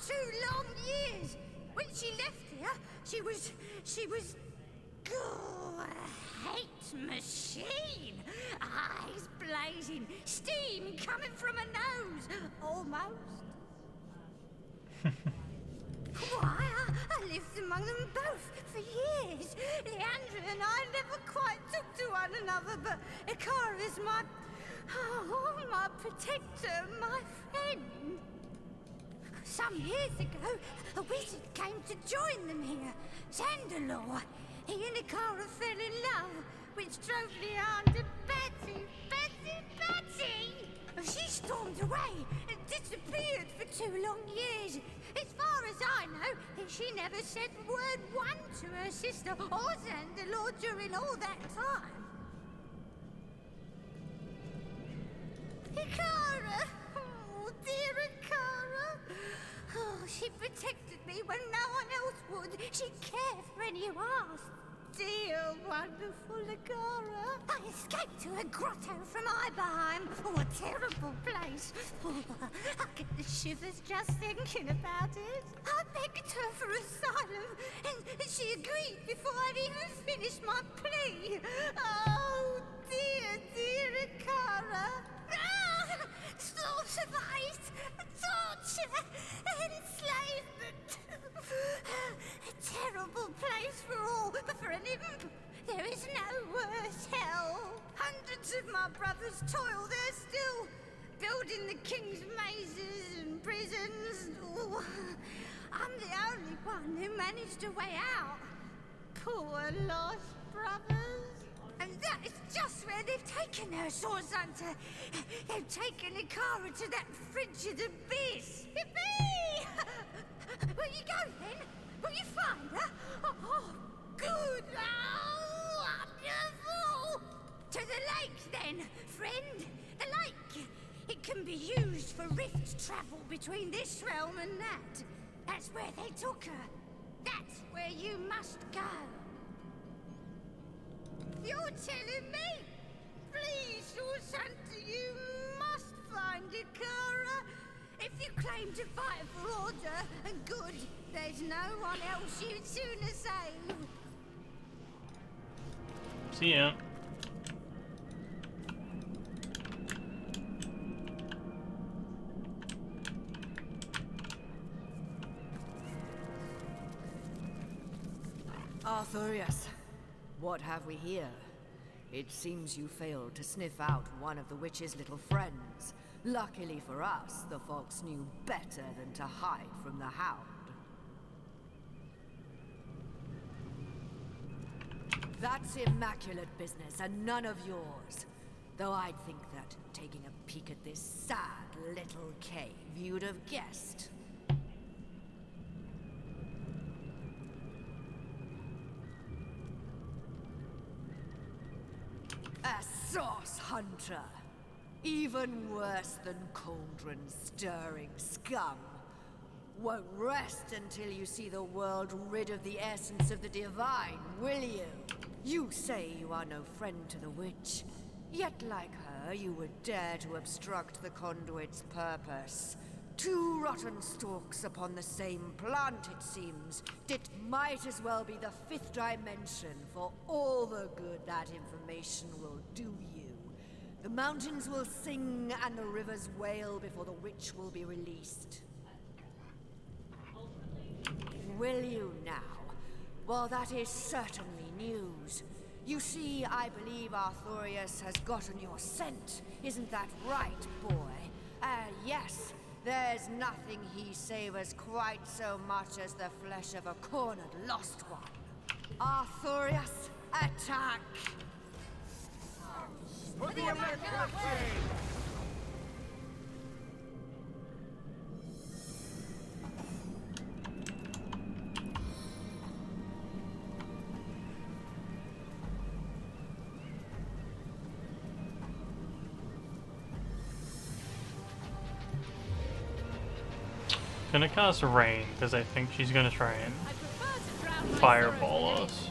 long years. When she left here, she was a hate machine. Eyes blazing, steam coming from her nose, almost. Why, I lived among them both for years. Leandra and I never quite took to one another, but Ikara is my protector, my friend. Some years ago, a wizard came to join them here, Zandalore. He and Ikara fell in love, which drove Leandra batty. She stormed away and disappeared for 2 long years. As far as I know, she never said word one to her sister or Zandalore during all that time. Ikara! Oh, dear Ikara! Oh, she protected me when no one else would. She cared for any who asked. Dear, wonderful Ikara. I escaped to a grotto from Ibarheim. Oh, a terrible place. Oh, I get the shivers just thinking about it. I begged her for asylum, and she agreed before I'd even finished my plea. Oh, dear Ikara. Ah! Slaughterized, torture, enslavement. A terrible place for all, but for an imp, there is no worse hell. Hundreds of my brothers toil there still, building the king's mazes and prisons. Oh, I'm the only one who managed a way out. Poor lost brothers. And that is just where they've taken her, Source Hunter. They've taken Ikara to that frigid abyss. Yippee! Will you go then? Will you find her? Oh, good. Oh, wonderful. To the lake then, friend. The lake. It can be used for rift travel between this realm and that. That's where they took her. That's where you must go. You're telling me? Please, Source Hunter, you must find Ikara. If you claim to fight for order and good, there's no one else you'd sooner save. See ya. Arthurius, what have we here? It seems you failed to sniff out one of the witch's little friends. Luckily for us, the fox knew better than to hide from the hound. That's immaculate business, and none of yours. Though I'd think that, taking a peek at this sad little cave, you'd have guessed. A sauce hunter! Even worse than cauldron-stirring scum. Won't rest until you see the world rid of the essence of the divine, will you? You say you are no friend to the witch, yet like her you would dare to obstruct the conduit's purpose. Two rotten stalks upon the same plant, it seems. It might as well be the fifth dimension for all the good that information will do you. The mountains will sing and the rivers wail before the witch will be released. Will you now? Well, that is certainly news. You see, I believe Arthurius has gotten your scent. Isn't that right, boy? Yes. There's nothing he savors quite so much as the flesh of a cornered lost one. Arthurius, attack! For the American way! Gonna cast rain because I think she's gonna try and fireball us.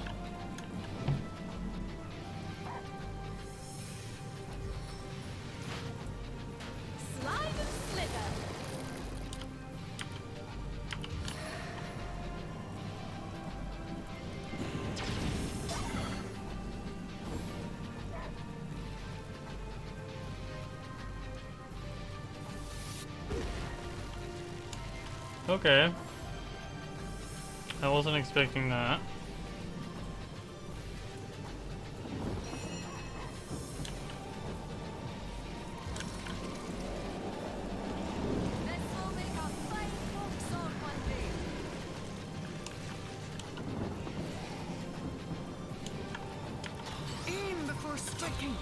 Slide and slither. Okay. I wasn't expecting that. Aim before striking!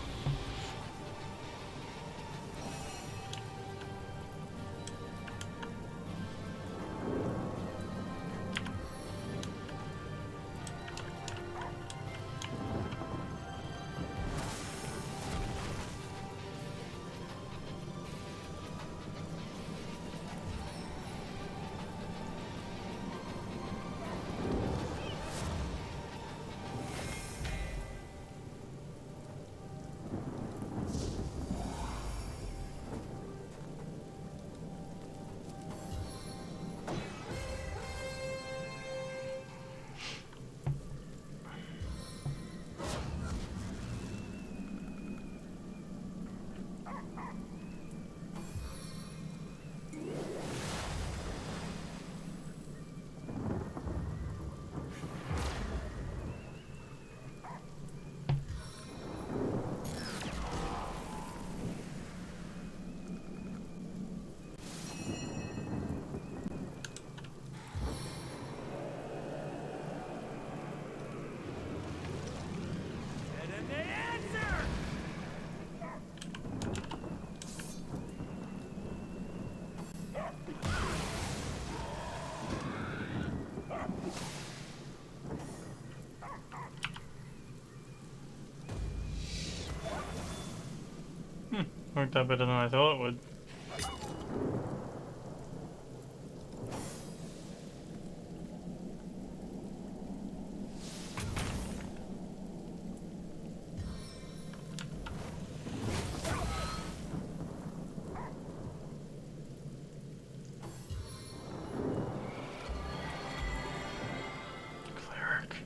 Worked out better than I thought it would. Cleric.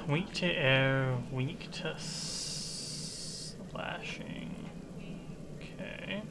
Weak to air, weak to slashing. Okay.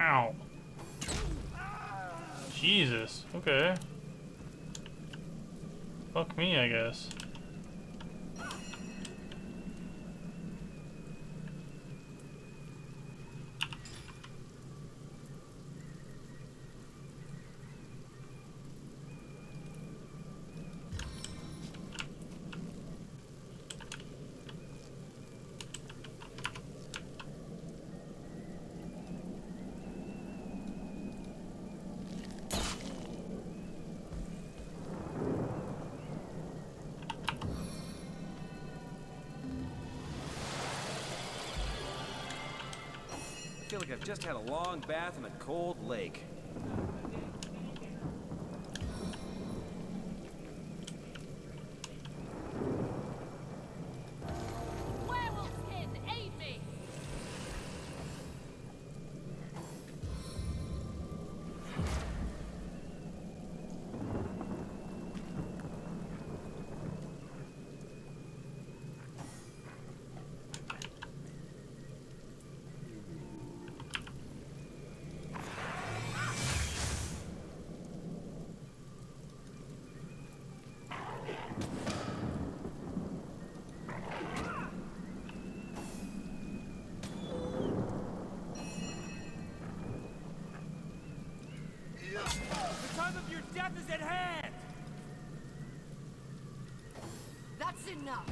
Ow. Jesus, okay. Fuck me, I guess. I feel like I've just had a long bath in a cold lake. Werewolfskin, aid me! The time of your death is at hand! That's enough!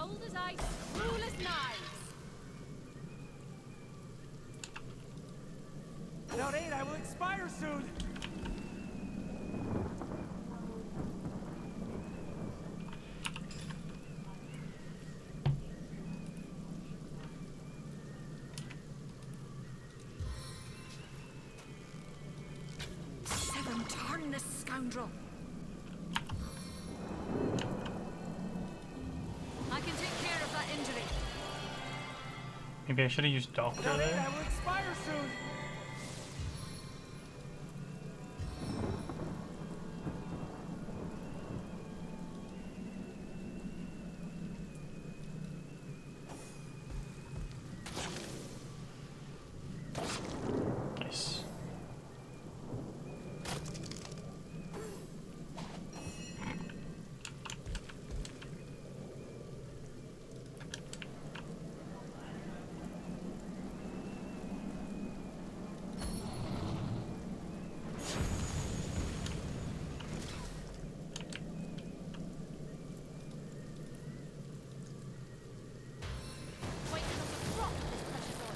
Cold as ice, cruel as knives. Without aid, I will expire soon! Seven, turn this scoundrel. I can take care of that injury. Maybe I should have used Doctor Without aid, there. I will expire soon! Nice. Wait till the drop of this precious oil.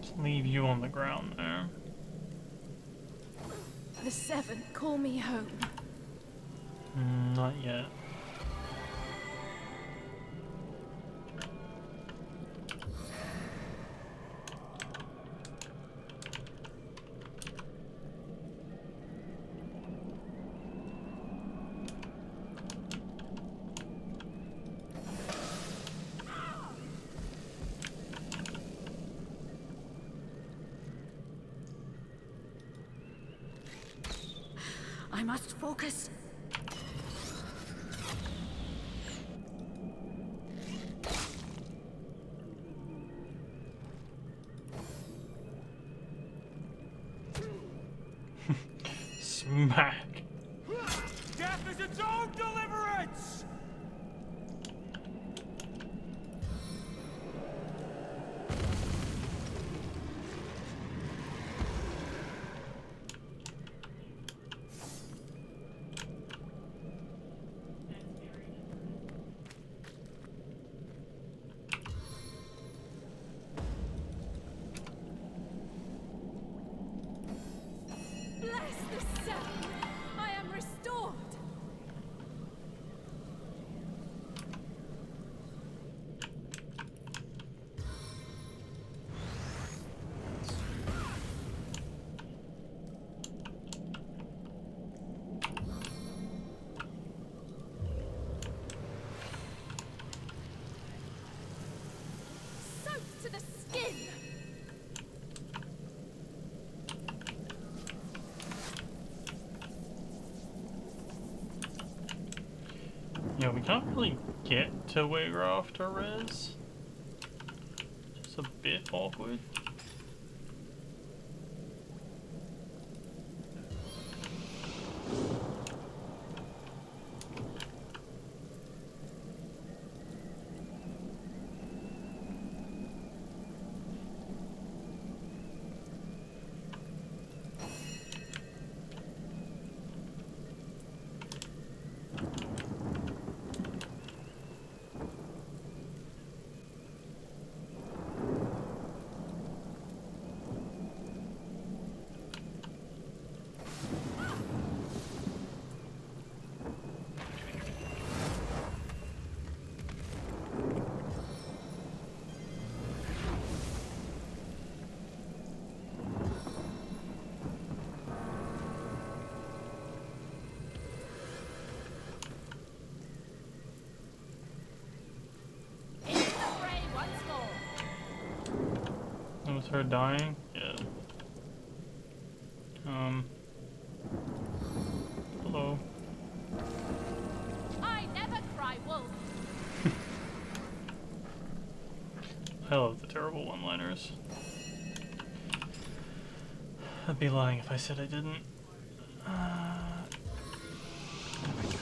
Just leave you on the ground there. The seven call me home. Not yet. I must focus. Smack. Death is its own deliverance! Bless the seven. I am restored. Soaked to the skin. Yeah, we can't really get to Waygroff to res. Just a bit awkward. her dying? Yeah. Hello. I never cry wolf. I love the terrible one-liners. I'd be lying if I said I didn't. There we go.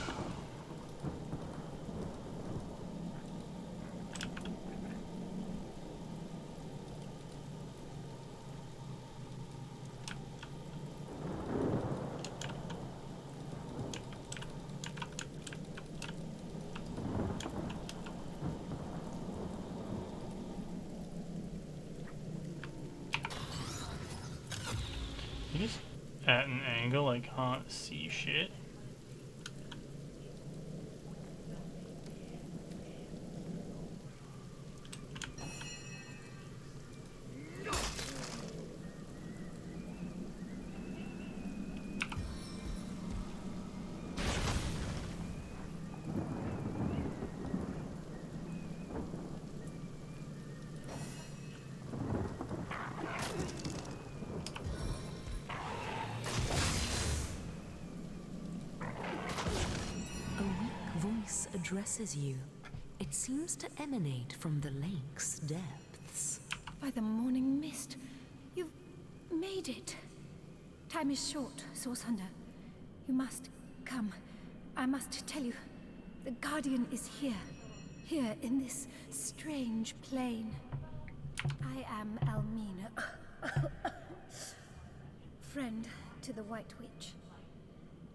He's at an angle I can't see shit. Addresses you. It seems to emanate from the lake's depths. By the morning mist, you've made it. Time is short, Source Hunter. You must come. I must tell you, the Guardian is here. Here in this strange plane. I am Almina. Friend to the White Witch.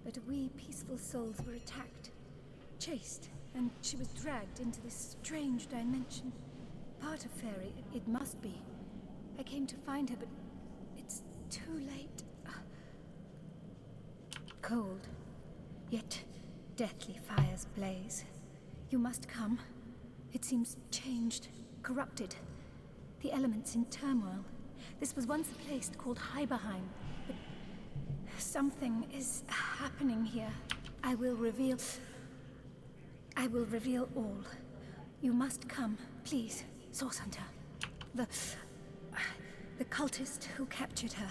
But we peaceful souls were attacked, chased, and she was dragged into this strange dimension. Part of Fairy, it must be. I came to find her, but it's too late. Cold, yet deathly fires blaze. You must come. It seems changed, corrupted. The elements in turmoil. This was once a place called Hyberheim, but something is happening here. I will reveal all. You must come, please, Source Hunter. The cultist who captured her.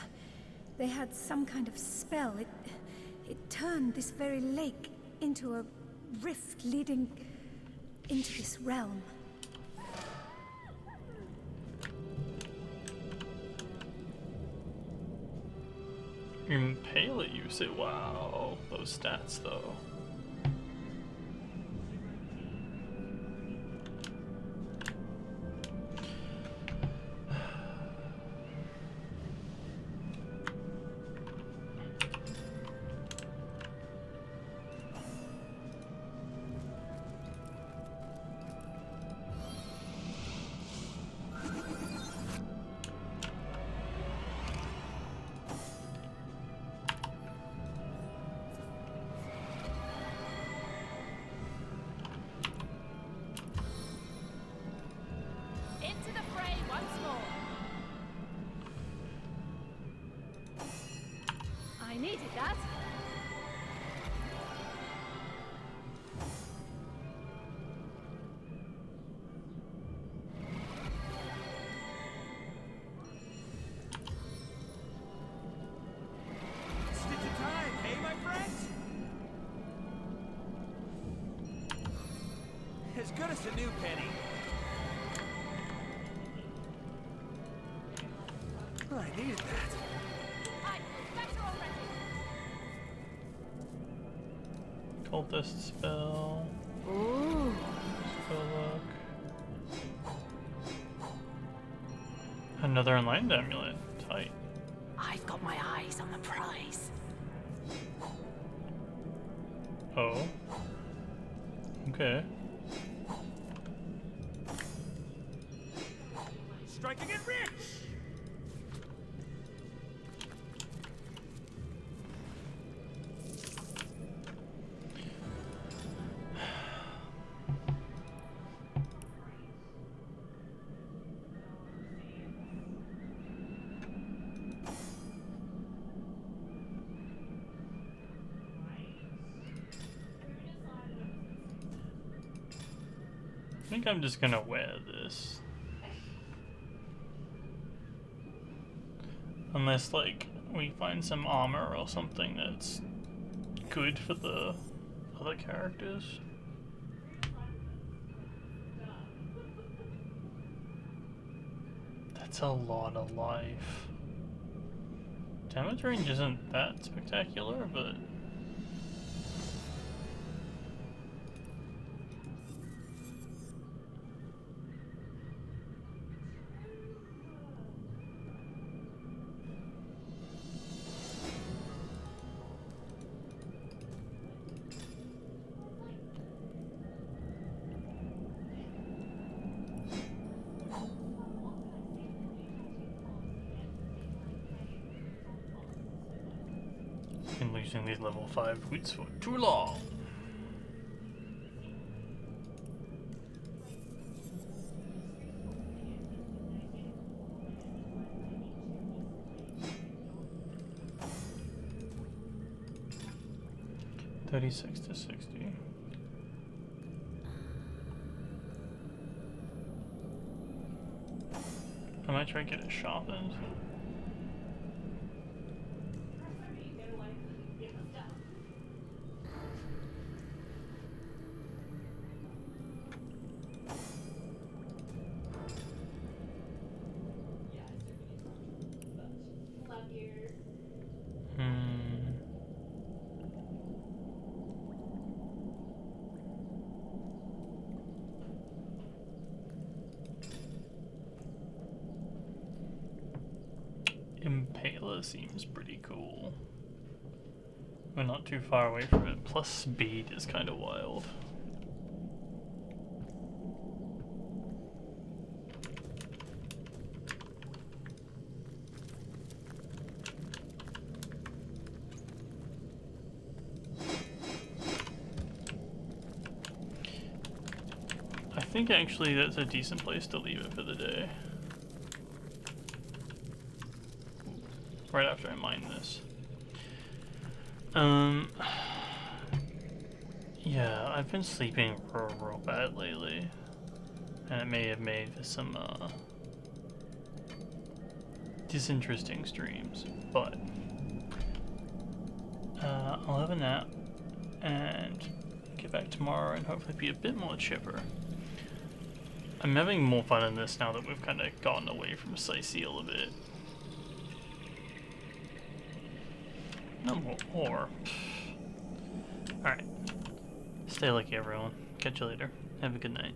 They had some kind of spell. It turned this very lake into a rift leading into this realm. Impale it, you say? Wow, those stats though. Into the fray once more. I needed that. Stitch of time, hey, my friends? As good as a new penny. Oh, I needed that. I feel better already. Cultist spell. Ooh. Spell look. Another enlightened amulet. Tight. I've got my eyes on the prize. Oh. Okay. Striking it rich! I think I'm just gonna wear this. Unless, like, we find some armor or something that's good for the other characters. That's a lot of life. Damage range isn't that spectacular, but... been losing these level 5 boots for too long. $36 to $60. I might try and get it sharpened. Impaler seems pretty cool. We're not too far away from it, plus speed is kind of wild. I think actually that's a decent place to leave it for the day. Right after I mine this. Yeah, I've been sleeping real bad lately. And it may have made for some, disinteresting streams. But, I'll have a nap and get back tomorrow and hopefully be a bit more chipper. I'm having more fun in this now that we've kind of gotten away from Sightseal a bit. No more. Alright. Stay lucky, everyone. Catch you later. Have a good night.